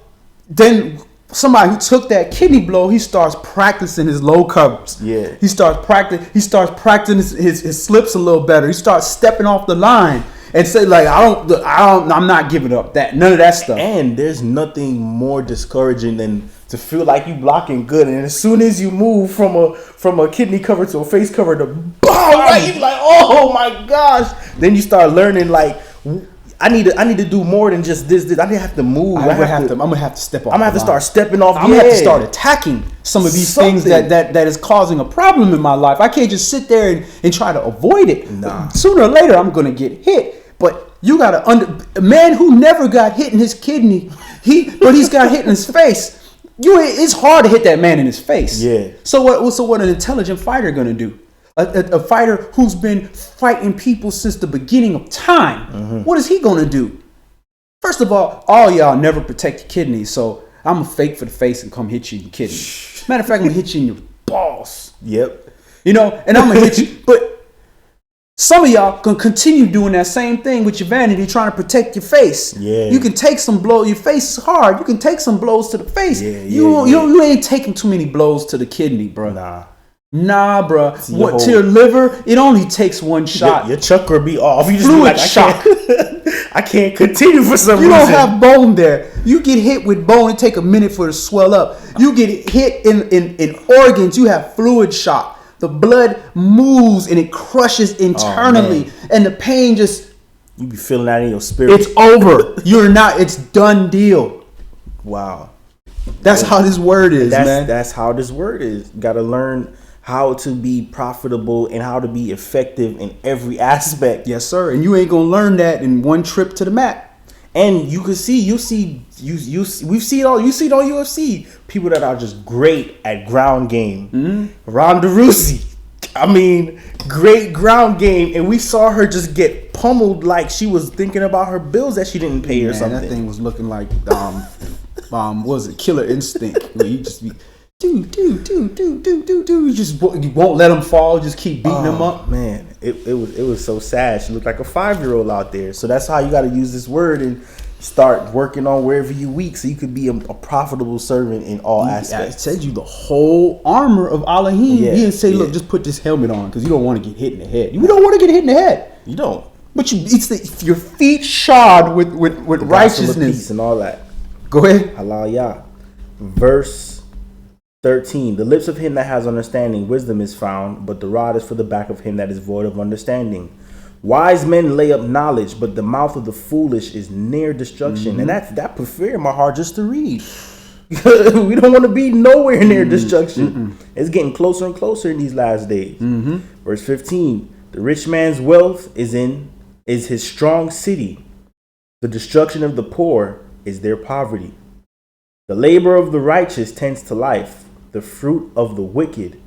then somebody who took that kidney blow, he starts practicing his low covers. Yeah. He starts practicing his slips a little better. He starts stepping off the line and say, like, I'm not giving up that, none of that stuff. And there's nothing more discouraging than to feel like you blocking good, and as soon as you move from a kidney cover to a face cover, to boom, right, you're like, oh my gosh. Then you start learning, like, I need to do more than just this. I didn't have to move. I'm gonna have to step off. I'm gonna have to start stepping off. I'm gonna have to start attacking some of these things that is causing a problem in my life. I can't just sit there and try to avoid it. Nah. Sooner or later, I'm gonna get hit. But you gotta a man who never got hit in his kidney, but he's got hit in his face. It's hard to hit that man in his face. Yeah. So what an intelligent fighter gonna do? A fighter who's been fighting people since the beginning of time. What is he gonna do? First of all y'all never protect your kidneys, so I'm gonna fake for the face and come hit you in your kidney. Matter of fact, I'm gonna hit you in your balls. Yep. And I'm gonna hit you. But Some of y'all can continue doing that same thing with your vanity, trying to protect your face. Yeah. You can take some blows. Your face is hard. You can take some blows to the face. Yeah, You ain't taking too many blows to the kidney, bro. Nah, bro. To your liver, it only takes one shot. Your chakra be off. You just Fluid be like, shock. I can't continue for some You reason. don't have bone there. You get hit with bone, it take a minute for it to swell up. You get hit in organs, you have fluid shock. The blood moves and it crushes internally, and the pain just... You be feeling that in your spirit. It's over. It's done deal. Wow. That's how this word is, man. That's how this word is. You got to learn how to be profitable and how to be effective in every aspect. Yes, sir. And you ain't gonna learn that in one trip to the mat. And we've seen it all. You see it on UFC. People that are just great at ground game. Mm-hmm. Ronda Rousey. I mean, great ground game, and we saw her just get pummeled like she was thinking about her bills that she didn't pay or something. That thing was looking like what was it, Killer Instinct? Where you just be you just you won't let them fall, just keep beating them up. Man, it was so sad. She looked like a 5-year-old out there. So that's how you got to use this word and start working on wherever you weak, so you could be a profitable servant in all aspects. It said you the whole armor of Elohim. He didn't say, look, just put this helmet on because you don't want to get hit in the head. You don't want to get hit in the head. You don't. But your feet shod with righteousness peace and all that. Go ahead. Hallelujah. Verse 13. The lips of him that has understanding, wisdom is found, but the rod is for the back of him that is void of understanding. Wise men lay up knowledge, but the mouth of the foolish is near destruction. And that prefer my heart just to read. We don't want to be nowhere near destruction. It's getting closer and closer in these last days. Verse 15. The rich man's wealth is his strong city. The destruction of the poor is their poverty. The labor of the righteous tends to life, the fruit of the wicked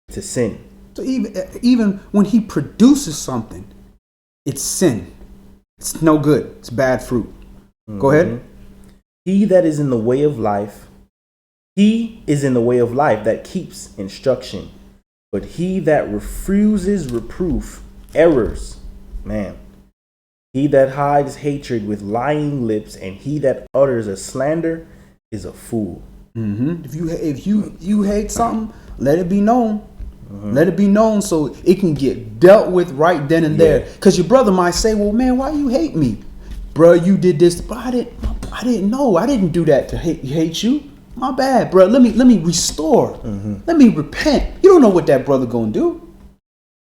to sin. So even when he produces something, it's sin. It's no good. It's bad fruit. Go ahead. He that is in the way of life, he is in the way of life that keeps instruction. But he that refuses reproof errors. Man. He that hides hatred with lying lips, and he that utters a slander is a fool. If you hate something, let it be known. Let it be known so it can get dealt with right then and there. Because your brother might say, well, man, why you hate me? Bro, you did this. But I didn't know. I didn't do that to hate you. My bad, bro. Let me restore. Let me repent. You don't know what that brother gonna do.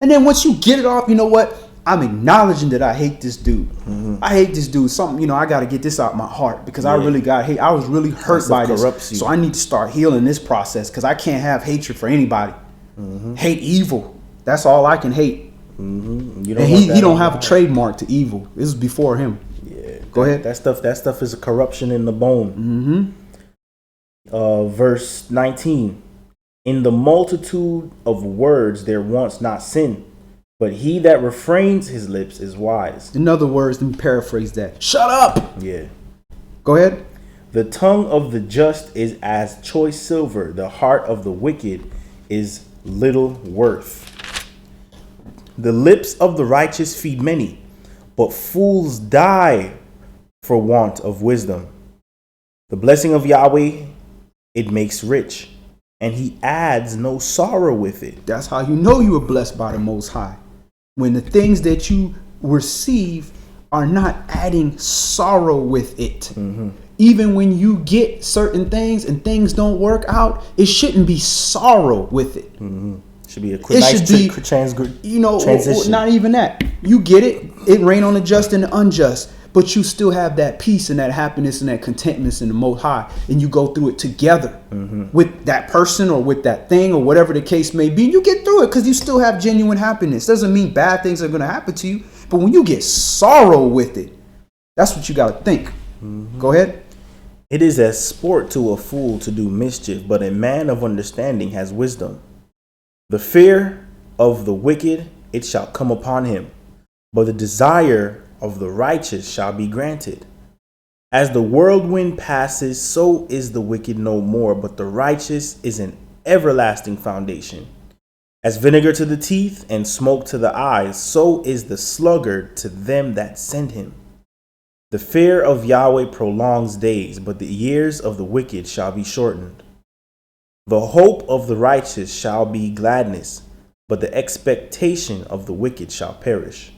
And then once you get it off, you know what? I'm acknowledging that I hate this dude. I hate this dude. Something, I got to get this out of my heart because I really got hate. I was really hurt by this. So I need to start healing this process because I can't have hatred for anybody. Hate evil. That's all I can hate. He don't have a trademark to evil. This is before him. Yeah. Go ahead. That stuff is a corruption in the bone. Verse 19. In the multitude of words there wants not sin, but he that refrains his lips is wise. In other words, let me paraphrase that. Shut up. Yeah. Go ahead. The tongue of the just is as choice silver. The heart of the wicked is little worth. The lips of the righteous feed many, but fools die for want of wisdom. The blessing of Yahweh, it makes rich, and he adds no sorrow with it. That's how you know you were blessed by the Most High. When the things that you receive are not adding sorrow with it. Even when you get certain things and things don't work out, it shouldn't be sorrow with it. Should be a transition. Not even that. You get it. It rain on the just and the unjust. But you still have that peace and that happiness and that contentment in the Most High. And you go through it together with that person or with that thing or whatever the case may be. You get through it because you still have genuine happiness. Doesn't mean bad things are going to happen to you. But when you get sorrow with it, that's what you got to think. Go ahead. It is as sport to a fool to do mischief, but a man of understanding has wisdom. The fear of the wicked, it shall come upon him, but the desire of the righteous shall be granted. As the whirlwind passes, so is the wicked no more, but the righteous is an everlasting foundation. As vinegar to the teeth and smoke to the eyes, so is the sluggard to them that send him. The fear of Yahweh prolongs days, but the years of the wicked shall be shortened. The hope of the righteous shall be gladness, but the expectation of the wicked shall perish.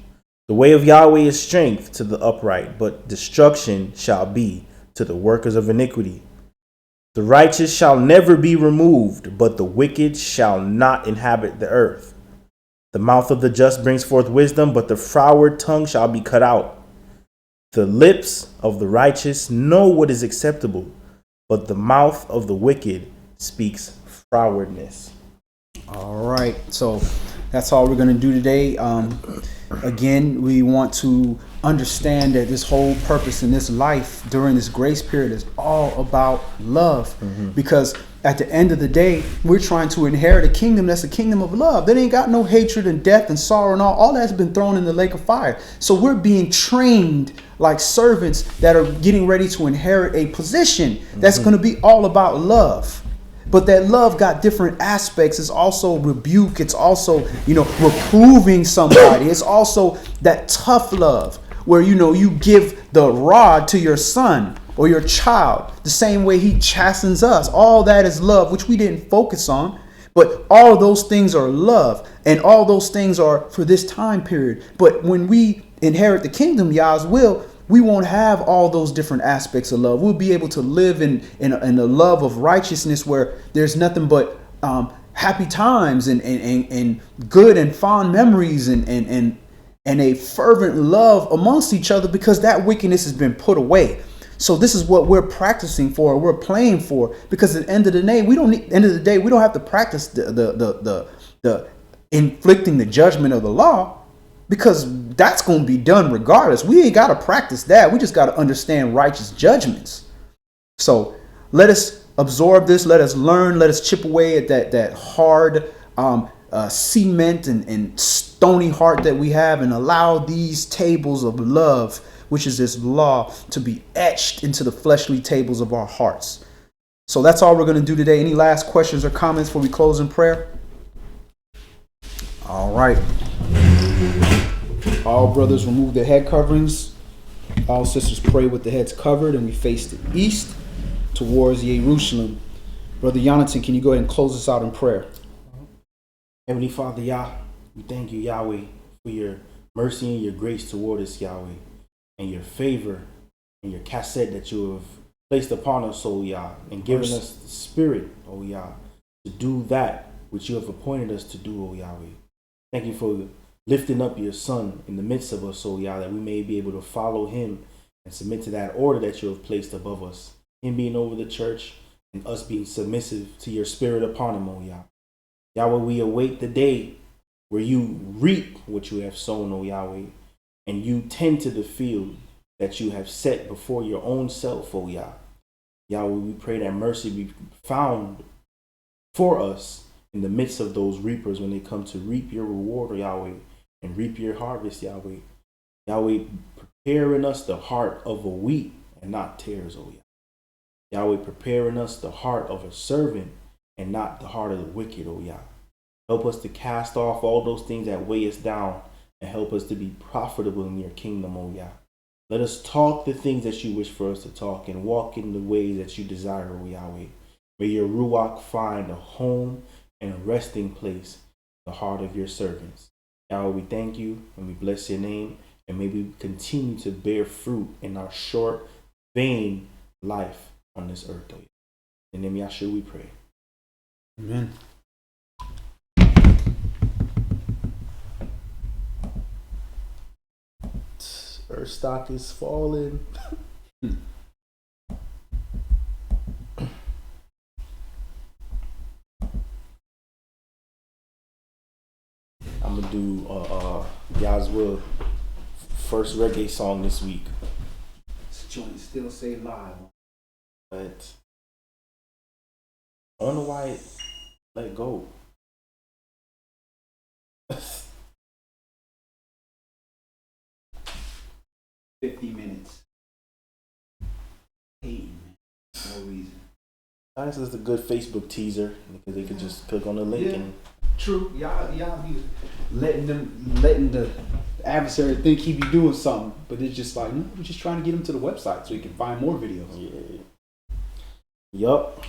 The way of Yahweh is strength to the upright, but destruction shall be to the workers of iniquity. The righteous shall never be removed, but the wicked shall not inhabit the earth. The mouth of the just brings forth wisdom, but the froward tongue shall be cut out. The lips of the righteous know what is acceptable, but the mouth of the wicked speaks frowardness. All right, so that's all we're going to do today. Again, we want to understand that this whole purpose in this life during this grace period is all about love. Because at the end of the day, we're trying to inherit a kingdom that's a kingdom of love. That ain't got no hatred and death and sorrow and all that's been thrown in the lake of fire. So we're being trained like servants that are getting ready to inherit a position that's going to be all about love. But that love got different aspects. It's also rebuke. It's also, reproving somebody. It's also that tough love where, you give the rod to your son or your child the same way he chastens us. All that is love, which we didn't focus on. But all of those things are love. And all those things are for this time period. But when we inherit the kingdom, Yah's will, we won't have all those different aspects of love. We'll be able to live in the love of righteousness where there's nothing but happy times and good and fond memories and a fervent love amongst each other because that wickedness has been put away. So this is what we're practicing for, we're playing for, because at the end of the day, we don't have to practice the inflicting the judgment of the law. Because that's going to be done regardless. We ain't got to practice that. We just got to understand righteous judgments. So let us absorb this. Let us learn. Let us chip away at that hard cement and stony heart that we have and allow these tables of love, which is this law, to be etched into the fleshly tables of our hearts. So that's all we're going to do today. Any last questions or comments before we close in prayer? All right. All brothers remove their head coverings. All sisters pray with the heads covered, and we face the east towards Jerusalem. Brother YahNatan, can you go ahead and close us out in prayer? Heavenly Father, Yah, we thank you, Yahweh, for your mercy and your grace toward us, Yahweh, and your favor and your cassette that you have placed upon us, O Yah, and given us the spirit, O Yah, to do that which you have appointed us to do, O Yahweh. Thank you for lifting up your Son in the midst of us, O Yah, that we may be able to follow him and submit to that order that you have placed above us. Him being over the church and us being submissive to your spirit upon him, O Yah. Yahweh, we await the day where you reap what you have sown, O Yahweh, and you tend to the field that you have set before your own self, O Yah. Yahweh, we pray that mercy be found for us in the midst of those reapers when they come to reap your reward, O Yahweh, and reap your harvest, Yahweh. Yahweh, prepare in us the heart of a wheat and not tares, O Yah. Yahweh, prepare in us the heart of a servant and not the heart of the wicked, O Yah. Help us to cast off all those things that weigh us down and help us to be profitable in your kingdom, O Yah. Let us talk the things that you wish for us to talk and walk in the ways that you desire, O Yahweh. May your Ruach find a home and a resting place in the heart of your servants. Yahweh, we thank you and we bless your name, and may we continue to bear fruit in our short, vain life on this earth. O Yah. In the name of Yahshua we pray. Amen. Earth stock is falling. I'm gonna do Yah's Will first reggae song this week. This joint still say live. But I wonder why it let go. 50 minutes. 8 minutes. No reason. This is a good Facebook teaser because they could just click on the link and True. Y'all be letting the adversary think he be doing something, but it's just like, no, we're just trying to get him to the website so he can find more videos. Yeah. Yup.